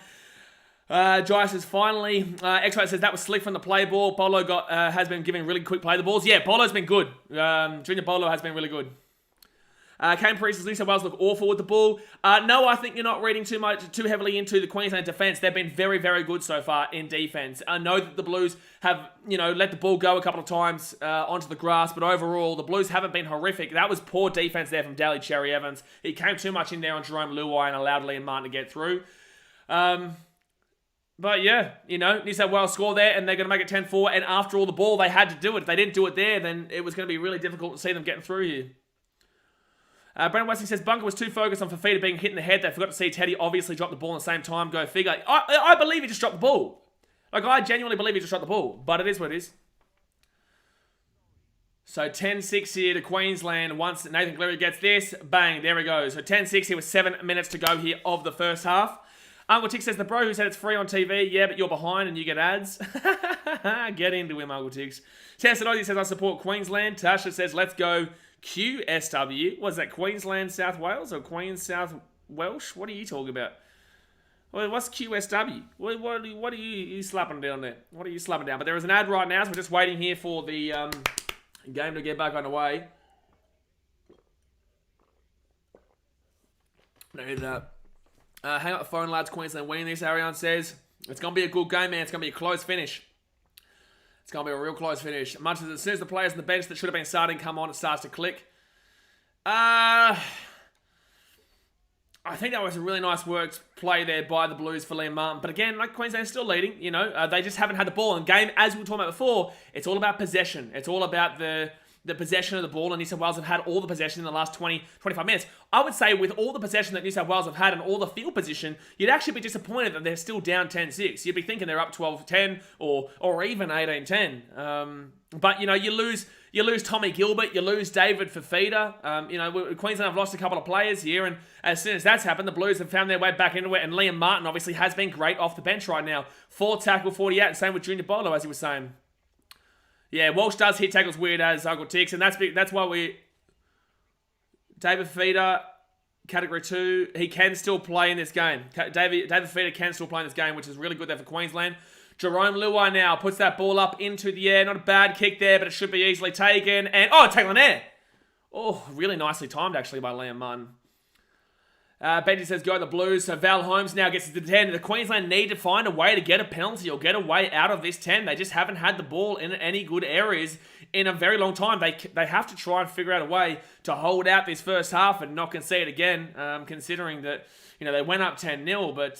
Jai says, finally. X-Ray says, that was slick from the play ball. Bolo has been giving really quick play the balls. Yeah, Bolo's been good. Junior Bolo has been really good. Kane Priest says, New South Wales look awful with the ball. No, I think you're not reading too heavily into the Queensland defence. They've been very, very good so far in defence. I know that the Blues have, let the ball go a couple of times onto the grass, but overall, the Blues haven't been horrific. That was poor defence there from Daly Cherry Evans. He came too much in there on Jerome Luai and allowed Liam Martin to get through. But yeah, New South Wales score there and they're going to make it 10-4. And after all the ball, they had to do it. If they didn't do it there, then it was going to be really difficult to see them getting through here. Brandon Westing says, Bunker was too focused on Fafita being hit in the head. They forgot to see Teddy obviously drop the ball at the same time. Go figure. I believe he just dropped the ball. Like, I genuinely believe he just dropped the ball. But it is what it is. So 10-6 here to Queensland. Once Nathan Cleary gets this, bang, there he goes. So 10-6 here with 7 minutes to go here of the first half. Uncle Tick says, the bro who said it's free on TV. Yeah, but you're behind and you get ads. Get into him, Uncle Ticks. Tessa Ozzy says, I support Queensland. Tasha says, let's go QSW. Was that Queensland South Wales or Queens South Welsh? What are you talking about? Well, what's QSW? What are you slapping down there? What are you slapping down? But there is an ad right now, so we're just waiting here for the game to get back underway. And hang up the phone, lads. Queensland winning this, Ariane says. It's going to be a good game, man. It's going to be a close finish. It's going to be a real close finish. Much as soon as the players on the bench that should have been starting come on, it starts to click. I think that was a really nice worked play there by the Blues for Liam Martin. But again, like Queensland's still leading, they just haven't had the ball. And game, as we were talking about before, it's all about possession. It's all about the possession of the ball. And New South Wales have had all the possession in the last 20, 25 minutes. I would say with all the possession that New South Wales have had and all the field position, you'd actually be disappointed that they're still down 10-6. You'd be thinking they're up 12-10 or even 18-10. But, you lose You lose Tommy Gilbert, you lose David Fafita. Queensland have lost a couple of players here, and as soon as that's happened, the Blues have found their way back into it, and Liam Martin obviously has been great off the bench right now. 4 tackle, 48, and same with Junior Bolo, as he was saying. Yeah, Walsh does hit tackles weird as Uncle Tix, and that's why we... David Fafita, Category 2, he can still play in this game. David Fafita can still play in this game, which is really good there for Queensland. Jerome Luai now puts that ball up into the air. Not a bad kick there, but it should be easily taken. And, tackle in air. Oh, really nicely timed, actually, by Liam Martin. Benji says, go the Blues. So Val Holmes now gets to the 10. The Queensland need to find a way to get a penalty or get a way out of this 10. They just haven't had the ball in any good areas in a very long time. They have to try and figure out a way to hold out this first half and not concede again, considering that... they went up 10-0, but,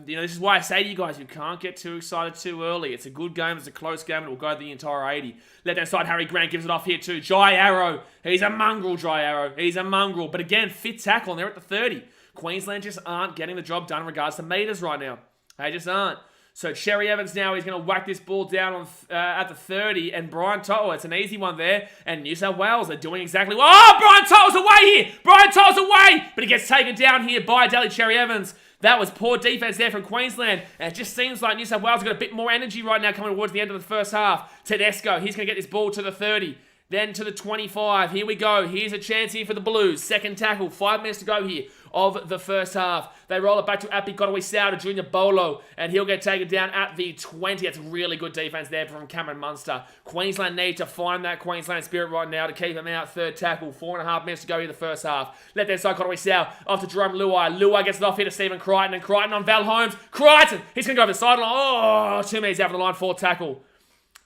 this is why I say to you guys, you can't get too excited too early. It's a good game, it's a close game, and it will go the entire 80. Left-hand side, Harry Grant gives it off here too. Jai Arrow, he's a mongrel, Jai Arrow. He's a mongrel. But again, fit tackle, and they're at the 30. Queensland just aren't getting the job done in regards to meters right now. They just aren't. So Cherry Evans now, he's going to whack this ball down at the 30, and Brian To'o, it's an easy one there, and New South Wales are doing exactly well. Oh, Brian To'o's away here! Brian To'o's away! But he gets taken down here by Daly Cherry Evans. That was poor defense there from Queensland, and it just seems like New South Wales have got a bit more energy right now coming towards the end of the first half. Tedesco, he's going to get this ball to the 30. Then to the 25. Here we go. Here's a chance here for the Blues. Second tackle. 5 minutes to go here of the first half. They roll it back to Api Godaway-Sau to Junior Bolo, and he'll get taken down at the 20. That's really good defense there from Cameron Munster. Queensland need to find that Queensland spirit right now to keep them out. Third tackle. 4.5 minutes to go here in the first half. Left hand side, Godaway-Sau off to Jerome Luai. Luai gets it off here to Stephen Crichton, and Crichton on Val Holmes. Crichton! He's going to go over the sideline. Oh, 2 minutes out of the line. 4 tackle.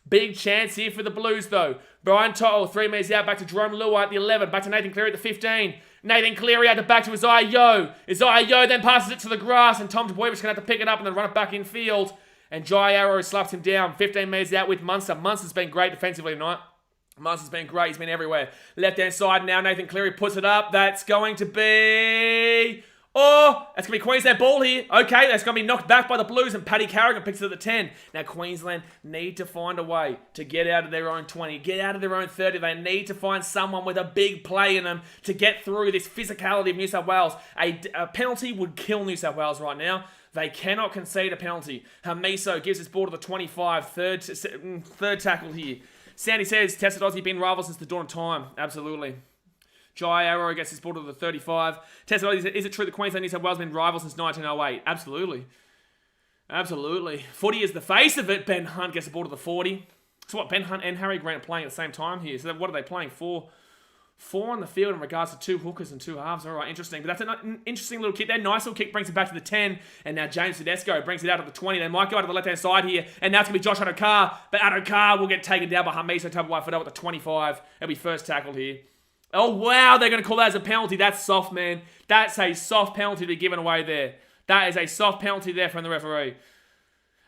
Big chance here for the Blues, though. Brian To'o, 3 minutes out, back to Jerome Luai at the 11, back to Nathan Cleary at the 15. Nathan Cleary out the back to Isaiah Yeo. Isaiah Yeo then passes it to the grass, and Tom Dvojevic is going to have to pick it up and then run it back in field. And Jai Arrow slaps him down. 15 minutes out with Munster. Munster's been great defensively tonight. Munster's been great. He's been everywhere. Left-hand side now, Nathan Cleary puts it up. That's going to be... Oh, that's going to be Queensland ball here. Okay, that's going to be knocked back by the Blues, and Paddy Carrigan picks it at the 10. Now, Queensland need to find a way to get out of their own 20, get out of their own 30. They need to find someone with a big play in them to get through this physicality of New South Wales. A penalty would kill New South Wales right now. They cannot concede a penalty. Hamiso gives his ball to the 25. Third tackle here. Sandy says, Tested Aussie been rivals since the dawn of time. Absolutely. Jai Arrow gets his ball to the 35. Tessa, is it true that Queensland and New South Wales have been rivals since 1908? Absolutely. Absolutely. Footy is the face of it. Ben Hunt gets the ball to the 40. So what, Ben Hunt and Harry Grant are playing at the same time here. So what are they playing for? 4 on the field in regards to 2 hookers and 2 halves. All right, interesting. But that's an interesting little kick there. Nice little kick, brings it back to the 10. And now James Tedesco brings it out to the 20. They might go out to the left-hand side here. And now it's going to be Josh Adokar. But Adokar will get taken down by Hamiso Tabuai-Fidow at the 25. It'll be first tackled here. Oh, wow, they're going to call that as a penalty. That's soft, man. That's a soft penalty to be given away there. That is a soft penalty there from the referee.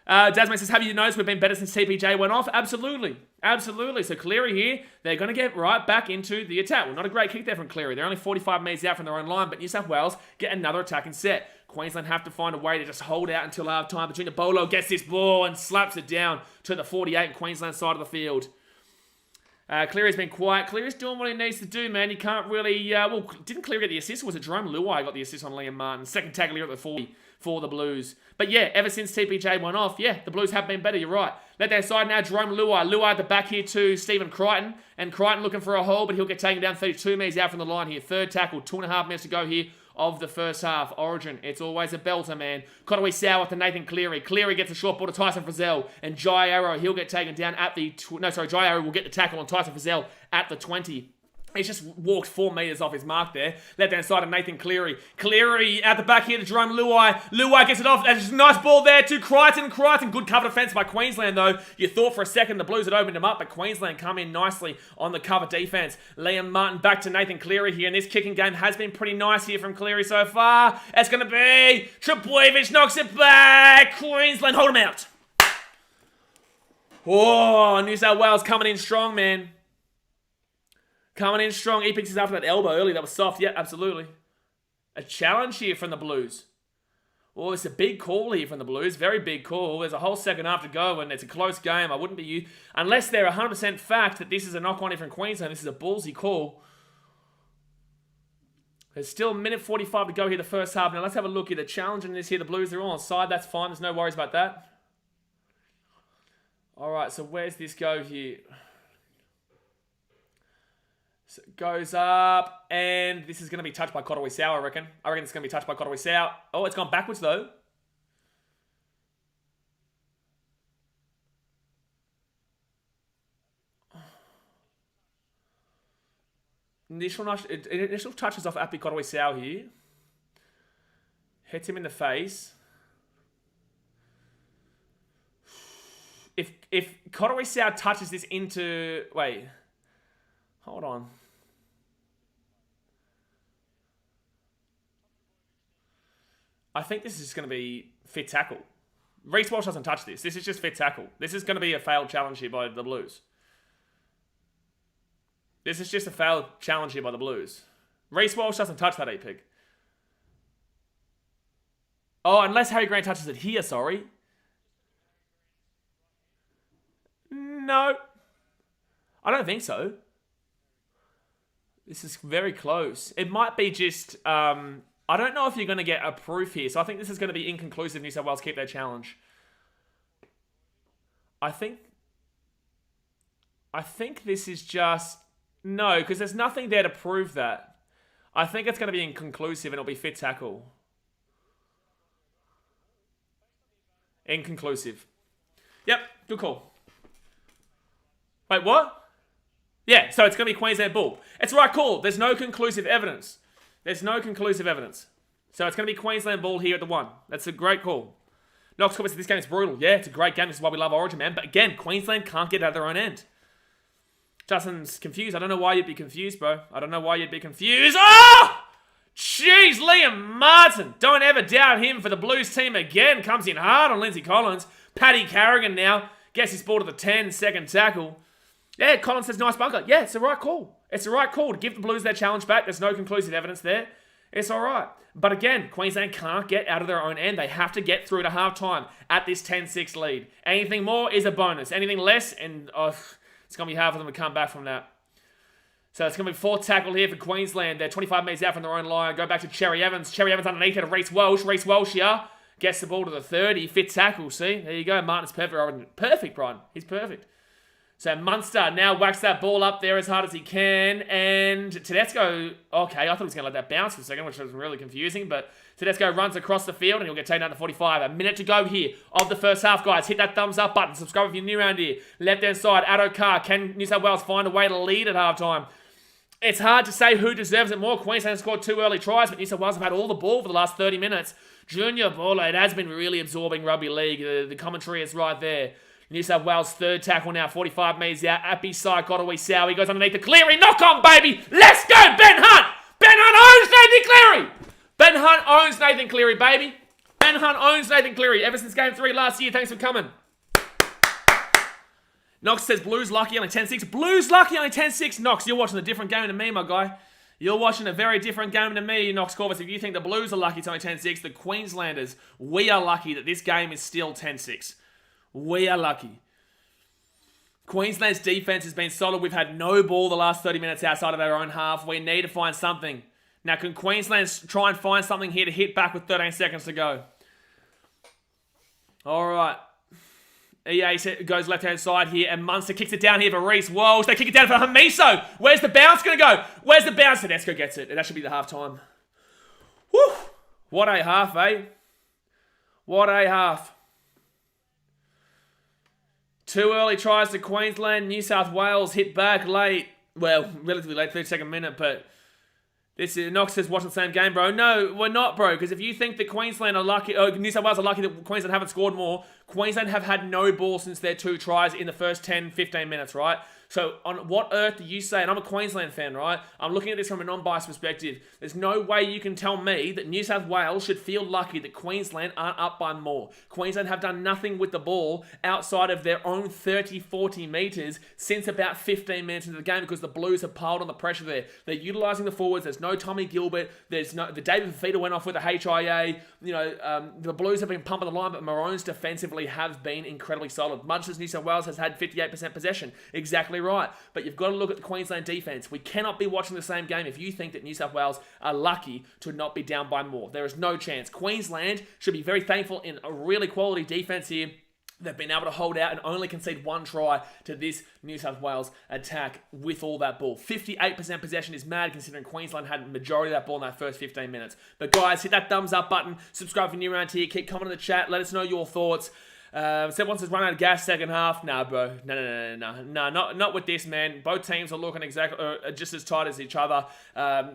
Dasman says, have you noticed we've been better since TPJ went off? Absolutely. Absolutely. So Cleary here, they're going to get right back into the attack. Well, not a great kick there from Cleary. They're only 45 metres out from their own line, but New South Wales get another attacking set. Queensland have to find a way to just hold out until half-time. But Junior Bolo gets this ball and slaps it down to the 48 in Queensland side of the field. Cleary's been quiet. Cleary's doing what he needs to do, man. He can't really... didn't Cleary get the assist, or was it Jerome Luai got the assist on Liam Martin? Second tackle here at the 40 for the Blues. But yeah, ever since TPJ went off, yeah, the Blues have been better, you're right. Left-hand side now, Jerome Luai. Luai at the back here to Stephen Crichton. And Crichton looking for a hole, but he'll get taken down 32 metres out from the line here. Third tackle, 2.5 minutes to go here of the first half. Origin, it's always a belter, man. Godaway-Sau to Nathan Cleary. Cleary gets a short ball to Tyson Frizzell. And Jai Arrow, he'll get taken down at the... Jai Arrow will get the tackle on Tyson Frizzell at the 20. He's just walked 4 metres off his mark there. Left-hand side of Nathan Cleary. Cleary at the back here to Jerome Luai. Luai gets it off. That's a nice ball there to Crichton. Crichton, good cover defence by Queensland, though. You thought for a second the Blues had opened him up, but Queensland come in nicely on the cover defence. Liam Martin back to Nathan Cleary here, and this kicking game has been pretty nice here from Cleary so far. It's going to be... Trbojevic knocks it back. Queensland, hold him out. Oh, New South Wales coming in strong, man. Coming in strong. He picks his up for that elbow early. That was soft. Yeah, absolutely. A challenge here from the Blues. Oh, it's a big call here from the Blues. Very big call. There's a whole second half to go, and it's a close game. I wouldn't be... Unless they're 100% fact that this is a knock-on here from Queensland. This is a ballsy call. There's still a minute 45 to go here the first half. Now, let's have a look here. The challenge in this here, the Blues, they're all on side. That's fine. There's no worries about that. All right, so where's this go here? So it goes up, and this is going to be touched by Kotowai Sau, I reckon. I reckon it's going to be touched by Kotowai Sau. Oh, it's gone backwards, though. Initial touches off Api Kotowai Sau here. Hits him in the face. If Kotowai Sau touches this into... Wait. Hold on. I think this is just going to be fit tackle. Reece Walsh doesn't touch this. This is just fit tackle. This is going to be a failed challenge here by the Blues. This is just a failed challenge here by the Blues. Reece Walsh doesn't touch that A-Pig. Oh, unless Harry Grant touches it here, sorry. No. I don't think so. This is very close. It might be just... I don't know if you're going to get a proof here. So I think this is going to be inconclusive. New South Wales keep their challenge. I think this is just... No, because there's nothing there to prove that. I think it's going to be inconclusive and it'll be fit tackle. Inconclusive. Yep, good call. Wait, what? Yeah, so it's going to be Queensland Bull. It's the right call. There's no conclusive evidence. There's no conclusive evidence. So it's going to be Queensland Bull here at the 1. That's a great call. Knox comments that this game is brutal. Yeah, it's a great game. This is why we love Origin, man. But again, Queensland can't get out of their own end. Justin's confused. I don't know why you'd be confused, bro. I don't know why you'd be confused. Oh! Jeez, Liam Martin. Don't ever doubt him for the Blues team again. Comes in hard on Lindsay Collins. Paddy Carrigan now gets his ball to the 10, second tackle. Yeah, Collins says nice bunker. Yeah, it's the right call. It's the right call to give the Blues their challenge back. There's no conclusive evidence there. It's all right. But again, Queensland can't get out of their own end. They have to get through to halftime at this 10-6 lead. Anything more is a bonus. Anything less, and it's going to be hard for them to come back from that. So it's going to be fourth tackle here for Queensland. They're 25 metres out from their own line. Go back to Cherry Evans. Cherry Evans underneath it to Reece Walsh. Reece Walsh here gets the ball to the 30. Fit tackle, see? There you go. Martin's perfect. Perfect, Brian. He's perfect. So Munster now whacks that ball up there as hard as he can. And Tedesco, okay, I thought he was going to let that bounce for a second, which was really confusing. But Tedesco runs across the field and he'll get taken down to 45. A minute to go here of the first half, guys. Hit that thumbs up button. Subscribe if you're new around here. Left-hand side, Addo Carr. Can New South Wales find a way to lead at halftime? It's hard to say who deserves it more. Queensland scored 2 early tries, but New South Wales have had all the ball for the last 30 minutes. Junior Bolo, it has been really absorbing rugby league. The commentary is right there. New South Wales third tackle now, 45 metres out. Appy side, Kotowai Sau. He goes underneath the Cleary. Knock on, baby. Let's go, Ben Hunt. Ben Hunt owns Nathan Cleary. Ben Hunt owns Nathan Cleary, baby. Ben Hunt owns Nathan Cleary ever since Game 3 last year. Thanks for coming. Knox says Blues lucky, only 10-6. Blues lucky, only 10-6. Knox, you're watching a different game to me, my guy. You're watching a very different game to me, Knox Corvus. If you think the Blues are lucky, it's only 10-6. The Queenslanders, we are lucky that this game is still 10-6. We are lucky. Queensland's defense has been solid. We've had no ball the last 30 minutes outside of our own half. We need to find something. Now, can Queensland try and find something here to hit back with 13 seconds to go? All right. EA goes left-hand side here, and Munster kicks it down here for Reece Walsh. They kick it down for Hamiso. Where's the bounce going to go? Where's the bounce? Tedesco gets it, and that should be the half-time. Whew. What a half, eh? What a half. 2 early tries to Queensland. New South Wales hit back late. Well, relatively late, 32nd minute, but this is Knox says watching the same game, bro. No, we're not, bro, because if you think that Queensland are lucky, New South Wales are lucky that Queensland haven't scored more, Queensland have had no ball since their 2 tries in the first 10, 15 minutes, right? So on what earth do you say, and I'm a Queensland fan, right? I'm looking at this from a non-biased perspective. There's no way you can tell me that New South Wales should feel lucky that Queensland aren't up by more. Queensland have done nothing with the ball outside of their own 30, 40 metres since about 15 minutes into the game because the Blues have piled on the pressure there. They're utilising the forwards. There's no Tommy Gilbert. There's no... The David Fifita went off with a HIA. The Blues have been pumping the line, but Maroons defensively have been incredibly solid. Much as New South Wales has had 58% possession. Exactly right. But you've got to look at the Queensland defense. We cannot be watching the same game if you think that New South Wales are lucky to not be down by more. There is no chance. Queensland should be very thankful in a really quality defense here. They've been able to hold out and only concede 1 try to this New South Wales attack with all that ball. 58% possession is mad considering Queensland had the majority of that ball in that first 15 minutes. But guys, hit that thumbs up button. Subscribe if you're new around here. Keep commenting in the chat. Let us know your thoughts. Seb wants us run out of gas second half. Nah, bro. No, not with this, man. Both teams are looking just as tight as each other.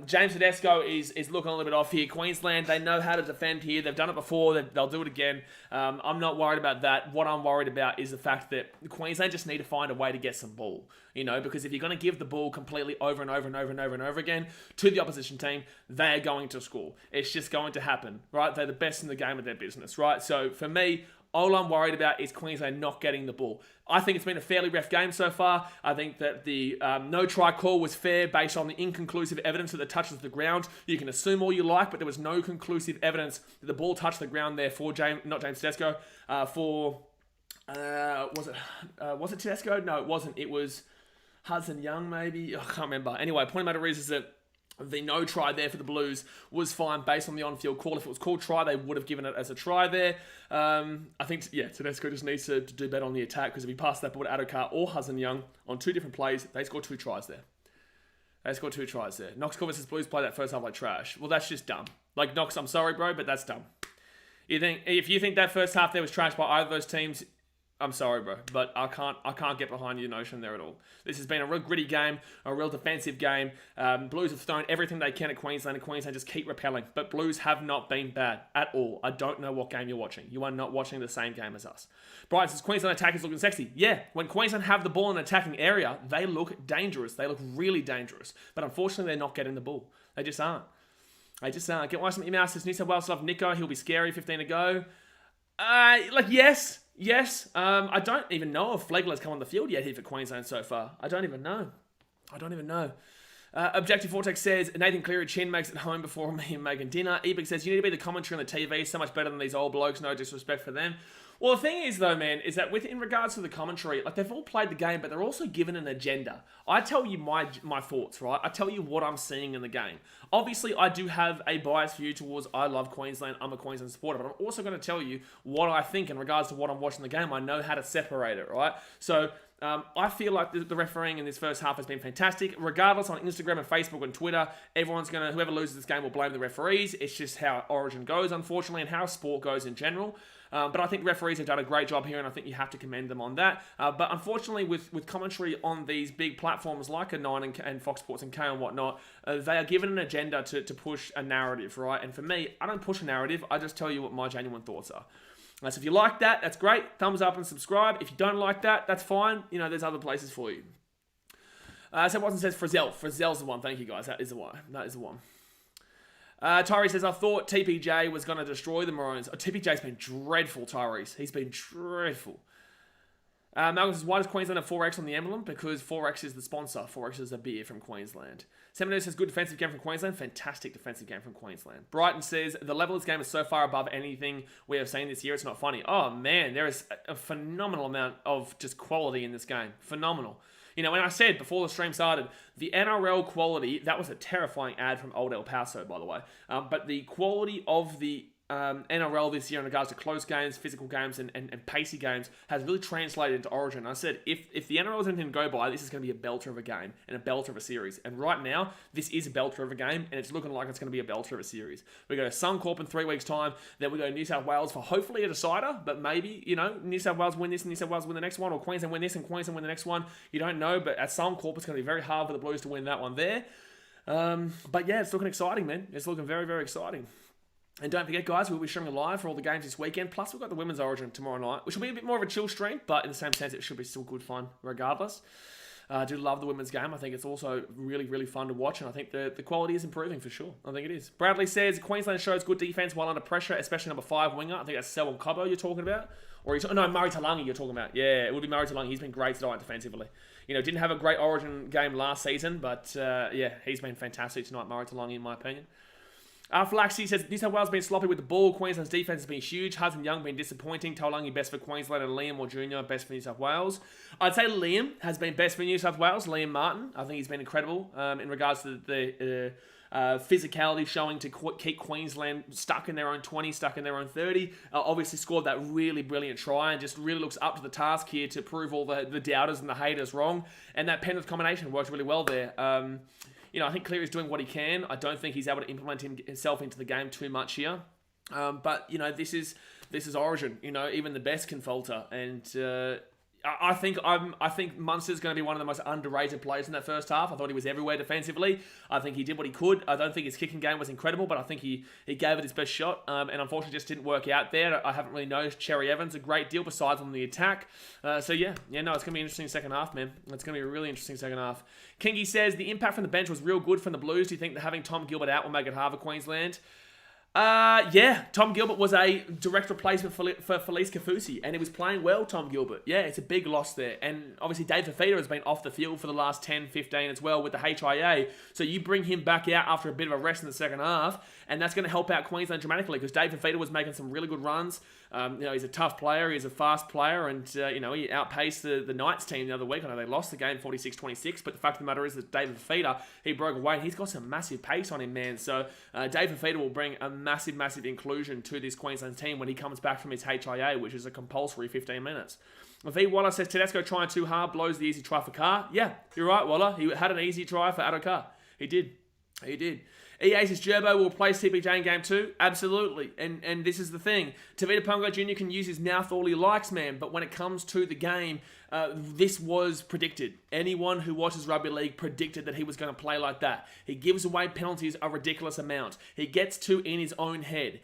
James Tedesco is looking a little bit off here. Queensland, they know how to defend here. They've done it before. They'll do it again. I'm not worried about that. What I'm worried about is the fact that Queensland just need to find a way to get some ball. Because if you're going to give the ball completely over and over and over and over and over again to the opposition team, they're going to score. It's just going to happen, right? They're the best in the game of their business, right? So for me, all I'm worried about is Queensland not getting the ball. I think it's been a fairly ref game so far. I think that the no try call was fair based on the inconclusive evidence that the touches the ground. You can assume all you like, but there was no conclusive evidence that the ball touched the ground there for not James Tedesco, was it Tedesco? No, it wasn't. It was Hudson Young, maybe. I can't remember. Anyway, point of matter is that the no try there for the Blues was fine based on the on-field call. If it was called try, they would have given it as a try there. I think, Tedesco just needs to do better on the attack because if he passed that ball to Adokar or Hudson Young on 2 different plays, they scored 2 tries there. Knox Corvus' Blues played that first half like trash. Well, that's just dumb. Like, Knox, I'm sorry, bro, but that's dumb. If you think that first half there was trash by either of those teams, I'm sorry, bro, but I can't get behind your notion there at all. This has been a real gritty game, a real defensive game. Blues have thrown everything they can at Queensland, and Queensland just keep repelling. But Blues have not been bad at all. I don't know what game you're watching. You are not watching the same game as us. Brian says, Queensland attack is looking sexy. Yeah, when Queensland have the ball in an attacking area, they look dangerous. They look really dangerous. But unfortunately, they're not getting the ball. They just aren't. Get one some emails. Says New South Wales love Nico. He'll be scary. 15 to go. Yes. I don't even know if Flegler's come on the field yet here for Queensland so far. I don't even know. Objective Vortex says, Nathan Cleary chin makes it home before me and making dinner. Ebig says, you need to be the commentary on the TV. So much better than these old blokes. No disrespect for them. Well, the thing is, though, man, is that in regards to the commentary, like, they've all played the game, but they're also given an agenda. I tell you my thoughts, right? I tell you what I'm seeing in the game. Obviously, I do have a biased view towards I love Queensland. I'm a Queensland supporter, but I'm also going to tell you what I think in regards to what I'm watching the game. I know how to separate it, right? So, I feel like the refereeing in this first half has been fantastic. Regardless, on Instagram and Facebook and Twitter, whoever loses this game will blame the referees. It's just how Origin goes, unfortunately, and how sport goes in general. But I think referees have done a great job here, and I think you have to commend them on that. But unfortunately, with commentary on these big platforms like a 9 and Fox Sports and K and whatnot, they are given an agenda to push a narrative, right? And for me, I don't push a narrative. I just tell you what my genuine thoughts are. So if you like that, that's great. Thumbs up and subscribe. If you don't like that, that's fine. There's other places for you. So Watson says Frizzell. Frizzell's the one. Thank you, guys. That is the one. Tyrese says, I thought TPJ was going to destroy the Maroons. TPJ's been dreadful, Tyrese. He's been dreadful. Malcolm says, why does Queensland have 4X on the emblem? Because 4X is the sponsor. 4X is a beer from Queensland. Seminole says, good defensive game from Queensland. Fantastic defensive game from Queensland. Brighton says, the level of this game is so far above anything we have seen this year, it's not funny. Oh, man, there is a phenomenal amount of just quality in this game. Phenomenal. When I said before the stream started, the NRL quality, that was a terrifying ad from Old El Paso, by the way. But the quality of the NRL this year in regards to close games, physical games, and pacey games has really translated into Origin. I said, if the NRL is anything to go by, this is going to be a belter of a game and a belter of a series. And right now, this is a belter of a game, and it's looking like it's going to be a belter of a series. We go to Suncorp in 3 weeks' time, then we go to New South Wales for hopefully a decider, but maybe, New South Wales win this and New South Wales win the next one, or Queensland win this and Queensland win the next one. You don't know, but at Suncorp, it's going to be very hard for the Blues to win that one there. But yeah, it's looking exciting, man. It's looking very, very exciting. And don't forget, guys, we'll be streaming live for all the games this weekend. Plus, we've got the Women's Origin tomorrow night, which will be a bit more of a chill stream, but in the same sense, it should be still good fun regardless. I do love the women's game. I think it's also really, really fun to watch, and I think the quality is improving for sure. I think it is. Bradley says, Queensland shows good defense while under pressure, especially number 5 winger. I think that's Selwyn Cobbo you're talking about. Or no, Murray Talangi you're talking about. Yeah, it would be Murray Talangi. He's been great tonight defensively. Didn't have a great Origin game last season, but he's been fantastic tonight, Murray Talangi, in my opinion. Flaxy says, New South Wales been sloppy with the ball. Queensland's defense has been huge. Hudson Young been disappointing. Talangi best for Queensland and Liam or Junior best for New South Wales. I'd say Liam has been best for New South Wales. Liam Martin, I think he's been incredible in regards to the physicality showing to keep Queensland stuck in their own 20, stuck in their own 30. Obviously scored that really brilliant try and just really looks up to the task here to prove all the doubters and the haters wrong. And that Penrith combination worked really well there. I think Cleary's doing what he can. I don't think he's able to implement himself into the game too much here. But this is Origin. Even the best can falter. And I think Munster's going to be one of the most underrated players in that first half. I thought he was everywhere defensively. I think he did what he could. I don't think his kicking game was incredible, but I think he gave it his best shot. And unfortunately just didn't work out there. I haven't really noticed Cherry Evans a great deal besides on the attack. It's going to be an interesting second half, man. It's going to be a really interesting second half. Kingy says, the impact from the bench was real good from the Blues. Do you think that having Tom Gilbert out will make it hard for Queensland? Tom Gilbert was a direct replacement for Felice Kafusi, and he was playing well, Tom Gilbert. Yeah, it's a big loss there. And obviously Dave Fafita has been off the field for the last 10, 15 as well with the HIA, so you bring him back out after a bit of a rest in the second half, and that's going to help out Queensland dramatically because Dave Fafita was making some really good runs. He's a tough player, he's a fast player, and he outpaced the Knights team the other week. I know they lost the game 46-26, but the fact of the matter is that David Fafita, he broke away, and he's got some massive pace on him, man. So Dave Fafita will bring a massive inclusion to this Queensland team when he comes back from his HIA, which is a compulsory 15 minutes. V. Waller says, Tedesco trying too hard blows the easy try for Carr. Yeah, you're right, Waller. He had an easy try for Addo Carr. He did. EA says Gerbo will replace TPJ in game 2. Absolutely. And this is the thing. Tavita Ponga Jr. can use his mouth all he likes, man. But when it comes to the game, this was predicted. Anyone who watches rugby league predicted that he was going to play like that. He gives away penalties a ridiculous amount. He gets two in his own head.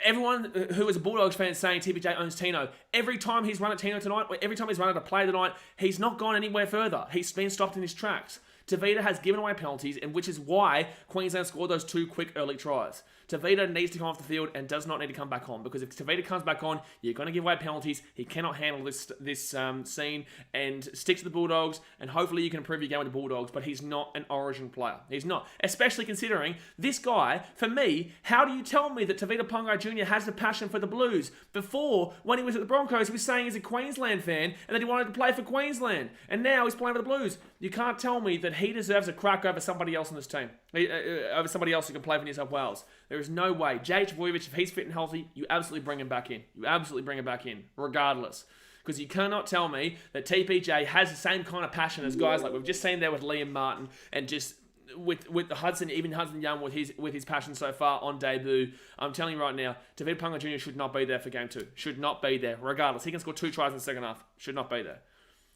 Everyone who is a Bulldogs fan is saying TPJ owns Tino. Every time he's run at Tino tonight, every time he's run at a play tonight, he's not gone anywhere further. He's been stopped in his tracks. Tavita has given away penalties, and which is why Queensland scored those 2 quick early tries. Tavita needs to come off the field and does not need to come back on, because if Tavita comes back on, you're going to give away penalties. He cannot handle this scene, and stick to the Bulldogs, and hopefully you can improve your game with the Bulldogs, but he's not an Origin player. He's not. Especially considering this guy, for me, how do you tell me that Tavita Ponga Jr. has the passion for the Blues? Before, when he was at the Broncos, he was saying he's a Queensland fan, and that he wanted to play for Queensland, and now he's playing for the Blues. You can't tell me that he deserves a crack over somebody else on this team, over somebody else who can play for New South Wales. There is no way. JH Vujovic, if he's fit and healthy, you absolutely bring him back in. You absolutely bring him back in, regardless. Because you cannot tell me that TPJ has the same kind of passion as guys like we've just seen there with Liam Martin, and just with the Hudson, even Hudson Young with his passion so far on debut. I'm telling you right now, Tavita Ponga Jr. should not be there for game 2. Should not be there, regardless. He can score 2 tries in the second half. Should not be there.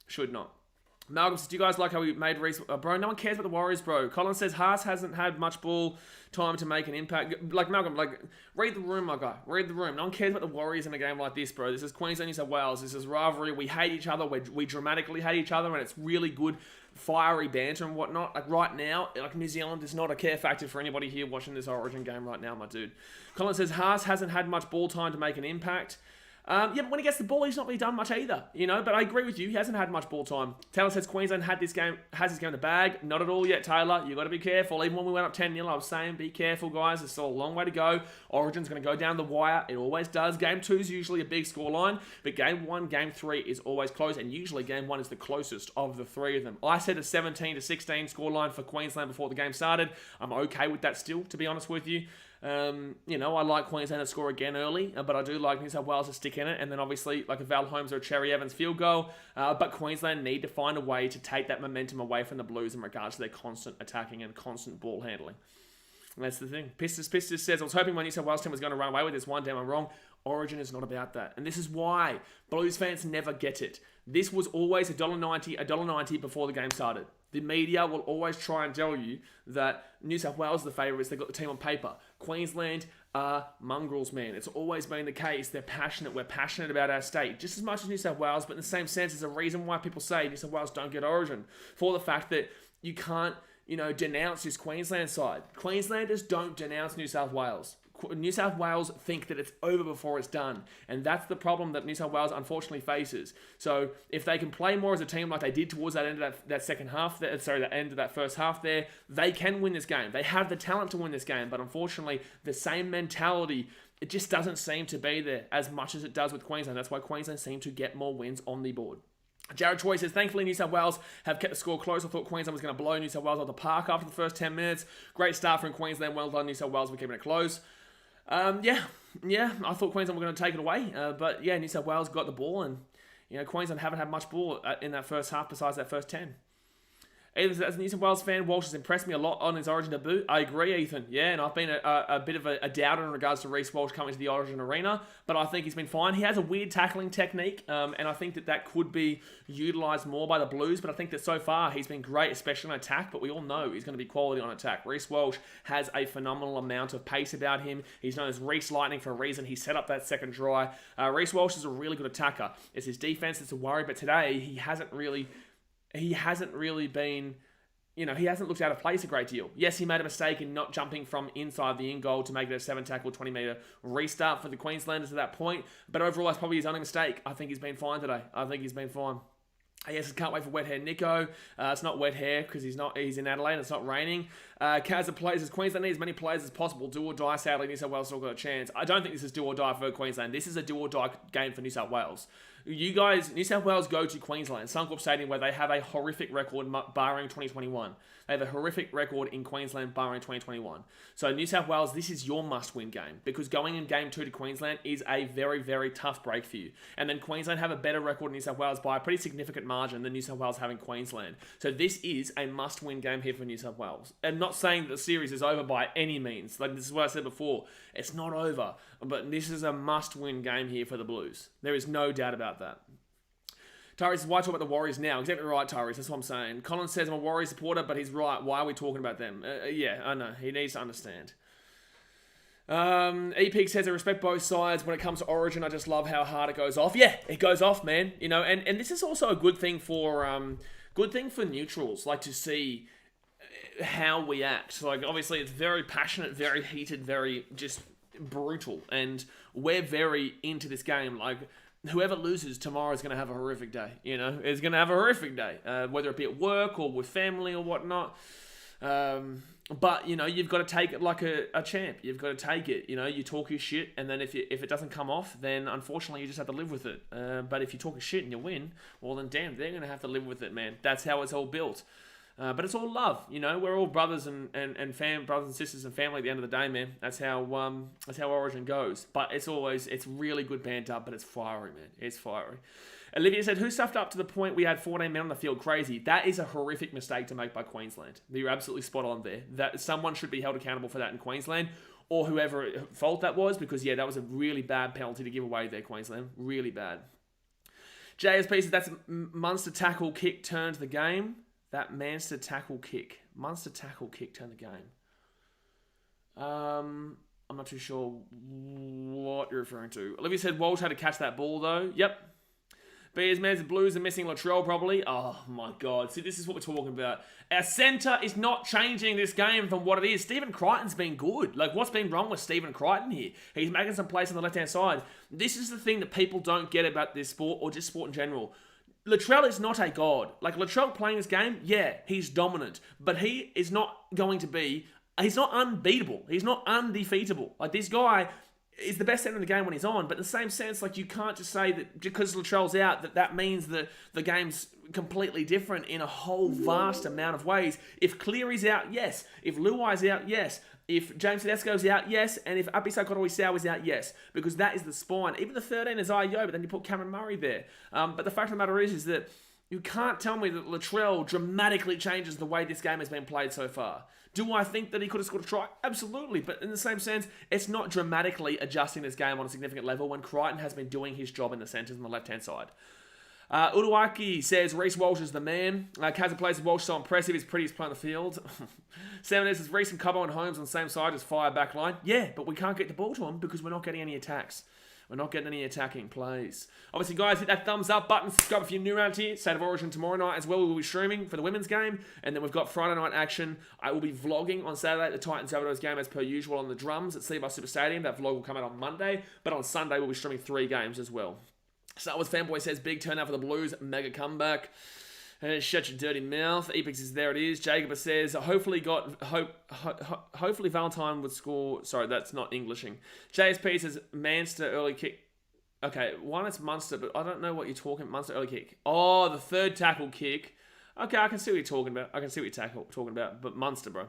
Should not. Malcolm says, do you guys like how we made Reece... bro, no one cares about the Warriors, bro. Colin says, Haas hasn't had much ball time to make an impact. Like, Malcolm, read the room, my guy. Read the room. No one cares about the Warriors in a game like this, bro. This is Queensland, New South Wales. This is rivalry. We hate each other. We dramatically hate each other, and it's really good, fiery banter and whatnot. Like, right now, New Zealand is not a care factor for anybody here watching this Origin game right now, my dude. Colin says, Haas hasn't had much ball time to make an impact. But when he gets the ball, he's not really done much either, But I agree with you. He hasn't had much ball time. Taylor says Queensland has this game in the bag. Not at all yet, Taylor. You got to be careful. Even when we went up 10-0, I was saying, be careful, guys. There's still a long way to go. Origin's going to go down the wire. It always does. Game 2 is usually a big scoreline, but game 1, game 3 is always close, and usually game 1 is the closest of the 3 of them. I said a 17-16 scoreline for Queensland before the game started. I'm okay with that still, to be honest with you. I like Queensland to score again early, but I do like New South Wales to stick in it, and then obviously like a Val Holmes or a Cherry Evans field goal, but Queensland need to find a way to take that momentum away from the Blues in regards to their constant attacking and constant ball handling. That's the thing. Pistis says, I was hoping my New South Wales team was going to run away with this one. Damn, I'm wrong. Origin is not about that. And this is why Blues fans never get it. This was always $1.90 before the game started. The media will always try and tell you that New South Wales are the favourites. They've got the team on paper. Queensland are mongrels, man. It's always been the case. They're passionate. We're passionate about our state. Just as much as New South Wales, but in the same sense, there's a reason why people say New South Wales don't get Origin. For the fact that you can't, denounce this Queensland side. Queenslanders don't denounce New South Wales. New South Wales think that it's over before it's done. And that's the problem that New South Wales unfortunately faces. So if they can play more as a team like they did towards that end of that second half, the end of that first half there, they can win this game. They have the talent to win this game. But unfortunately, the same mentality, it just doesn't seem to be there as much as it does with Queensland. That's why Queensland seem to get more wins on the board. Jared Choi says, thankfully New South Wales have kept the score close. I thought Queensland was going to blow New South Wales out of the park after the first 10 minutes. Great start from Queensland. Well done, New South Wales, for keeping it close. I thought Queensland were going to take it away. But New South Wales got the ball, and Queensland haven't had much ball in that first half besides that first 10. As a New South Wales fan, Walsh has impressed me a lot on his Origin debut. I agree, Ethan. Yeah, and I've been a bit of a doubter in regards to Reece Walsh coming to the Origin arena, but I think he's been fine. He has a weird tackling technique, and I think that could be utilised more by the Blues, but I think that so far he's been great, especially on attack, but we all know he's going to be quality on attack. Reece Walsh has a phenomenal amount of pace about him. He's known as Reece Lightning for a reason. He set up that second try. Reece Walsh is a really good attacker. It's his defence that's a worry, but today he hasn't really been, he hasn't looked out of place a great deal. Yes, he made a mistake in not jumping from inside the in goal to make it a 7-tackle, 20-metre restart for the Queenslanders at that point, but overall that's probably his only mistake. I think he's been fine today. Yes, I can't wait for wet hair Nico. It's not wet hair because he's in Adelaide and it's not raining. Kaz plays as Queensland need as many players as possible. Do or die, sadly, New South Wales still got a chance. I don't think this is do or die for Queensland. This is a do or die game for New South Wales. You guys, New South Wales go to Queensland, Suncorp Stadium, where they have a horrific record barring 2021. They have a horrific record in Queensland barring 2021. So New South Wales, this is your must-win game because going in Game 2 to Queensland is a very, very tough break for you. And then Queensland have a better record in New South Wales by a pretty significant margin than New South Wales have in Queensland. So this is a must-win game here for New South Wales. And not saying that the series is over by any means. Like this is what I said before. It's not over. But this is a must-win game here for the Blues. There is no doubt about that. Tyrese says, why talk about the Warriors now? Exactly right, Tyrese. That's what I'm saying. Colin says, I'm a Warriors supporter, but he's right. Why are we talking about them? I know. He needs to understand. E-Peak says, I respect both sides. When it comes to Origin, I just love how hard it goes off. Yeah, it goes off, man. And this is also a good thing for neutrals, like to see how we act. Like, obviously, it's very passionate, very heated, very just brutal. And we're very into this game. Like, whoever loses tomorrow is going to have a horrific day. Is going to have a horrific day, whether it be at work or with family or whatnot. But you've got to take it like a champ. You've got to take it. You talk your shit, and then if it doesn't come off, then unfortunately you just have to live with it. But if you talk your shit and you win, well then damn, they're going to have to live with it, man. That's how it's all built. But it's all love, we're all brothers and brothers and sisters and family at the end of the day, man. That's how Origin goes. But it's really good banter, but it's fiery, man. It's fiery. Olivia said, who stuffed up to the point we had 14 men on the field? Crazy. That is a horrific mistake to make by Queensland. You're absolutely spot on there. That someone should be held accountable for that in Queensland, or whoever fault that was, because that was a really bad penalty to give away there, Queensland. Really bad. JSP says, that's Munster tackle kick turned the game. That Munster tackle kick turned the game. I'm not too sure what you're referring to. Olivia said Walsh had to catch that ball though. Yep. Bears, Mans, and Blues are missing Latrell probably. Oh my God. See, this is what we're talking about. Our centre is not changing this game from what it is. Stephen Crichton's been good. Like, what's been wrong with Stephen Crichton here? He's making some plays on the left-hand side. This is the thing that people don't get about this sport, or just sport in general. Latrell is not a god. Like, Latrell playing this game, yeah, he's dominant. But he is not going to be... He's not unbeatable. He's not undefeatable. Like, this guy is the best centre in the game when he's on. But in the same sense, like, you can't just say that because Latrell's out, that means that the game's completely different in a whole vast amount of ways. If Cleary's out, yes. If Luai's out, yes. If James Tedesco's out, yes. And if Apisai Koroisau is out, yes. Because that is the spine. Even the 13 is IO, but then you put Cameron Murray there. But the fact of the matter is that You can't tell me that Latrell dramatically changes the way this game has been played so far. Do I think that he could have scored a try? Absolutely, but in the same sense, it's not dramatically adjusting this game on a significant level when Crichton has been doing his job in the centres on the left-hand side. Uduaki says, Reece Walsh is the man. Kazza plays with Walsh so impressive, he's prettiest player on the field. Sam says, Reece and Cobbo and Holmes on the same side, just fire back line. Yeah, but we can't get the ball to him because we're not getting any attacks. We're not getting any attacking plays. Obviously, guys, hit that thumbs up button. Subscribe if you're new around here. State of Origin tomorrow night as well. We'll be streaming for the women's game. And then we've got Friday night action. I will be vlogging on Saturday at the Titans-Rabbitohs game as per usual on the drums at Seabar Super Stadium. That vlog will come out on Monday. But on Sunday, we'll be streaming 3 games as well. Star Wars Fanboy says, big turnout for the Blues. Mega comeback. Shut your dirty mouth. Epix is there it is. Jacob says, hopefully Valentine would score. Sorry, that's not Englishing. JSP says, Manchester early kick. Okay, one it's Munster, but I don't know what you're talking about. Munster early kick. Oh, the third tackle kick. Okay, I can see what you're talking about. Talking about, but Munster, bro.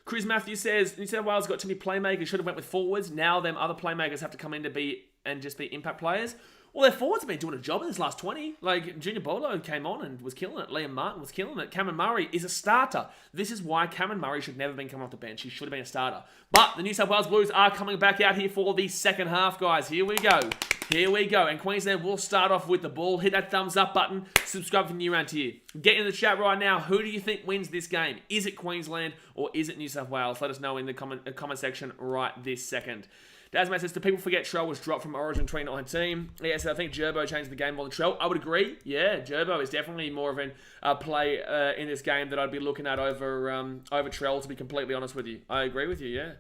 Chris Matthews says, New South Wales got too many playmakers. Should have went with forwards. Now them other playmakers have to come in to be and just be impact players. Well, their forwards have been doing a job in this last 20. Like, Junior Bolo came on and was killing it. Liam Martin was killing it. Cameron Murray is a starter. This is why Cameron Murray should never have been coming off the bench. He should have been a starter. But the New South Wales Blues are coming back out here for the second half, guys. Here we go. Here we go. And Queensland will start off with the ball. Hit that thumbs up button. Subscribe for new around here. Get in the chat right now. Who do you think wins this game? Is it Queensland or is it New South Wales? Let us know in the comment section right this second. Dasman says, do people forget Trell was dropped from Origin 2019? Yes, I think Gerbo changed the game more than Trell. I would agree. Yeah, Gerbo is definitely more of a play in this game that I'd be looking at over Trell, to be completely honest with you. I agree with you, yeah.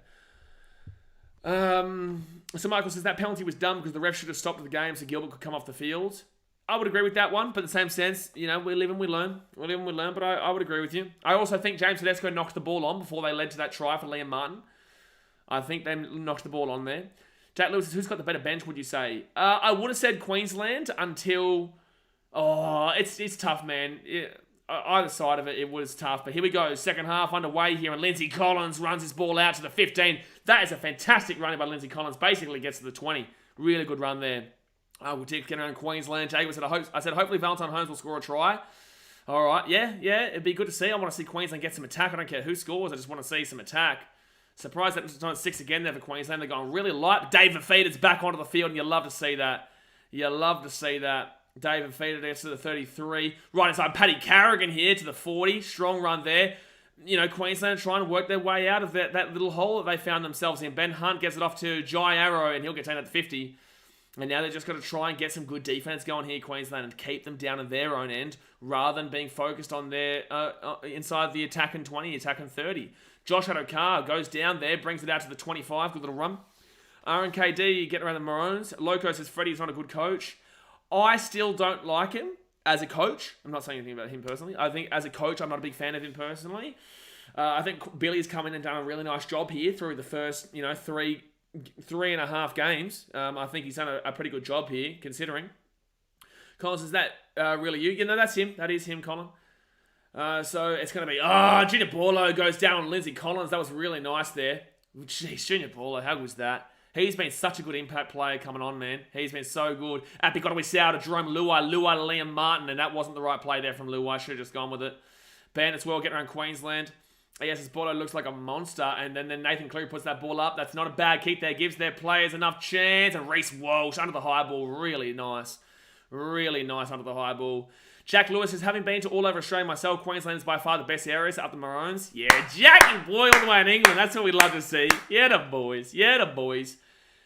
So Michael says, that penalty was dumb because the ref should have stopped the game so Gilbert could come off the field. I would agree with that one, but in the same sense, you know, we live and we learn. We live and we learn, but I would agree with you. I also think James Tedesco knocked the ball on before they led to that try for Liam Martin. I think they knocked the ball on there. Jack Lewis says, who's got the better bench, would you say? I would have said Queensland until... Oh, it's tough, man. Either side of it, it was tough. But here we go. Second half underway here, and Lindsay Collins runs his ball out to the 15. That is a fantastic run by Lindsay Collins. Basically gets to the 20. Really good run there. We'll take it around Queensland. Jacob said, I said, hopefully Valentine Holmes will score a try. All right, yeah, it'd be good to see. I want to see Queensland get some attack. I don't care who scores. I just want to see some attack. Surprised that it's not 6 again there for Queensland. They're going really light. David Feeder's back onto the field, and you love to see that. You love to see that. David Feeder gets to the 33. Right inside Paddy Carrigan here to the 40. Strong run there. You know, Queensland trying to work their way out of that little hole that they found themselves in. Ben Hunt gets it off to Jai Arrow, and he'll get taken at the 50. And now they've just got to try and get some good defense going here, Queensland, and keep them down in their own end rather than being focused on their inside the attacking 20, attacking 30. Josh Adokar goes down there, brings it out to the 25. Good little run. RNKD get around the Maroons. Loco says Freddie's not a good coach. I still don't like him as a coach. I'm not saying anything about him personally. I think as a coach, I'm not a big fan of him personally. I think Billy's come in and done a really nice job here through the first, three and a half games. I think he's done a pretty good job here, considering. Colin says, that really you? You know, that's him. That is him, Colin. So it's going to be, Junior Borlo goes down on Lindsay Collins. That was really nice there. Jeez, Junior Borlo, how good was that? He's been such a good impact player coming on, man. He's been so good. Appy got away sour to Jerome Luai to Liam Martin, and that wasn't the right play there from Luai. Should have just gone with it. Bandits well getting around Queensland. Yes, his Borlo looks like a monster, and then Nathan Cleary puts that ball up. That's not a bad kick there. Gives their players enough chance, and Reece Walsh under the high ball. Really nice. Really nice under the high ball. Jack Lewis says, having been to all over Australia myself, Queensland is by far the best areas up the Maroons. Yeah, Jack and boy all the way in England. That's what we love to see. Yeah, the boys. Yeah, the boys.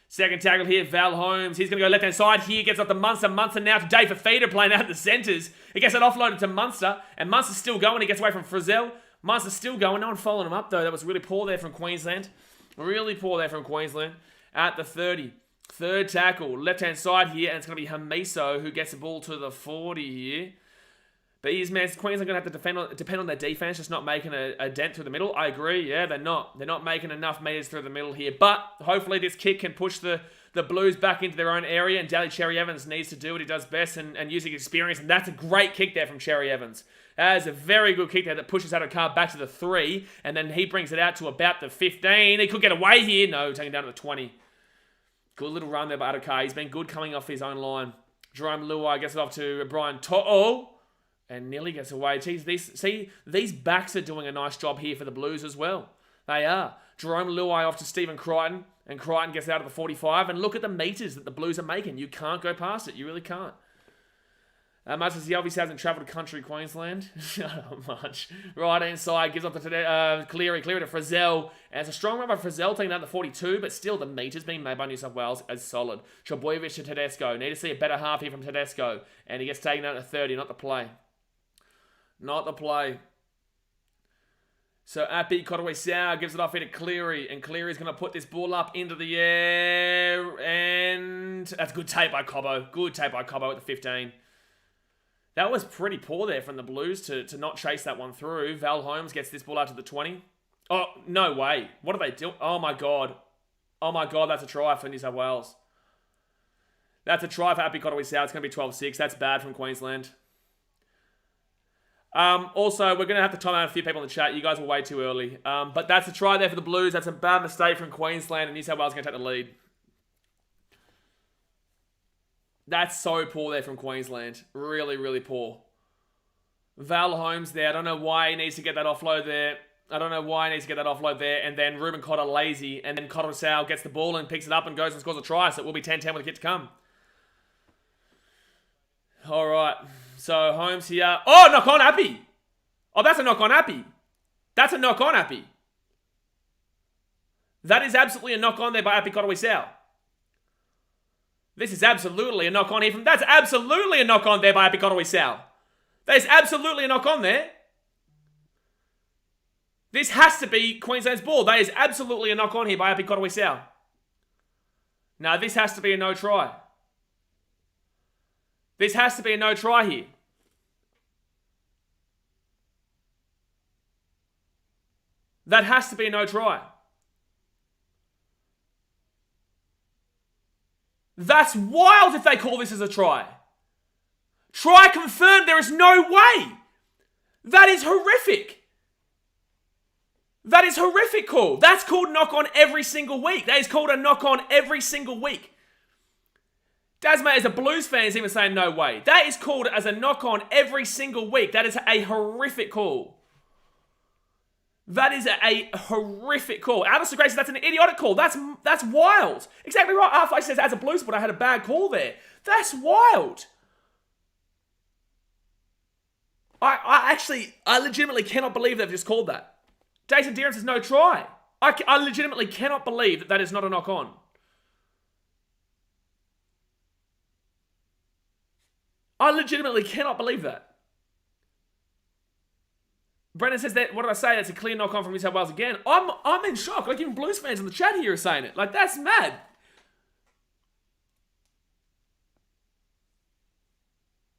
Second tackle here, Val Holmes. He's going to go left-hand side. Here gets up to Munster. Munster now to Dave Fafita playing out in the centres. He gets it offloaded to Munster, and Munster's still going. He gets away from Frizzell. Munster's still going. No one following him up, though. That was really poor there from Queensland. Really poor there from Queensland. At the 30. Third tackle, left-hand side here, and it's going to be Hamiso who gets the ball to the 40 here. But Queensland going to have to depend on their defense, just not making a dent through the middle. I agree, yeah, they're not. They're not making enough meters through the middle here. But hopefully this kick can push the Blues back into their own area, and Daly Cherry Evans needs to do what he does best and using experience. And that's a great kick there from Cherry Evans. That is a very good kick there that pushes Adokar back to the 3, and then he brings it out to about the 15. He could get away here. No, taking down to the 20. Good little run there by Adokar. He's been good coming off his own line. Jerome Luai gets it off to Brian To'o. And nearly gets away. Geez, these backs are doing a nice job here for the Blues as well. They are. Jerome Luai off to Stephen Crichton. And Crichton gets out of the 45. And look at the meters that the Blues are making. You can't go past it. You really can't. Much as he obviously hasn't travelled country Queensland. Not much. Right inside. Gives up to Cleary. Cleary to Frizzell. And it's a strong run by Frizzell taking out the 42. But still, the meters being made by New South Wales as solid. Trbojevic to Tedesco. Need to see a better half here from Tedesco. And he gets taken out to 30. Not the play. Not the play. So Appy Kotowai-Sau gives it off here to Cleary. And Cleary's going to put this ball up into the air. And that's good tape by Cobbo. Good tape by Cobbo at the 15. That was pretty poor there from the Blues to not chase that one through. Val Holmes gets this ball out to the 20. Oh, no way. What are they doing? Oh, my God. Oh, my God. That's a try for New South Wales. That's a try for Appy Kotowai-Sau. It's going to be 12-6. That's bad from Queensland. Also, we're going to have to time out a few people in the chat. You guys were way too early. But that's a try there for the Blues. That's a bad mistake from Queensland, and New South Wales going to take the lead. That's so poor there from Queensland. Really, really poor. Val Holmes there. I don't know why he needs to get that offload there. And then Ruben Cotter lazy. And then Kotowai-Sau gets the ball and picks it up and goes and scores a try. So it will be 10-10 with a kick to come. All right. So Holmes here. Oh, knock on Appy. Oh, that's a knock on Appy. That's a knock on Appy. That is absolutely a knock on there by Appy Kotowai-Sau. This is absolutely a knock on here from... That's absolutely a knock on there by Appy Kotowai-Sau. That is absolutely a knock on there. This has to be Queensland's ball. That is absolutely a knock on here by Appy Kotowai-Sau. Now, this has to be a no try. This has to be a no try here. That has to be a no try. That's wild if they call this as a try. Try confirmed. There is no way. That is horrific. That is horrific call. That's called knock on every single week. That is called a knock on every single week. Dasmate, as a Blues fan, is even saying no way. That is called as a knock on every single week. That is a horrific call. That is a horrific call. Alistair Gray says that's an idiotic call. That's wild. Exactly right. Arthur says, as a Blues supporter, I had a bad call there. That's wild. I legitimately cannot believe they've just called that. Jason Deeren says no try. I legitimately cannot believe that is not a knock on. I legitimately cannot believe that. Brendan says that, what did I say? That's a clear knock on from New South Wales again. I'm in shock. Like, even Blues fans in the chat here are saying it. Like, that's mad.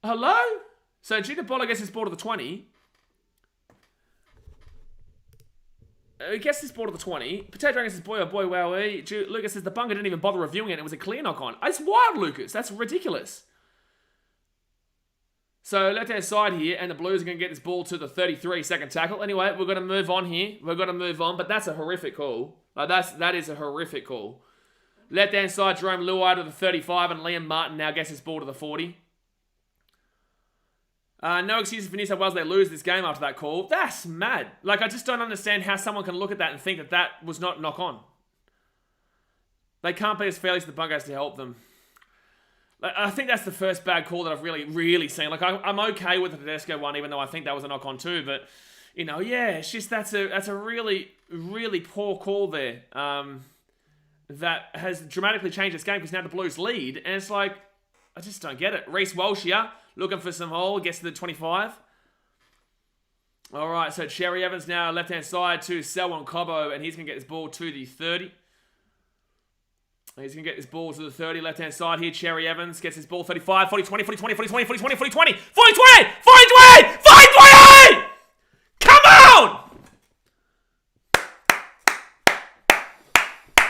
Hello? So, Gina Bola gets his ball to the 20. He gets this ball to the 20. Potato Dragon says, boy, oh boy, wowee. Lucas says, the bunker didn't even bother reviewing it. It was a clear knock on. It's wild, Lucas. That's ridiculous. So, left-hand side here, and the Blues are going to get this ball to the 33 second tackle. Anyway, we're going to move on here. We're going to move on, but that's a horrific call. That is a horrific call. Left-hand side, Jerome Luai to the 35, and Liam Martin now gets his ball to the 40. No excuses for New South Wales. They lose this game after that call. That's mad. Like, I just don't understand how someone can look at that and think that that was not knock-on. They can't be as fairly as the Bunkers to help them. I think that's the first bad call that I've really seen. Like, I'm okay with the Tedesco one, even though I think that was a knock-on too. But, you know, yeah, it's just that's a really poor call there. That has dramatically changed this game because now the Blues lead. And it's like, I just don't get it. Reece Walsh here, looking for some hole, gets to the 25. All right, so Cherry Evans now left-hand side to Selwyn Cobbo, and he's going to get this ball to the 30. He's going to get this ball to the 30, left-hand side here. Cherry Evans gets his ball 35, 40, 20, 40, 20, 40, 20, 40, 20, 40, 20, 40, 20, 40, 20, 40, 20! Come on!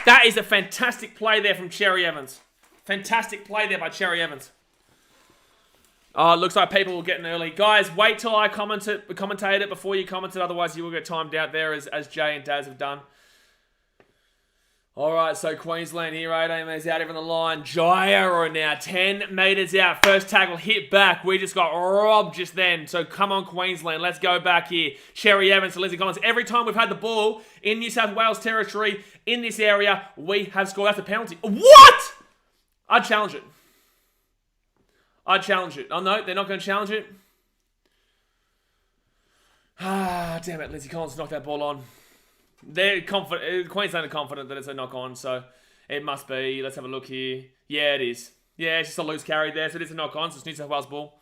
That is a fantastic play there from Cherry Evans. Fantastic play there by Cherry Evans. Oh, it looks like people will get in early. Guys, wait till I commentate it before you comment it. Otherwise, you will get timed out there as Jay and Daz have done. All right, so Queensland here, 18 metres out even the line. Gyro now, 10 metres out. First tackle hit back. We just got robbed just then. So come on, Queensland. Let's go back here. Cherry Evans to Lindsay Collins. Every time we've had the ball in New South Wales territory, in this area, we have scored. That's a penalty. What? I'd challenge it. Oh, no, they're not going to challenge it. Ah, damn it. Lindsay Collins knocked that ball on. They're confident. Queensland are confident that it's a knock on, so it must be. Let's have a look here. Yeah, it is. Yeah, it's just a loose carry there, so it is a knock on. So it's New South Wales ball.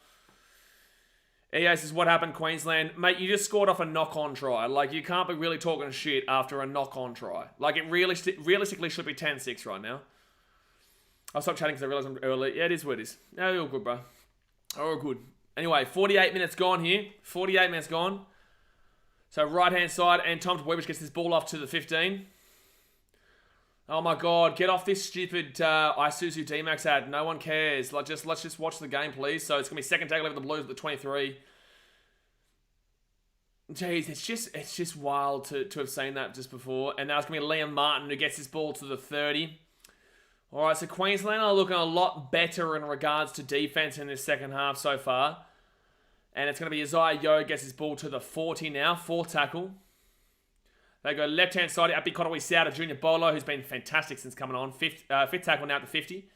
EA says, what happened, Queensland? Mate, you just scored off a knock on try. Like, you can't be really talking shit after a knock on try. Like, it realistically should be 10-6 right now. I'll stop chatting because I realised I'm early. Yeah, it is what it is. No, you're all good, bro. All good. Anyway, 48 minutes gone here. 48 minutes gone. So right-hand side, and Tom Dvojevic gets this ball off to the 15. Oh my god, get off this stupid Isuzu D-Max ad. No one cares. Let's just watch the game, please. So it's going to be second tackle over the Blues at the 23. Jeez, it's just wild to have seen that just before. And now it's going to be Liam Martin who gets this ball to the 30. Alright, so Queensland are looking a lot better in regards to defense in this second half so far. And it's going to be Isaiah Yeo gets his ball to the 40 now. Fourth tackle. They go left-hand side. Api Korowi-Sauda, Junior Bolo, who's been fantastic since coming on. Fifth tackle now at the 50.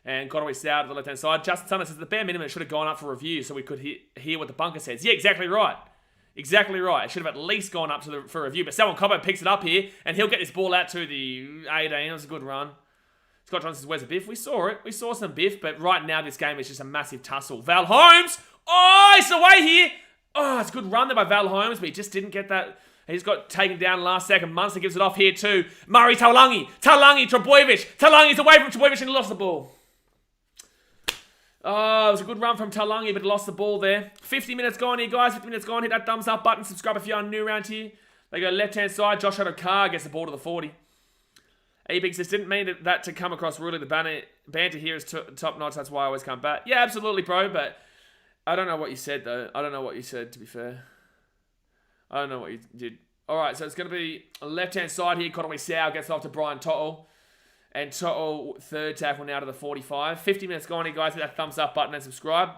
And Korowi-Sauda to the left-hand side. Justin Summers says the bare minimum it should have gone up for review so we could hear what the bunker says. Yeah, exactly right. Exactly right. It should have at least gone up for review. But Selwyn Cobbo picks it up here. And he'll get this ball out to the 18. It was a good run. Scott Johnson says, where's the biff? We saw it. We saw some biff. But right now this game is just a massive tussle. Val Holmes! Oh, it's away here. Oh, it's a good run there by Val Holmes, but he just didn't get that. He just got taken down last second. Munster gives it off here too. Murray Taulagi, Trebojevic. Taulangi's away from Trebojevic and he lost the ball. Oh, it was a good run from Taulagi, but lost the ball there. 50 minutes gone here, guys. 50 minutes gone. Hit that thumbs up button. Subscribe if you're new around here. They go left-hand side. Josh Adokar gets the ball to the 40. E-Big says, didn't mean that to come across really. The banter here is top-notch. That's why I always come back. Yeah, absolutely, bro, but I don't know what you said, though. I don't know what you said, to be fair. I don't know what you did. All right, so it's going to be a left-hand side here. Korowi-Sauda gets off to Brian To'o. And To'o, third tackle now to the 45. 50 minutes gone here, guys. Hit that thumbs up button and subscribe.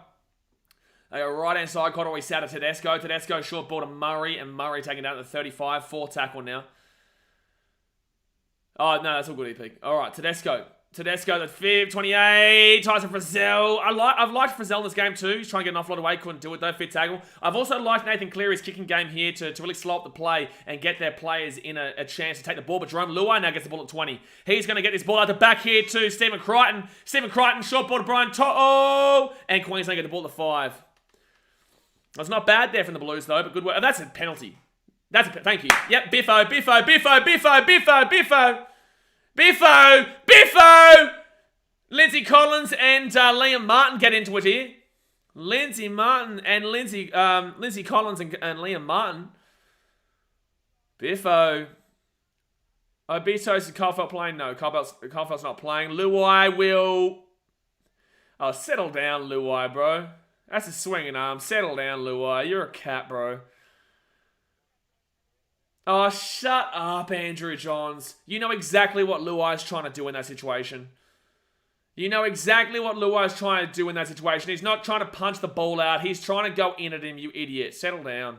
They go right-hand side. Korowi-Sauda to Tedesco. Tedesco short ball to Murray. And Murray taken down to the 35. Fourth tackle now. Oh, no, that's all good, EP. All right, Tedesco, the 5, 28, Tyson Frizzell. I've liked Frizzell in this game too. He's trying to get an offload away. Couldn't do it though. Fifth tackle. I've also liked Nathan Cleary's kicking game here to really slow up the play and get their players in a chance to take the ball. But Jerome Luai now gets the ball at 20. He's going to get this ball out the back here to Stephen Crichton. Stephen Crichton, short ball to Brian To'o. And Queensland get the ball at 5. That's not bad there from the Blues though, but good work. Oh, that's a penalty. Thank you. Yep, Biffo! Lindsay Collins and Liam Martin get into it here. Lindsay Collins and Liam Martin. Biffo. Obito is Caulfield playing? No, Caulfield's not playing. Luai will... Oh, settle down, Luai, bro. That's a swinging arm. Settle down, Luai. You're a cat, bro. Oh, shut up, Andrew Johns. You know exactly what Luai's trying to do in that situation. He's not trying to punch the ball out. He's trying to go in at him, you idiot. Settle down.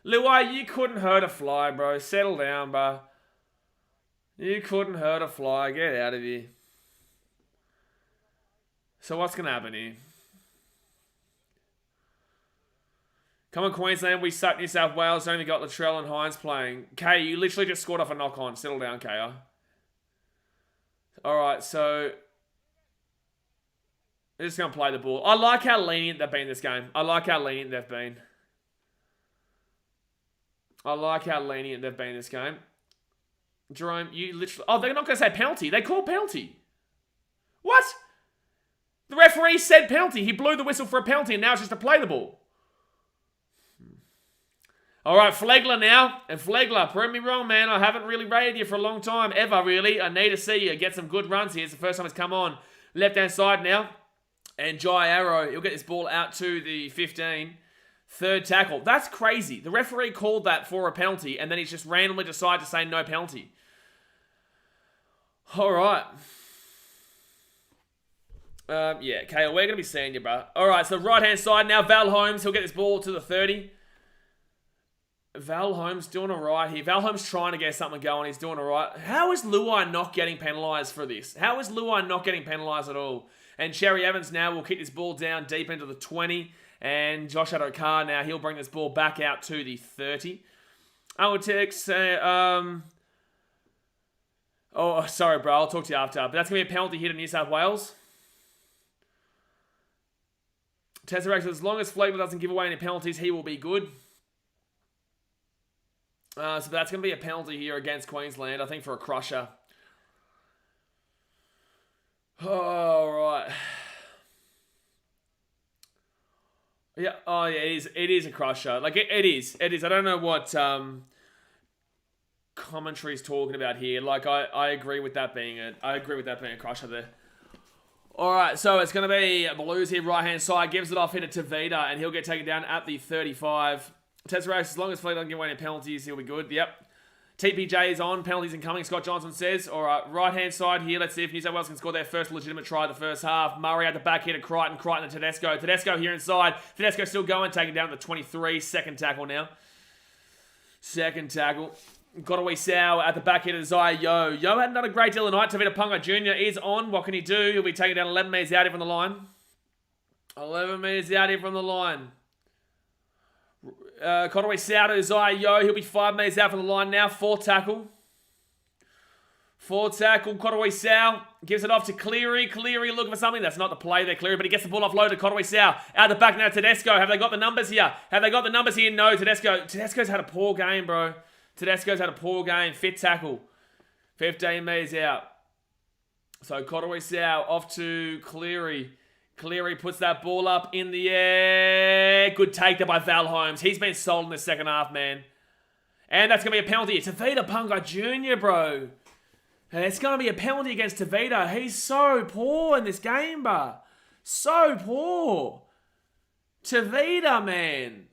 Luai, you couldn't hurt a fly, bro. Settle down, bro. You couldn't hurt a fly. Get out of here. So what's going to happen here? Come on, Queensland. We suck New South Wales. Only got Latrell and Hines playing. Kay, you literally just scored off a knock-on. Settle down, KR. Alright, so... they're just going to play the ball. I like how lenient they've been this game. Jerome, you literally... oh, they're not going to say penalty. They call penalty. What? The referee said penalty. He blew the whistle for a penalty, and now it's just to play the ball. All right, Flegler now. And Flegler, prove me wrong, man. I haven't really rated you for a long time, ever, really. I need to see you get some good runs here. It's the first time it's come on. Left-hand side now. And Jai Arrow, he'll get this ball out to the 15. Third tackle. That's crazy. The referee called that for a penalty, and then he's just randomly decided to say no penalty. All right. Yeah, Kale, we're going to be seeing you, bro. All right, so right-hand side now, Val Holmes. He'll get this ball to the 30. Val Holmes doing all right here. Val Holmes trying to get something going. He's doing all right. How is Luai not getting penalised for this? How is Luai not getting penalised at all? And Cherry Evans now will kick this ball down deep into the 20. And Josh Adokar now, he'll bring this ball back out to the 30. I would text, oh, sorry, bro. I'll talk to you after. But that's going to be a penalty here to New South Wales. Tesseract, as long as Flegler doesn't give away any penalties, he will be good. So that's going to be a penalty here against Queensland, I think, for a crusher. All right. Yeah, oh yeah, it is a crusher. Like, it is. It is. I don't know what commentary's talking about here. Like, I agree with that being a crusher there. All right, so it's going to be Blues here, right-hand side. Gives it off here to Tavita, and he'll get taken down at the 35. Tesseract, as long as Fleet doesn't give away any penalties, he'll be good. Yep. TPJ is on. Penalties incoming, Scott Johnson says. All right, right-hand side here. Let's see if New South Wales can score their first legitimate try of the first half. Murray at the back here to Crichton. Crichton to Tedesco. Tedesco here inside. Tedesco still going, taken down at the 23. Second tackle now. Second tackle. Godaway Sow at the back here to Zaya Yo. Yo hadn't done a great deal tonight. Tavita Punga Jr. is on. What can he do? He'll be taken down 11 metres out here from the line. 11 metres out here from the line. Godaway Sow to Zaya Yo. He'll be 5 metres out from the line now. Fourth tackle. Fourth tackle. Godaway Sow gives it off to Cleary. Cleary looking for something. That's not the play there, Cleary, but he gets the ball offload to Godaway Sow. Out the back now, Tedesco. Have they got the numbers here? Have they got the numbers here? No, Tedesco. Tedesco's had a poor game, bro. Tedesco's had a poor game. Fifth tackle. 15 metres out. So Godaway Sow off to Cleary. Cleary puts that ball up in the air. Good take there by Val Holmes. He's been sold in the second half, man. And that's going to be a penalty. It's Tavita Punga Jr., bro. And it's going to be a penalty against Tavita. He's so poor in this game, bro. So poor. Tavita, man.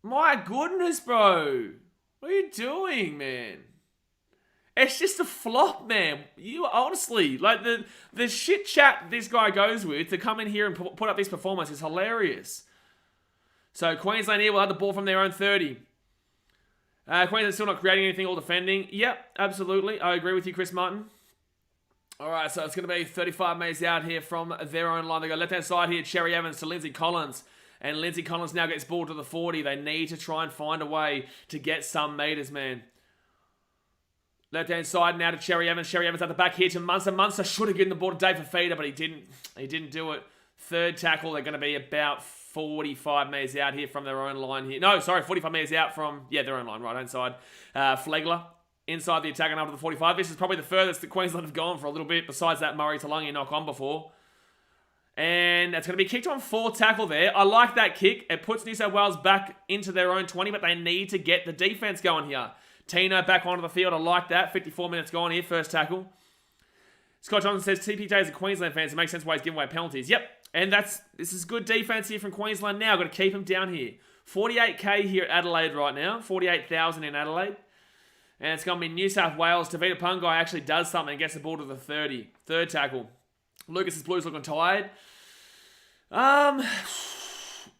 My goodness, bro. What are you doing, man? It's just a flop, man. You honestly, like the shit chat this guy goes with to come in here and put up this performance is hilarious. So Queensland here will have the ball from their own 30. Queensland still not creating anything or defending. Yep, absolutely. I agree with you, Chris Martin. All right, so it's going to be 35 metres out here from their own line. They go left-hand side here, Cherry Evans to Lindsay Collins. And Lindsay Collins now gets ball to the 40. They need to try and find a way to get some metres, man. Left-hand side now to Cherry Evans. Cherry Evans at the back here to Munster. Munster should have given the ball to Dave Fafita, but he didn't. He didn't do it. Third tackle, they're going to be about 45 metres out here from their own line here. No, sorry, 45 metres out from, their own line, right-hand side. Flegler inside the attack and up to the 45. This is probably the furthest that Queensland have gone for a little bit, besides that Murray Talangi knock on before. And it's going to be kicked on fourth tackle there. I like that kick. It puts New South Wales back into their own 20, but they need to get the defense going here. Tino back onto the field. I like that. 54 minutes gone here. First tackle. Scott Johnson says TPJ is a Queensland fan, so it makes sense why he's giving away penalties. Yep. And this is good defense here from Queensland now. Got to keep him down here. 48k here at Adelaide right now. 48,000 in Adelaide. And it's going to be New South Wales. Tavita Pungai actually does something and gets the ball to the 30. Third tackle. Lucas's Blues looking tired.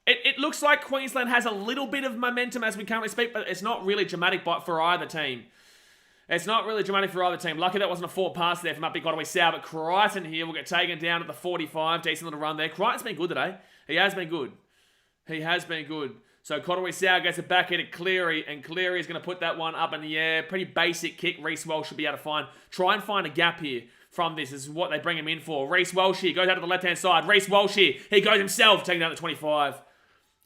It looks like Queensland has a little bit of momentum as we currently speak, but it's not really dramatic for either team. It's not really dramatic for either team. Lucky that wasn't a forward pass there from up big Godaway Sow, but Crichton here will get taken down at the 45. Decent little run there. Crichton's been good today. He has been good. He has been good. So Godaway Sow gets it back here to Cleary, and Cleary is going to put that one up in the air. Pretty basic kick. Reece Welsh should be able to try and find a gap here. From this is what they bring him in for. Reece Welsh here goes out to the left-hand side. Reece Welsh here. He goes himself, taking down the 25.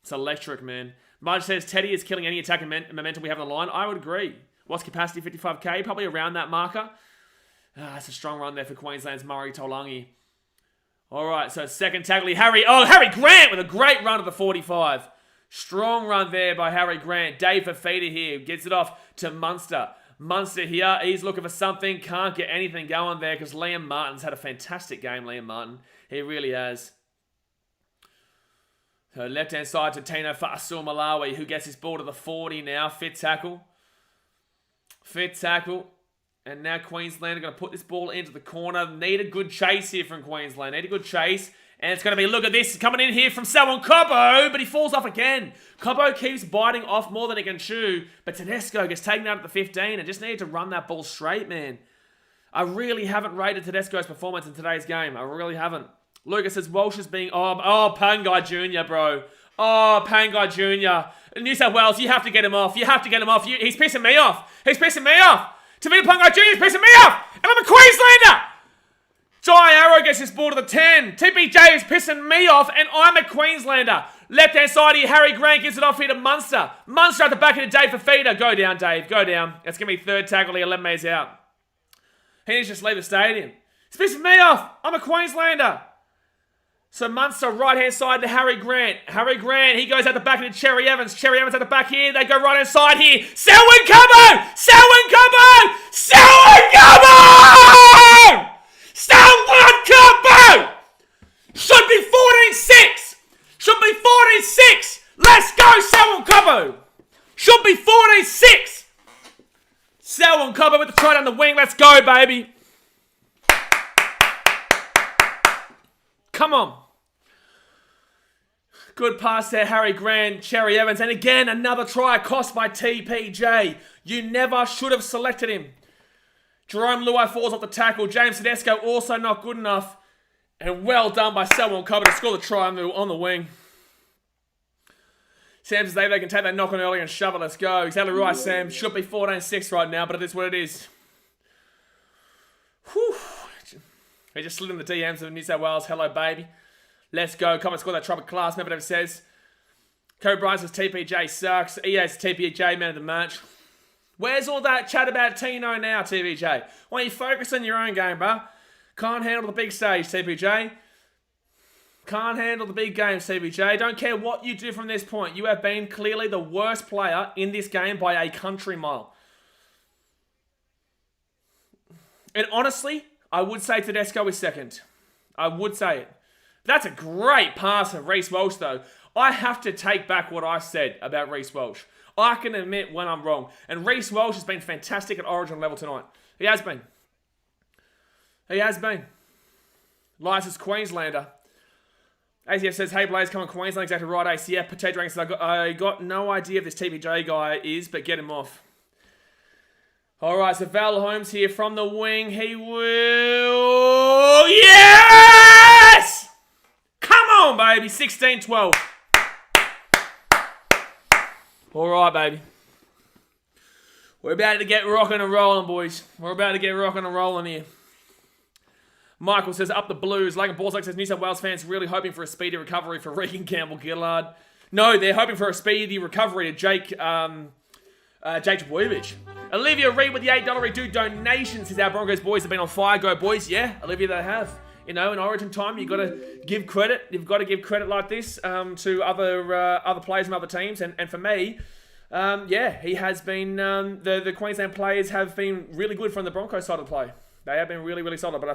It's electric, man. Marge says Teddy is killing any attack and momentum we have on the line. I would agree. What's capacity? 55k? Probably around that marker. It's a strong run there for Queensland's Murray Talangi. All right, so second tackle here. Harry Grant with a great run at the 45. Strong run there by Harry Grant. Dave Fafita here gets it off to Munster. Munster here, he's looking for something, can't get anything going there because Liam Martin's had a fantastic game, Liam Martin. He really has. So left-hand side to Tino Fa'asul Malawi, who gets his ball to the 40 now. Fifth tackle. Fifth tackle. And now Queensland are going to put this ball into the corner. Need a good chase here from Queensland. Need a good chase. And it's going to be, look at this, coming in here from Selwyn Cobbo, but he falls off again. Cobbo keeps biting off more than he can chew, but Tedesco gets taken out at the 15 and just needed to run that ball straight, man. I really haven't rated Tedesco's performance in today's game. I really haven't. Lucas says Walsh is being... Oh, Pangai Jr., bro. Oh, Pangai Jr. New South Wales, you have to get him off. You have to get him off. He's pissing me off. He's pissing me off. Tavita Pangai Jr. is pissing me off. And I'm a Queenslander. Jai Arrow gets his ball to the 10. TPJ is pissing me off, and I'm a Queenslander. Left-hand side here, Harry Grant gives it off here to Munster. Munster at the back of the Dave for feeder. Go down, Dave. Go down. It's going to be third tackle here. 11 metres out. He needs to just leave the stadium. He's pissing me off. I'm a Queenslander. So Munster, right-hand side to Harry Grant. Harry Grant, he goes out the back into Cherry Evans. Cherry Evans at the back here. They go right-hand side here. Selwyn Cobbo! Selwyn Cobbo! Selwyn Cobbo! Selwyn Cobbo! Should be 14-6. Should be 14-6. Let's go, Selwyn Cobbo. Should be 14-6. Selwyn Cobbo with the try down the wing. Let's go, baby. Come on. Good pass there, Harry Grant, Cherry Evans. And again, another try cost by TPJ. You never should have selected him. Jerome Luai falls off the tackle. James Tedesco also not good enough. And well done by Selwyn Cobbo to score the try on the wing. Sam says they can take that knock on early and shove it. Let's go. Exactly right, Sam. Should be 14-6 right now, but it is what it is. Whew. He just slid in the DMs of New South Wales. Hello, baby. Let's go. Come and score that trumpet class. Remember what it says. Kobe Bryant says TPJ sucks. EA's TPJ man of the match. Where's all that chat about Tino now, TPJ? Why don't you focus on your own game, bruh? Can't handle the big stage, TPJ. Can't handle the big games, TPJ. Don't care what you do from this point. You have been clearly the worst player in this game by a country mile. And honestly, I would say Tedesco is second. I would say it. That's a great pass of Reece Walsh, though. I have to take back what I said about Reece Walsh. I can admit when I'm wrong. And Reece Walsh has been fantastic at Origin level tonight. He has been. He has been. Licensed Queenslander. ACF says, hey Blaze, come on Queensland. Exactly right, ACF. Potato Rank says, I got no idea if this TPJ guy is, but get him off. Alright, so Val Holmes here from the wing. He will... Yes! Come on, baby. 16-12. Alright, baby. We're about to get rocking and rolling, boys. We're about to get rocking and rolling here. Michael says, up the Blues. Lagan Borsak says, New South Wales fans really hoping for a speedy recovery for Regan Campbell-Gillard. No, they're hoping for a speedy recovery to Jake Trbojevic. Olivia Reed with the $8 redo donation says, our Broncos boys have been on fire. Go, boys. Yeah, Olivia, they have. You know, in Origin time, you've got to give credit. You've got to give credit like this to other players and other teams. And for me, yeah, he has been... the Queensland players have been really good from the Broncos side of the play. They have been really, really solid. But I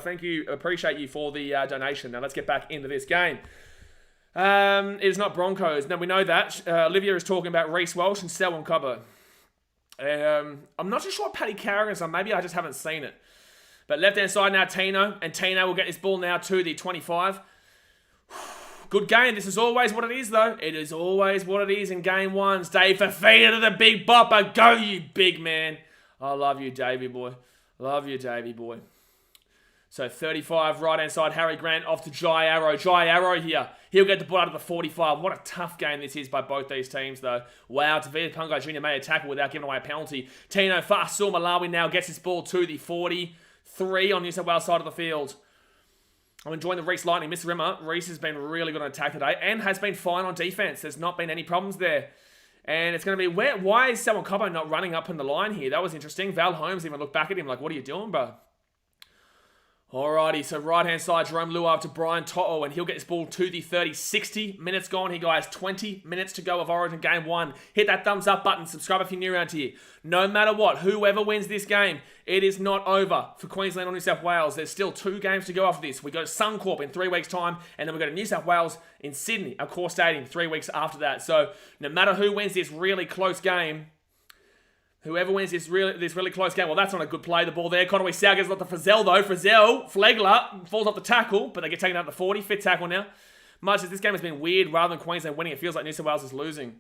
appreciate you for the donation. Now, let's get back into this game. It is not Broncos. Now, we know that. Olivia is talking about Reece Walsh and Selwyn Cobbo. I'm not too sure what Paddy Carrigan's on. Maybe I just haven't seen it. But left-hand side now, Tino. And Tino will get this ball now to the 25. Good game. This is always what it is, though. It is always what it is in game ones. Dave Fafita to the big bopper. Go, you big man. I love you, Davey boy. Love you, Davey boy. So 35, right-hand side, Harry Grant off to Jai Arrow. Jai Arrow here. He'll get the ball out of the 45. What a tough game this is by both these teams, though. Wow, Tavita Pangai Jr. made a tackle without giving away a penalty. Tino Fasul Malawi now gets his ball to the 43 on New South Wales side of the field. I'm enjoying the Reece Lightning. Mr. Rimmer, Reece has been really good on attack today and has been fine on defense. There's not been any problems there. And it's going to be, why is Selwyn Cobbo not running up in the line here? That was interesting. Val Holmes even looked back at him like, what are you doing, bro? Alrighty, so right-hand side, Jerome Luai to Brian To'o, and he'll get this ball to the 30. 60 minutes gone here, guys. 20 minutes to go of Origin Game 1. Hit that thumbs up button. Subscribe if you're new around here. No matter what, whoever wins this game, it is not over for Queensland or New South Wales. There's still 2 games to go after this. We go to Suncorp in 3 weeks' time, and then we go to New South Wales in Sydney, our core stadium, 3 weeks after that. So no matter who wins this really close game, Whoever wins this really close game. Well, that's not a good play. The ball there. Conway Sal gets it off to Frizzell, though. Frizzell, Flegler, falls off the tackle, but they get taken out to 40. Fifth tackle now. Much as this game has been weird, rather than Queensland winning, it feels like New South Wales is losing.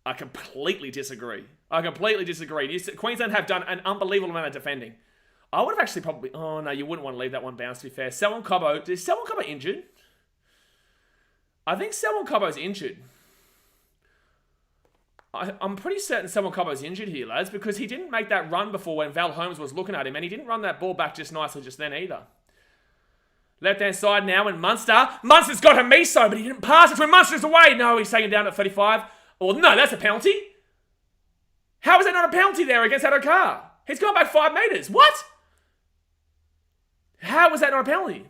I completely disagree. Queensland have done an unbelievable amount of defending. I would have actually probably... Oh, no, you wouldn't want to leave that one bounce, to be fair. Selwyn Cobbo. Is Selwyn Cobbo injured? I think Selwyn Cobbo's injured. I'm pretty certain Selwyn Cobbo's injured here, lads, because he didn't make that run before when Val Holmes was looking at him, and he didn't run that ball back just nicely just then either. Left-hand side now, and Munster. Munster's got Hamiso, but he didn't pass it when Munster's away. No, he's taken down at 35. Well, no, that's a penalty. How is that not a penalty there against Adokar? He's gone back 5 metres. What? How was that not a penalty?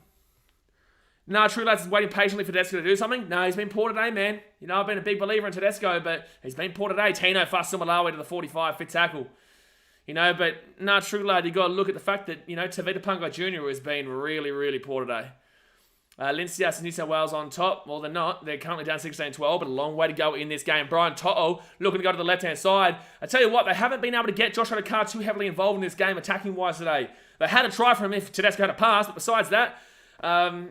Nah, True Lads is waiting patiently for Tedesco to do something. No, he's been poor today, man. You know, I've been a big believer in Tedesco, but he's been poor today. Tino Fasamalawe to the 45, fit tackle. You know, but nah, True Lad, you got to look at the fact that, you know, Tavita Punga Jr. has been really, really poor today. Lincias and New South Wales on top. Well, they're not. They're currently down 16-12, but a long way to go in this game. Brian To'o looking to go to the left-hand side. I tell you what, they haven't been able to get Josh Adokar too heavily involved in this game attacking-wise today. They had a try for him if Tedesco had a pass, but besides that,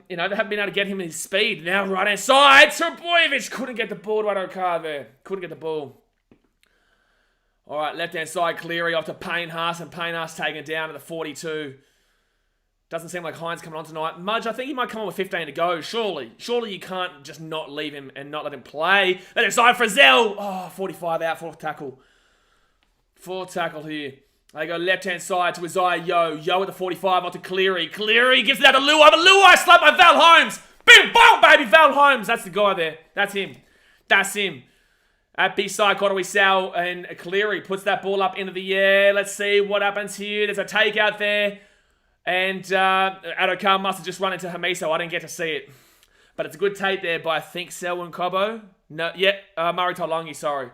you know, they haven't been able to get him his speed. Now right-hand side, Trbojevic couldn't get the ball to Adokar there. Couldn't get the ball. All right, left-hand side, Cleary off to Payne Haas, and Payne Haas taken down at the 42. Doesn't seem like Hines coming on tonight. Mudge, I think he might come on with 15 to go, surely. Surely you can't just not leave him and not let him play. Left-hand side, Frizzell. Oh, 45 out, fourth tackle. Fourth tackle here. They go left-hand side to Isaiah Yo. Yo at the 45 onto Cleary. Cleary gives it out to Luai, but Luai slapped by Val Holmes. Boom, boom, baby, Val Holmes. That's the guy there. That's him. That's him. At B-side, Kotoi Sal and Cleary puts that ball up into the air. Let's see what happens here. There's a takeout there. And Adokar must have just run into Hamiso. I didn't get to see it. But it's a good take there by, I think, Selwyn Cobbo. No, Murray Taulagi, sorry.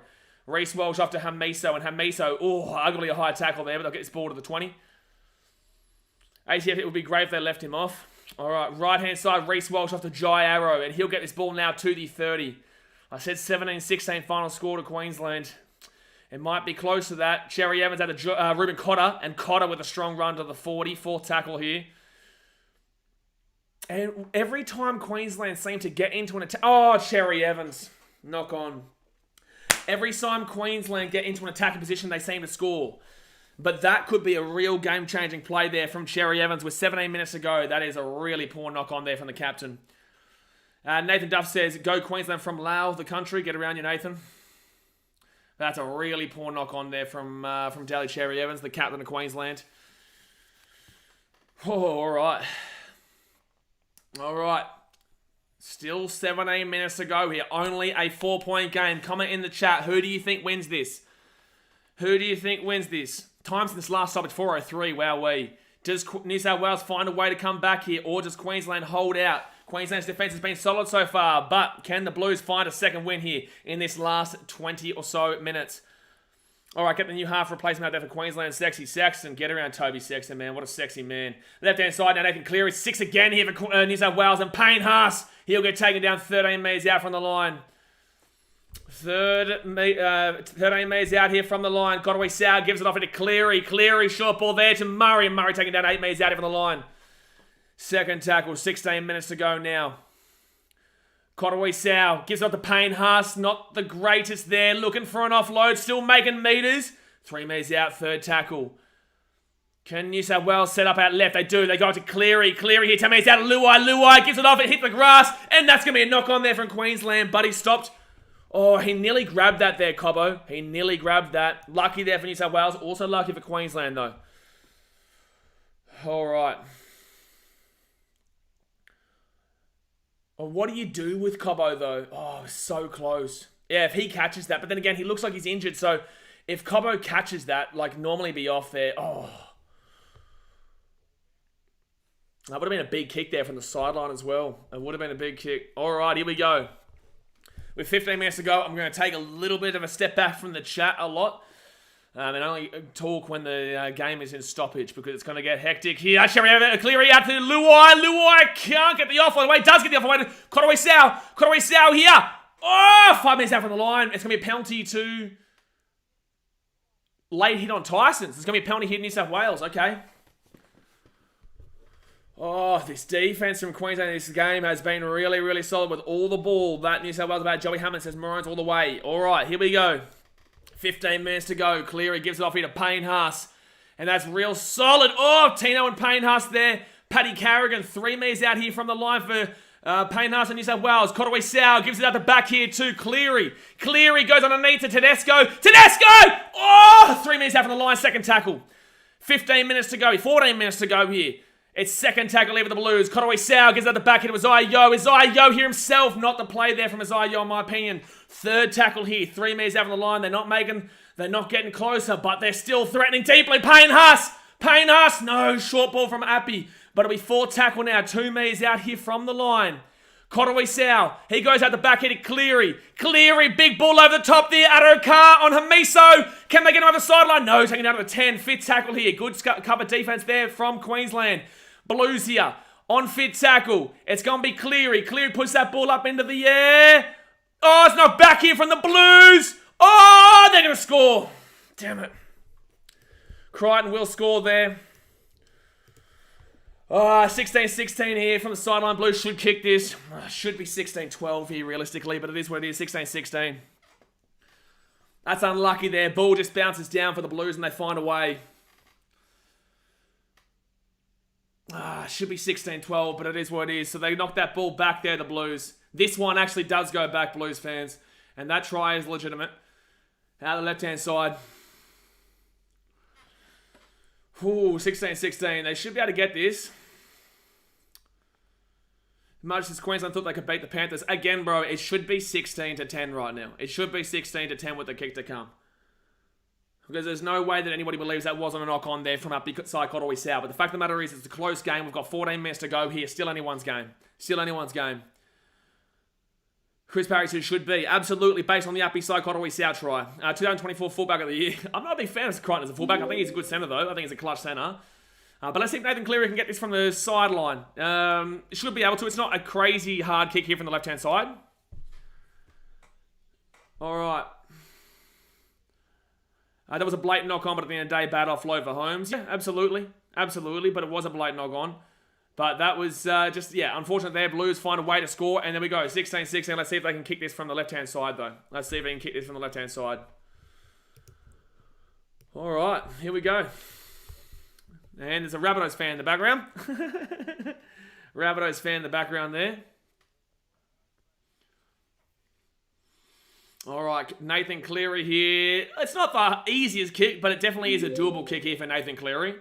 Reece Walsh off to Hamiso. And Hamiso, ugly a high tackle there, but they'll get this ball to the 20. ATF, it would be great if they left him off. All right, right-hand side, Reece Walsh off to Jai Arrow. And he'll get this ball now to the 30. I said 17-16 final score to Queensland. It might be close to that. Cherry Evans had a Ruben Cotter, and Cotter with a strong run to the 40. Fourth tackle here. And every time Queensland seem to get into an attack... Oh, Cherry Evans. Knock on. Every time Queensland get into an attacking position, they seem to score. But that could be a real game-changing play there from Cherry Evans with 17 minutes to go. That is a really poor knock-on there from the captain. Nathan Duff says, go Queensland from Laos, the country. Get around you, Nathan. That's a really poor knock-on there from Daly Cherry Evans, the captain of Queensland. Oh, all right. All right. Still 17 minutes to go here. Only a 4-point game. Comment in the chat. Who do you think wins this? Who do you think wins this? Time since last stoppage, 4:03. Wowee. Does New South Wales find a way to come back here, or does Queensland hold out? Queensland's defence has been solid so far, but can the Blues find a second win here in this last 20 or so minutes? All right, get the new half replacement out there for Queensland. Sexy Sexton. Get around Toby Sexton, man. What a sexy man. Left-hand side now, Nathan Cleary. 6 again here for New South Wales. And Payne Haas, he'll get taken down 13 metres out from the line. 13 metres out here from the line. Kotoi Sal gives it off into Cleary. Cleary, short ball there to Murray. And Murray taking down 8 metres out here from the line. Second tackle, 16 minutes to go now. Kotoi Sal gives it off to Payne Haas. Not the greatest there. Looking for an offload. Still making meters. 3 metres out, third tackle. Can New South Wales set up out left? They do. They go to Cleary. Cleary here, 10 metres out of Luai. Luai gives it off. It hit the grass. And that's going to be a knock on there from Queensland. But he stopped. Oh, he nearly grabbed that there, Cobbo. He nearly grabbed that. Lucky there for New South Wales. Also lucky for Queensland, though. All right. Oh, what do you do with Cobbo, though? Oh, so close. Yeah, if he catches that. But then again, he looks like he's injured. So if Cobbo catches that, like normally be off there. Oh. That would have been a big kick there from the sideline as well. It would have been a big kick. All right, here we go. With 15 minutes to go, I'm going to take a little bit of a step back from the chat a lot. And only talk when the game is in stoppage because it's going to get hectic here. Cleary out to Luai. Luai can't get the offload away. Does get the offload away. Kotoi Sal. Kotoi Sal here. Oh, 5 minutes out from the line. It's going to be a penalty to late hit on Tyson's. There's going to be a penalty hit in New South Wales. Okay. Oh, this defense from Queensland in this game has been really, really solid with all the ball that New South Wales have had. Joey Hammond says Maroons all the way. All right, here we go. 15 minutes to go. Cleary gives it off here to Payne Haas. And that's real solid. Oh, Tino and Payne Haas there. Paddy Carrigan, 3 meters out here from the line for Payne Haas and New South Wales. Kotowai Sau gives it out the back here to Cleary. Cleary goes underneath to Tedesco. Tedesco! Oh, 3 meters out from the line. Second tackle. 15 minutes to go. 14 minutes to go here. It's second tackle here for the Blues. Kotowai Sau gives out the back here to Isaiah Yeo. Isaiah Yeo here himself. Not the play there from Isaiah Yeo, in my opinion. Third tackle here. 3 meters out from the line. They're not getting closer, but they're still threatening deeply. Payne Haas! Payne Haas! No, short ball from Appy. But it'll be 4th tackle now. 2 meters out here from the line. Kotowai Sau. He goes out the back here to Cleary. Cleary, big ball over the top there. Adokar on Hamiso. Can they get him over the sideline? No, taking it down to the 10. 5th tackle here. Good cover defense there from Queensland. Blues here. On 5th tackle. It's going to be Cleary. Cleary puts that ball up into the air. Oh, it's not back here from the Blues. Oh, they're going to score. Damn it. Crichton will score there. 16-16 here from the sideline. Blues should kick this. Should be 16-12 here realistically, but it is what it is. 16-16. That's unlucky there. Ball just bounces down for the Blues and they find a way. Should be 16-12, but it is what it is. So they knock that ball back there, the Blues. This one actually does go back, Blues fans. And that try is legitimate. Out the left-hand side. Ooh, 16-16. They should be able to get this. Much as Queensland thought they could beat the Panthers. Again, bro, it should be 16-10 right now. It should be 16-10 with the kick to come. Because there's no way that anybody believes that wasn't a knock-on there from up side Kotowai Sau. But the fact of the matter is, it's a close game. We've got 14 minutes to go here. Still anyone's game. Still anyone's game. Chris Parry should be. Absolutely, based on the uppy side Kotowai Sau try. 2024 fullback of the year. I'm not a big fan of Crichton as a fullback. I think he's a good centre, though. I think he's a clutch centre. But let's see if Nathan Cleary can get this from the sideline. Should be able to. It's not a crazy hard kick here from the left-hand side. All right. That was a blatant knock-on, but at the end of the day, bad offload for Holmes. Yeah, absolutely. Absolutely, but it was a blatant knock-on. But that was unfortunate there. Blues find a way to score, and there we go. 16-16. Let's see if they can kick this from the left-hand side, though. Let's see if they can kick this from the left-hand side. All right, here we go. And there's a Rabbitohs fan in the background. Rabbitohs fan in the background there. All right, Nathan Cleary here. It's not the easiest kick, but it definitely is a doable kick here for Nathan Cleary.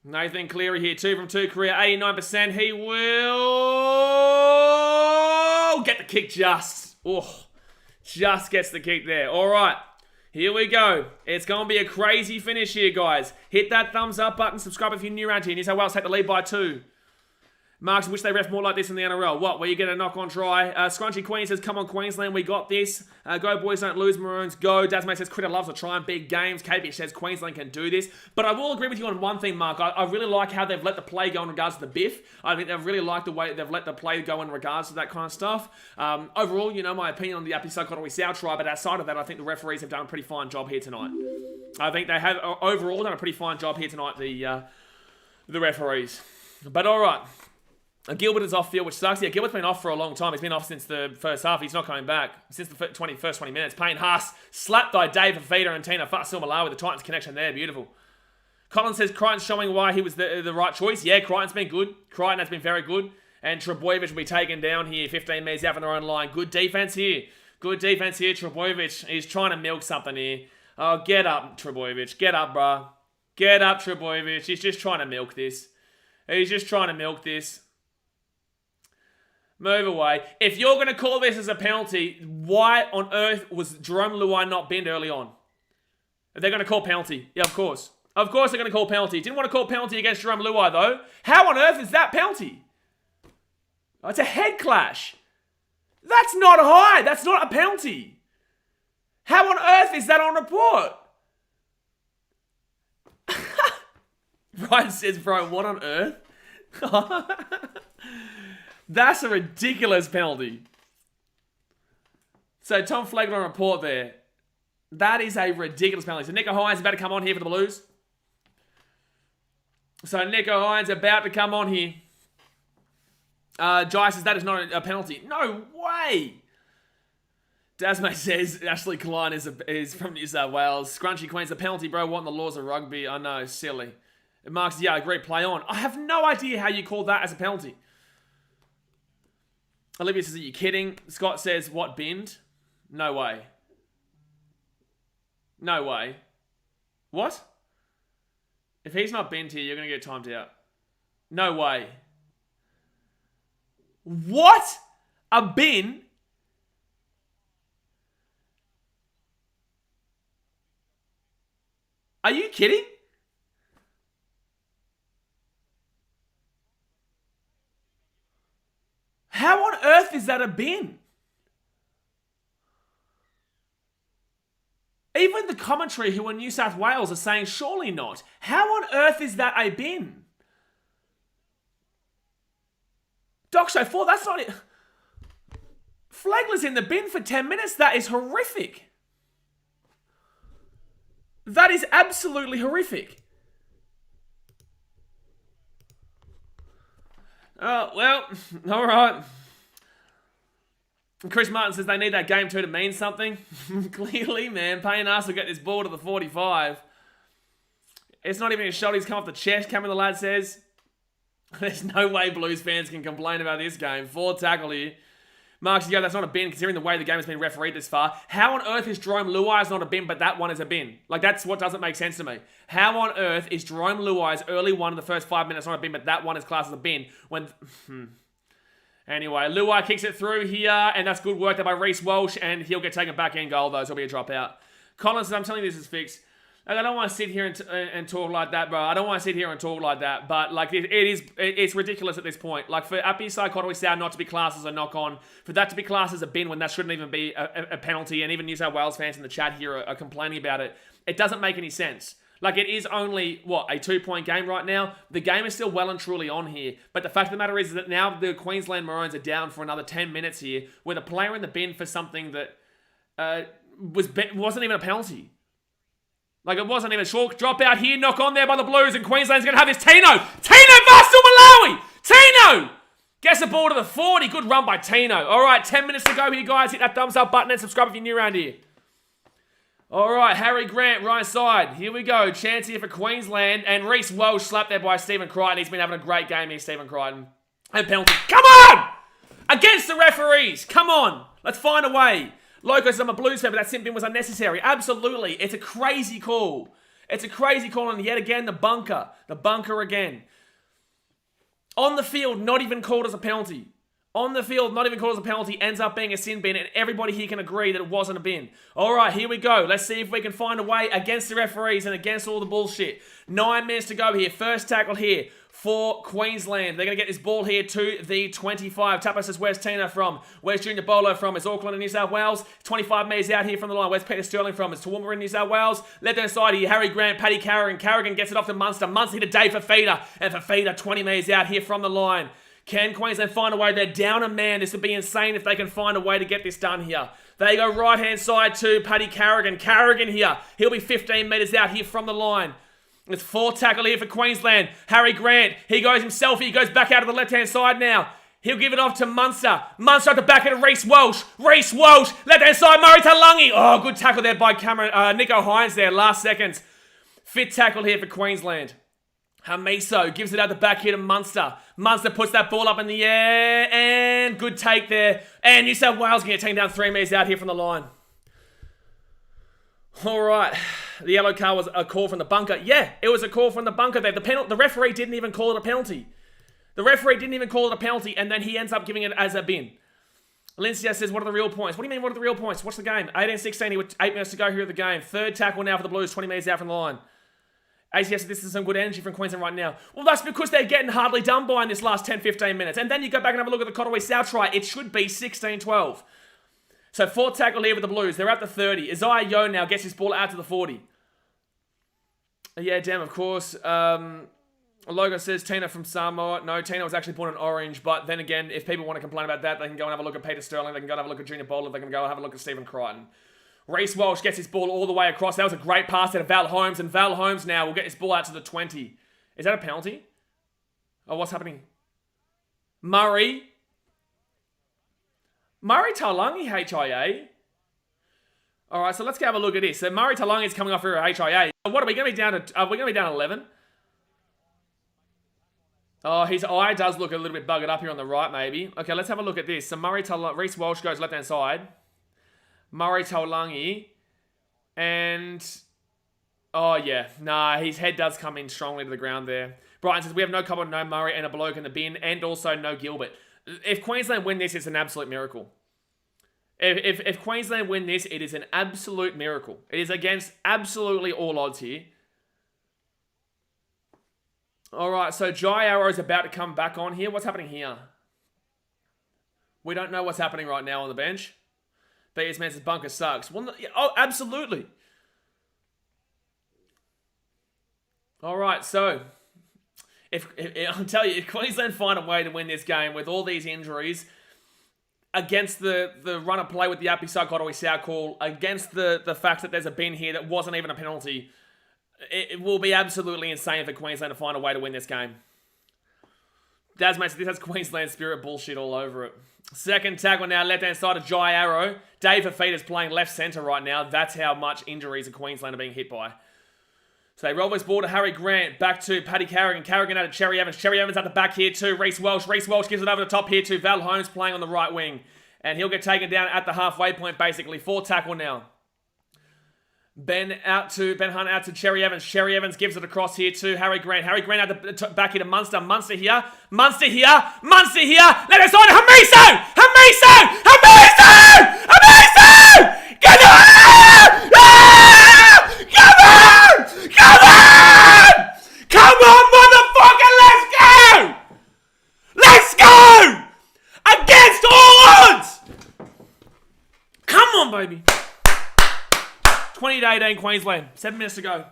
Nathan Cleary here, 2 from 2 career, 89%. He will get the kick just. Oh, just gets the kick there. All right, here we go. It's going to be a crazy finish here, guys. Hit that thumbs up button. Subscribe if you're new around here. New South Wales take the lead by 2. Marks, wish they ref more like this in the NRL. What? Where you get a knock-on try? Scrunchy Queen says, come on, Queensland, we got this. Go, boys, don't lose, Maroons. Go. Dasmate says, Critter loves to try in big games. KBH says, Queensland can do this. But I will agree with you on one thing, Mark. I really like how they've let the play go in regards to the biff. I think they've really liked the way they've let the play go in regards to that kind of stuff. Overall, you know, my opinion on the Appy Kotowai Sau try, but outside of that, I think the referees have done a pretty fine job here tonight. I think they have, overall, done a pretty fine job here tonight, the referees. But all right. Gilbert is off field, which sucks. Yeah, Gilbert's been off for a long time. He's been off since the first half. He's not coming back since the first 20 minutes. Payne Haas slapped by Dave Fafita and Tina Fasil-Malawi with the Titans connection there. Beautiful. Colin says Crichton's showing why he was the right choice. Yeah, Crichton's been good. Crichton has been very good. And Trebojevic will be taken down here. 15 metres out from their own line. Good defense here. Good defense here. Trebojevic is trying to milk something here. Oh, get up, Trebojevic. Get up, bruh. Get up, Trebojevic. He's just trying to milk this. He's just trying to milk this. Move away. If you're going to call this as a penalty, why on earth was Jerome Luai not binned early on? They're going to call penalty. Yeah, of course. Of course they're going to call penalty. Didn't want to call penalty against Jerome Luai, though. How on earth is that penalty? Oh, it's a head clash. That's not high. That's not a penalty. How on earth is that on report? Ryan says, bro, what on earth? That's a ridiculous penalty. So Tom Flegler on report there. That is a ridiculous penalty. So Nico Hines is about to come on here for the Blues. So Nico Hines about to come on here. Jai says that is not a penalty. No way! Dasmay says Ashley Klein is from New South Wales. Scrunchy Queen's a penalty, bro. What in the laws of rugby? I know, silly. And Mark says, yeah, I agree, play on. I have no idea how you call that as a penalty. Olivia says, are you kidding? Scott says, what, binned? No way. No way. What? If he's not binned here, you're going to get timed out. No way. What? A bin? Are you kidding? How on earth is that a bin? Even the commentary who are in New South Wales are saying surely not. How on earth is that a bin? Doc Show 4, that's not it. Flagler's in the bin for 10 minutes. That is horrific. That is absolutely horrific. Oh, well, all right. Chris Martin says they need that game 2 to mean something. Clearly, man. Payne us will get this ball to the 45. It's not even a shot. He's come off the chest, Cameron the lad says. There's no way Blues fans can complain about this game. 4 tackle here. Mark says, yeah, that's not a bin considering the way the game has been refereed this far. How on earth is Jerome Luai's not a bin, but that one is a bin? Like, that's what doesn't make sense to me. How on earth is Jerome Luai's early one in the first 5 minutes not a bin, but that one is classed as a bin? When... Anyway, Luai kicks it through here, and that's good work there by Reece Walsh, and he'll get taken back in goal, though, so it'll be a dropout. Collins says, I'm telling you this is fixed. Like, I don't want to sit here and talk like that, bro. I don't want to sit here and talk like that, but like it's ridiculous at this point. Like for Appy Psychotomy Sound not to be classed as a knock-on, for that to be classed as a bin when that shouldn't even be a penalty, and even New South Wales fans in the chat here are complaining about it. It doesn't make any sense. Like, it is only, what, a 2-point game right now? The game is still well and truly on here. But the fact of the matter is that now the Queensland Maroons are down for another 10 minutes here with a player in the bin for something that wasn't even a penalty. Like, it wasn't even a short drop out here. Knock on there by the Blues, and Queensland's going to have this. Tino Vastu Malawi! Tino! Gets the ball to the 40. Good run by Tino. All right, 10 minutes to go here, guys. Hit that thumbs up button and subscribe if you're new around here. All right, Harry Grant, right side. Here we go. Chance here for Queensland. And Reece Walsh slapped there by Stephen Crichton. He's been having a great game here, Stephen Crichton. And penalty. Come on! Against the referees. Come on. Let's find a way. Loco says I'm a Blues fan, but that simping was unnecessary. Absolutely. It's a crazy call. It's a crazy call. And yet again, the bunker. The bunker again. On the field, not even called as a penalty. On the field, not even called as a penalty, ends up being a sin bin, and everybody here can agree that it wasn't a bin. All right, here we go. Let's see if we can find a way against the referees and against all the bullshit. 9 minutes to go here. First tackle here for Queensland. They're going to get this ball here to the 25. Tapper says, where's Tina from? Where's Junior Bolo from? Is Auckland in New South Wales? 25 metres out here from the line. Where's Peter Sterling from? Is Toowoomba in New South Wales? Left hand side here, Harry Grant, Paddy Carrigan. Carrigan gets it off to Munster. Munster hit a day for Feeder. And for Feeder, 20 metres out here from the line. Can Queensland find a way? They're down a man. This would be insane if they can find a way to get this done here. They go right-hand side to Paddy Carrigan. Carrigan here. He'll be 15 metres out here from the line. It's 4 tackle here for Queensland. Harry Grant. He goes himself. He goes back out to the left-hand side now. He'll give it off to Munster. Munster at the back of Reece Walsh. Reece Walsh. Left-hand side, Murray Talangi. Oh, good tackle there by Nico Hines there. Last seconds. Fit tackle here for Queensland. Hamiso gives it out the back here to Munster. Munster puts that ball up in the air, and good take there. And New South Wales can get taken down 3 metres out here from the line. All right, the yellow card was a call from the bunker. Yeah, it was a call from the bunker there. The referee didn't even call it a penalty. The referee didn't even call it a penalty, and then he ends up giving it as a bin. Lindsay says, what are the real points? What do you mean, what are the real points? Watch the game. 18-16 with 8 minutes to go here at the game. Third tackle now for the Blues, 20 metres out from the line. ACS says this is some good energy from Queensland right now. Well, that's because they're getting hardly done by in this last 10-15 minutes. And then you go back and have a look at the Cottaway South try. It should be 16-12. So 4th tackle here with the Blues. They're at the 30. Isaiah Yeo now gets his ball out to the 40. Yeah, damn, of course. Logo says Tina from Samoa. No, Tina was actually born in Orange. But then again, if people want to complain about that, they can go and have a look at Peter Sterling. They can go and have a look at Junior Bowler. They can go and have a look at Stephen Crichton. Reece Walsh gets his ball all the way across. That was a great pass out of Val Holmes, and Val Holmes now will get his ball out to the 20. Is that a penalty? Oh, what's happening? Murray Taulagi, HIA. All right, so let's go have a look at this. So Murray Taulagi is coming off here at HIA. What are we going to be down to? Are we going to be down 11? Oh, his eye does look a little bit buggered up here on the right, maybe. Okay, let's have a look at this. So Reece Walsh goes left-hand side. Murray Taulagi. And... oh, yeah. Nah, his head does come in strongly to the ground there. Brighton says, we have no Cobb, no Murray, and a bloke in the bin, and also no Gilbert. If Queensland win this, it's an absolute miracle. If Queensland win this, it is an absolute miracle. It is against absolutely all odds here. Alright, so Jai Arrow is about to come back on here. What's happening here? We don't know what's happening right now on the bench. BS Man says bunker sucks. Well, oh, absolutely. Alright, so... I'll tell you, if Queensland find a way to win this game with all these injuries... against the run of play with the Appy Psychotomy Sow call, against the fact that there's a bin here that wasn't even a penalty, it will be absolutely insane for Queensland to find a way to win this game. Dasmate said this has Queensland spirit bullshit all over it. Second tackle now, left-hand side of Jai Arrow. Dave Fafita's playing left centre right now. That's how much injuries of Queensland are being hit by. So they roll this ball to Harry Grant, back to Paddy Carrigan. Carrigan out to Cherry Evans. Cherry Evans at the back here to Reece Walsh. Reece Walsh gives it over the top here to Val Holmes playing on the right wing. And he'll get taken down at the halfway point, basically. 4 tackle now. Ben Hunt out to Cherry Evans. Cherry Evans gives it across here to Harry Grant. Harry Grant out the back here to Munster. Munster here. Munster here. Munster here. Let us on. Hamiso! Hamiso! Hamiso! Hamiso! Get on! Ah! Come on! Come on! Come on, motherfucker! Let's go! Let's go! Against all odds! Come on, baby. 20-18 Queensland. 7 minutes to go.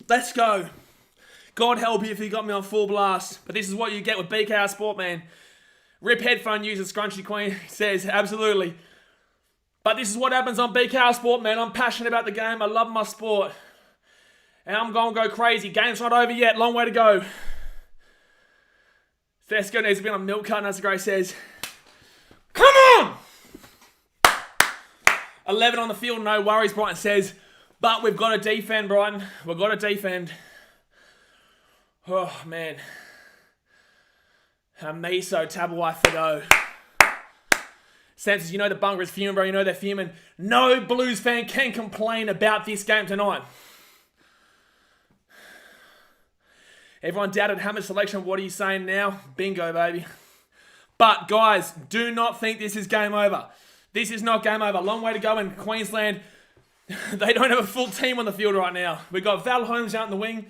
Let's go. God help you if you got me on full blast. But this is what you get with BKRsport, man. Rip headphone user Scrunchy Queen says, absolutely. But this is what happens on BKRsport, man. I'm passionate about the game. I love my sport. And I'm going to go crazy. Game's not over yet. Long way to go. Fesco needs to be on a milk carton, as the Gray says. Come on! 11 on the field, no worries, Brighton says. But we've got to defend, Brighton. We've got to defend. Oh, man. Hamiso, Tabuai, Fido. Sam says, you know the bunker is fuming, bro. You know they're fuming. No Blues fan can complain about this game tonight. Everyone doubted Hammer's selection. What are you saying now? Bingo, baby. But, guys, do not think this is game over. This is not game over. Long way to go in Queensland. They don't have a full team on the field right now. We got Val Holmes out in the wing.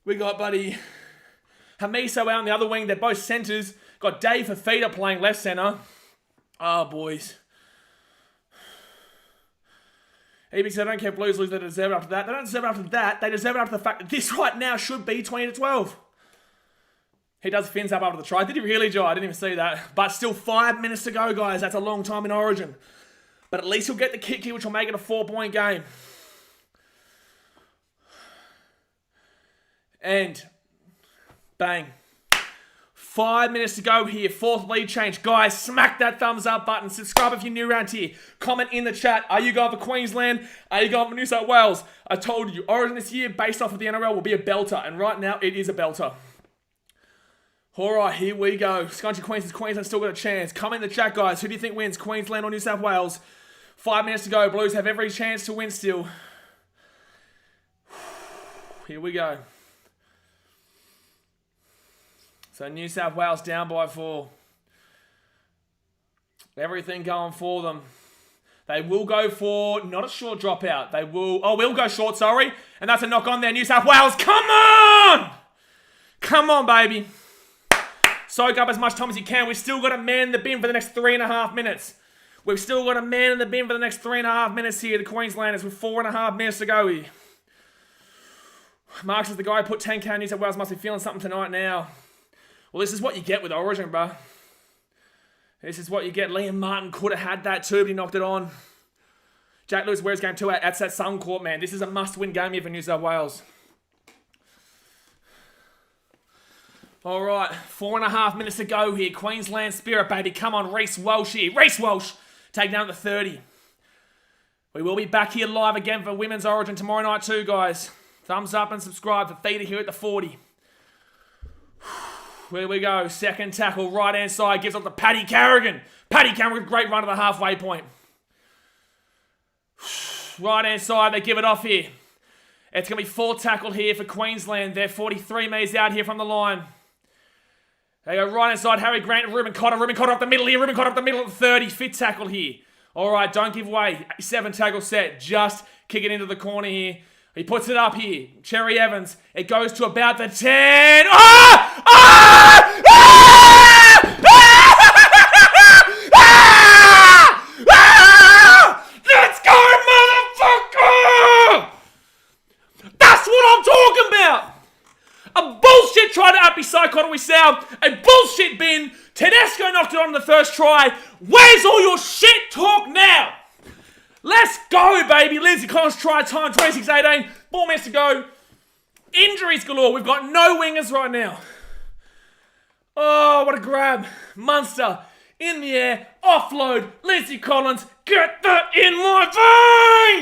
We got buddy Hamiso out in the other wing. They're both centres. Got Dave Fafita playing left centre. Oh, boys. EB said, I don't care if Blues lose, they deserve it after that. They don't deserve it after that. They deserve it after the fact that this right now should be 20-12. He does fins up after the try. Did he really, Joe? I didn't even see that. But still 5 minutes to go, guys. That's a long time in Origin. But at least he'll get the kick here, which will make it a 4-point game. And bang. 5 minutes to go here. 4th lead change. Guys, smack that thumbs up button. Subscribe if you're new around here. Comment in the chat. Are you going for Queensland? Are you going for New South Wales? I told you, Origin this year, based off of the NRL, will be a belter. And right now, it is a belter. Alright, here we go. Scrunchy Queen says Queensland still got a chance. Comment in the chat, guys. Who do you think wins? Queensland or New South Wales? 5 minutes to go. Blues have every chance to win still. Here we go. So New South Wales down by 4. Everything going for them. They will go for, not a short dropout. They will, we'll go short, sorry. And that's a knock on there. New South Wales, come on! Come on, baby. Soak up as much time as you can. We've still got to man the bin for the next 3.5 minutes. We've still got to man in the bin for the next 3.5 minutes here. The Queenslanders with 4.5 minutes to go here. Marks is the guy who put 10k on New South Wales. Must be feeling something tonight now. Well, this is what you get with Origin, bro. This is what you get. Liam Martin could have had that too, but he knocked it on. Jack Lewis wears game 2 out. That's that Suncorp, man. This is a must-win game here for New South Wales. All right, 4.5 minutes to go here. Queensland Spirit, baby. Come on, Reece Walsh here. Reece Walsh, take down the 30. We will be back here live again for Women's Origin tomorrow night too, guys. Thumbs up and subscribe for Theta here at the 40. Here we go. Second tackle, right-hand side, gives off to Paddy Carrigan. Paddy Carrigan, great run to the halfway point. Right-hand side, they give it off here. It's going to be 4 tackled here for Queensland. They're 43 metres out here from the line. They go right-hand side, Harry Grant and Ruben Cotter. Ruben Cotter up the middle here. Ruben Cotter up the middle at the 30. 5th tackle here. All right, don't give way. 7 tackle set. Just kick it into the corner here. He puts it up here. Cherry Evans. It goes to about the 10. Ah! Ah! Ah! Ah! Ah! Let's go, motherfucker! That's what I'm talking about! A bullshit try to out beside Connolly South. A bullshit bin. Tedesco knocked it on the first try. Where's all your shit talk now? Let's go, baby. Lindsay Collins try time, 26-18. 4 minutes to go. Injuries galore. We've got no wingers right now. Oh, what a grab. Munster in the air. Offload. Lindsay Collins. Get that in my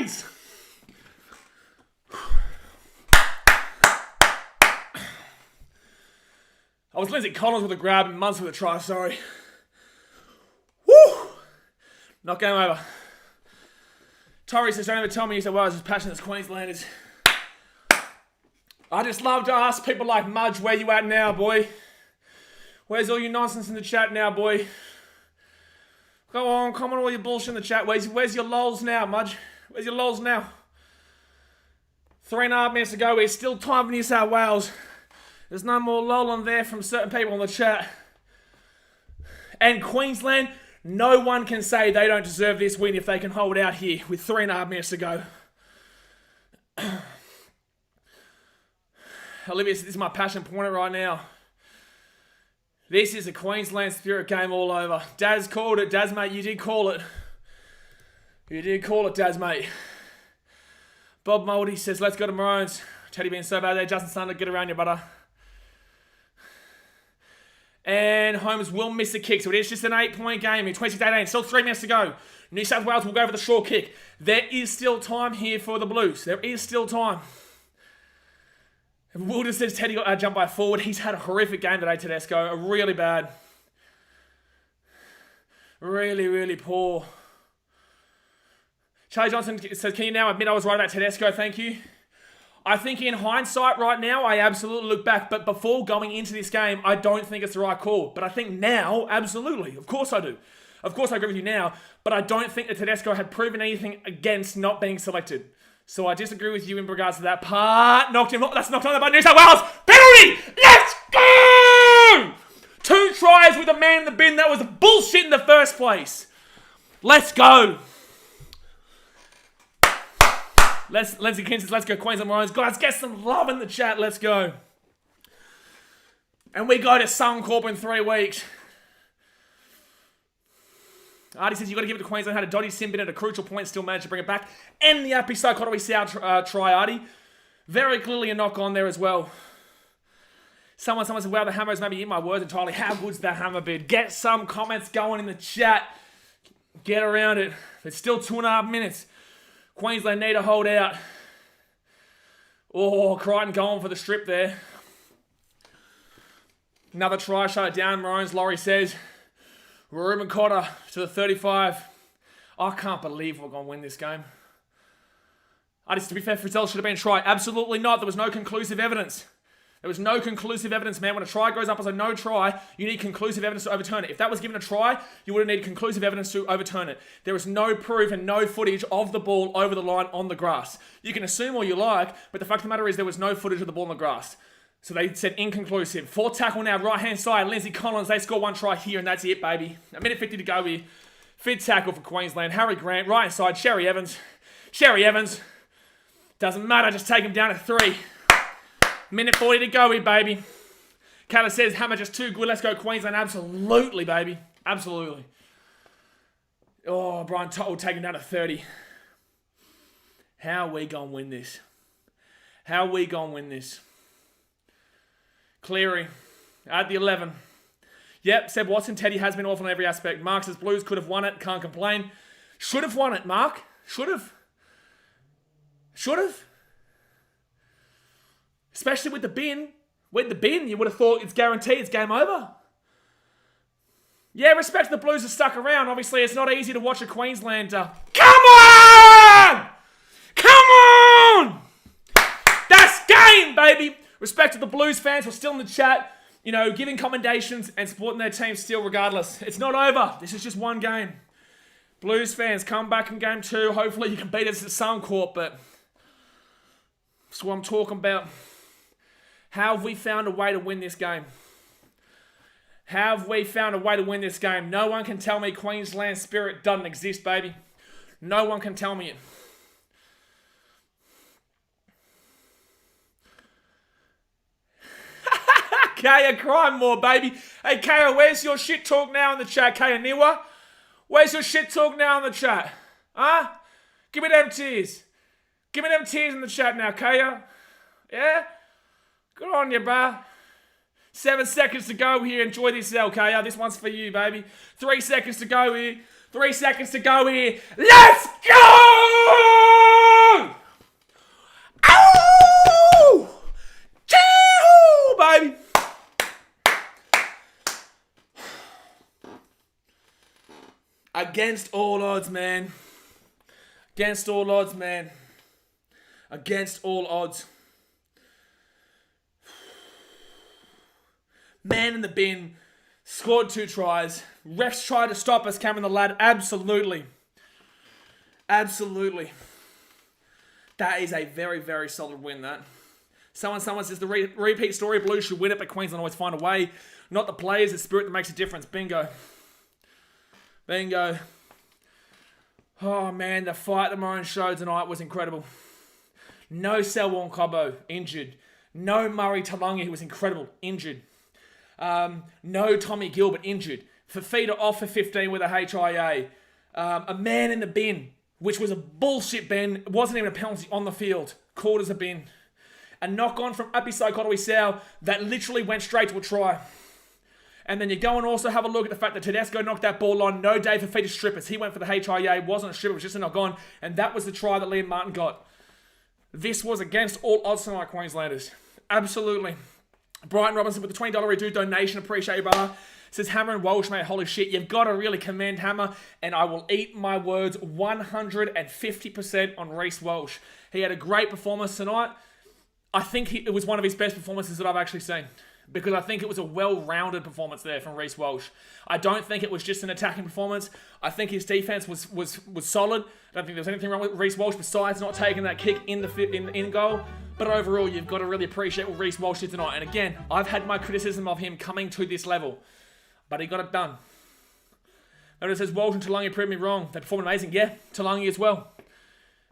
veins. I was Lindsay Collins with a grab and Munster with a try, sorry. Woo! Not game over. Torrey says, don't ever tell me you said, well, I was as passionate as Queenslanders. I just love to ask people like Mudge, where you at now, boy? Where's all your nonsense in the chat now, boy? Go on, comment all your bullshit in the chat. Where's your lols now, Mudge? Where's your lols now? 3.5 minutes to go. It's still time for New South Wales. There's no more lolling there from certain people in the chat. And Queensland, no one can say they don't deserve this win if they can hold out here with 3.5 minutes to go. Olivia, this is my passion pointer right now. This is a Queensland Spirit game all over. Daz called it. Daz, mate, you did call it. You did call it, Daz, mate. Bob Mouldy says, let's go to Maroons. Teddy being so bad there. Justin Sunder, get around your butter. And Holmes will miss the kick, so it is just an 8-point game here. 26-18, still 3 minutes to go. New South Wales will go for the short kick. There is still time here for the Blues. There is still time. Wilder says Teddy got jumped by a forward. He's had a horrific game today, Tedesco. Really bad. Really, really poor. Charlie Johnson says, can you now admit I was right about Tedesco? Thank you. I think in hindsight right now, I absolutely look back. But before going into this game, I don't think it's the right call. But I think now, absolutely. Of course I do. Of course I agree with you now. But I don't think that Tedesco had proven anything against not being selected. So I disagree with you in regards to that part. Knocked him. That's knocked on by New South Wales. Penalty! Let's go! 2 tries with a man in the bin. That was bullshit in the first place. Let's go. Lindsay King says, let's go Queensland Maroons. Guys, get some love in the chat. Let's go. And we go to Suncorp in 3 weeks. Artie says, you've got to give it to Queensland. Had a dodgy sin bin at a crucial point, still managed to bring it back. And the Appy Psychotomy South try, Artie. Very clearly a knock on there as well. Someone said, wow, the hammer has maybe eaten my words entirely. How good's the hammer bid? Get some comments going in the chat. Get around it. It's still 2.5 minutes. Queensland need to hold out. Oh, Crichton going for the strip there. Another try, shut it down. Maroons, Laurie says. Ruben Cotter to the 35. I can't believe we're going to win this game. To be fair, Frizzell should have been tried. Absolutely not. There was no conclusive evidence. There was no conclusive evidence, man. When a try goes up as a no try, you need conclusive evidence to overturn it. If that was given a try, you would have needed conclusive evidence to overturn it. There is no proof and no footage of the ball over the line on the grass. You can assume all you like, but the fact of the matter is there was no footage of the ball on the grass. So they said inconclusive. 4th tackle now, right-hand side. Lindsay Collins, they score 1 try here, and that's it, baby. 1:50 to go here. 5th tackle for Queensland. Harry Grant, right-hand side. Sherry Evans. Sherry Evans. Doesn't matter, just take him down to 3. 1:40 to go here, baby. Kayla says, hammer just too good. Let's go Queensland. Absolutely, baby. Absolutely. Oh, Brian Tuttle taking down to 30. How are we going to win this? How are we going to win this? Cleary at the 11. Yep, Seb Watson, Teddy has been awful in every aspect. Mark says Blues could have won it. Can't complain. Should have won it, Mark. Should have. Should have. Especially with the bin. With the bin, you would have thought it's guaranteed. It's game over. Yeah, respect to the Blues are stuck around. Obviously, it's not easy to watch a Queenslander. Come on! Come on! That's game, baby! Respect to the Blues fans. We're still in the chat. You know, giving commendations and supporting their team still regardless. It's not over. This is just one game. Blues fans, come back in game 2. Hopefully you can beat us at Suncorp, but that's what I'm talking about. How have we found a way to win this game? How have we found a way to win this game? No one can tell me Queensland spirit doesn't exist, baby. No one can tell me it. Kaya, crying more, baby. Hey, Kaya, where's your shit talk now in the chat? Kaya Niwa? Where's your shit talk now in the chat? Huh? Give me them tears. Give me them tears in the chat now, Kaya. Yeah? Good on you, bruh. 7 seconds to go here. Enjoy this, Kaya. This one's for you, baby. 3 seconds to go here. 3 seconds to go here. Let's go! Ow! Chee-hoo, baby. Against all odds, man. Against all odds, man. Against all odds. Man in the bin. Scored 2 tries. Refs tried to stop us, Cameron the Lad. Absolutely. Absolutely. That is a very, very solid win, that. Someone says the repeat story. Blues should win it, but Queensland always find a way. Not the players, the spirit that makes a difference. Bingo. Bingo. Oh, man, the fight the Maroons showed tonight was incredible. No Selwyn Cobbo, injured. No Murray Talangi, who was incredible, injured. No Tommy Gilbert, injured. Fafita off for 15 with a HIA. A man in the bin, which was a bullshit bin. It wasn't even a penalty on the field. Called as a bin. A knock on from Apisai Kotowai that literally went straight to a try. And then you go and also have a look at the fact that Tedesco knocked that ball on. No Dave Fafita strippers. He went for the HIA. It wasn't a strip. It was just a knock on. And that was the try that Liam Martin got. This was against all odds tonight, Queenslanders. Absolutely. Brighton Robinson with the $20 redo donation. Appreciate you, brother. Says Hammer and Walsh, mate. Holy shit. You've got to really commend Hammer. And I will eat my words 150% on Reece Walsh. He had a great performance tonight. I think it was one of his best performances that I've actually seen. Because I think it was a well-rounded performance there from Reece Walsh. I don't think it was just an attacking performance. I think his defense was solid. I don't think there was anything wrong with Reece Walsh besides not taking that kick in goal. But overall, you've got to really appreciate what Reece Walsh did tonight. And again, I've had my criticism of him coming to this level. But he got it done. Notice it says Walsh and Talangi proved me wrong. They performed amazing. Yeah, Talangi as well.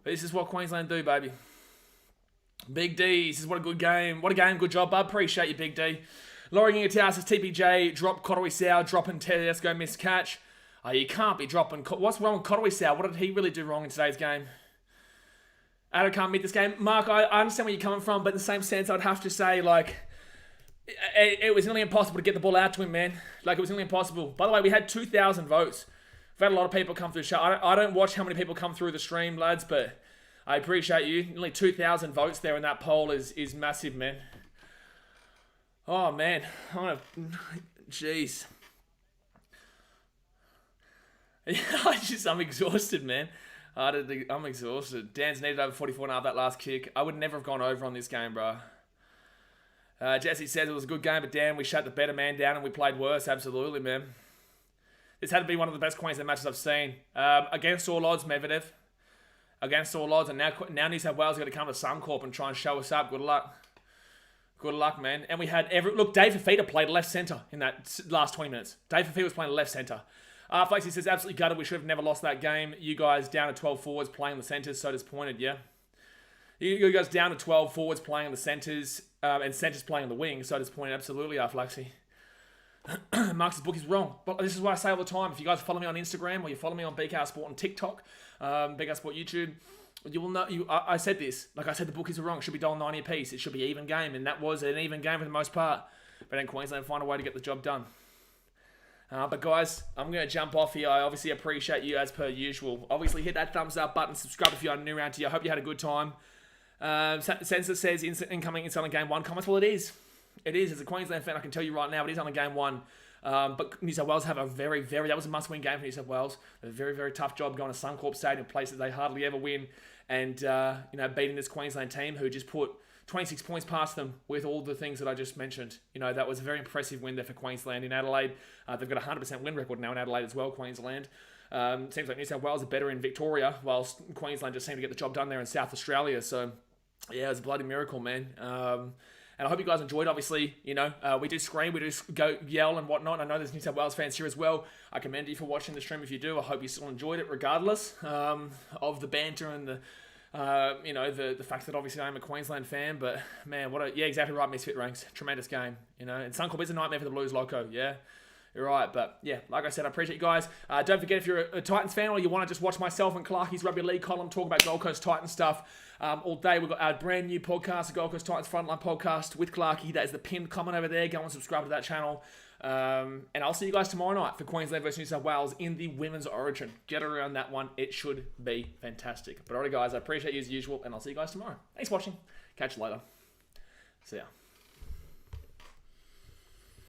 But this is what Queensland do, baby. Big D says, what a good game. What a game. Good job, bud. Appreciate you, Big D. Laurie Gingatau says, TPJ, drop Kotowai Sow, dropping Tedesco, missed catch. Oh, you can't be dropping. What's wrong with Kotowai Sow? What did he really do wrong in today's game? Adam can't meet this game. Mark, I understand where you're coming from, but in the same sense, I'd have to say, like, it was nearly impossible to get the ball out to him, man. Like, it was nearly impossible. By the way, we had 2,000 votes. We've had a lot of people come through the show. I don't watch how many people come through the stream, lads, but I appreciate you. Nearly 2,000 votes there in that poll is massive, man. Oh, man. Jeez. I'm exhausted, man. I'm exhausted. Dan's needed over 44.5 that last kick. I would never have gone over on this game, bro. Jesse says it was a good game, but Dan, we shut the better man down and we played worse. Absolutely, man. This had to be one of the best Queensland matches I've seen. Against all odds, Medvedev. Against all odds. And now New South Wales got to come to Suncorp and try and show us up. Good luck. Good luck, man. And we had Look, Dave Fafita played left centre in that last 20 minutes. Dave Fafita was playing left centre. Flexi says, absolutely gutted. We should have never lost that game. You guys down to 12 forwards playing the centres. So disappointed, yeah. You guys down to 12 forwards playing the centres and centres playing the wing. So disappointed. Absolutely, Flexi. Marcus' book is wrong. But this is what I say all the time. If you guys follow me on Instagram or you follow me on BKRsport on TikTok, BKRsport YouTube, you will know. I said this. Like I said, the book is wrong. It should be $1.90 a piece. It should be even game, and that was an even game for the most part. But then Queensland find a way to get the job done. But guys, I'm going to jump off here. I obviously appreciate you as per usual. Obviously, hit that thumbs up button. Subscribe if you're new around here. I hope you had a good time. Sensor says incoming inside on game 1 comments. Well, it is. It is. As a Queensland fan, I can tell you right now, it is on a game 1. But New South Wales have a very, that was a must-win game for New South Wales. A very, very tough job going to Suncorp Stadium, a place that they hardly ever win. And, beating this Queensland team who just put 26 points past them with all the things that I just mentioned. That was a very impressive win there for Queensland in Adelaide. They've got a 100% win record now in Adelaide as well, Queensland. Seems like New South Wales are better in Victoria, whilst Queensland just seemed to get the job done there in South Australia. So, yeah, it was a bloody miracle, man. And I hope you guys enjoyed, obviously. We do scream, we do go yell and whatnot. I know there's New South Wales fans here as well. I commend you for watching the stream if you do. I hope you still enjoyed it regardless of the banter and the fact that obviously I'm a Queensland fan. But, man, exactly right, Misfit Ranks. Tremendous game, And Suncorp is a nightmare for the Blues Loco, yeah. You're right, but yeah, like I said, I appreciate you guys. Don't forget, if you're a Titans fan or you want to just watch myself and Clarkie's Rugby League column talk about Gold Coast Titans stuff all day, we've got our brand new podcast, the Gold Coast Titans Frontline Podcast with Clarkie. That is the pinned comment over there. Go and subscribe to that channel. And I'll see you guys tomorrow night for Queensland versus New South Wales in the Women's Origin. Get around that one. It should be fantastic. But alright, guys, I appreciate you as usual, and I'll see you guys tomorrow. Thanks for watching. Catch you later. See ya.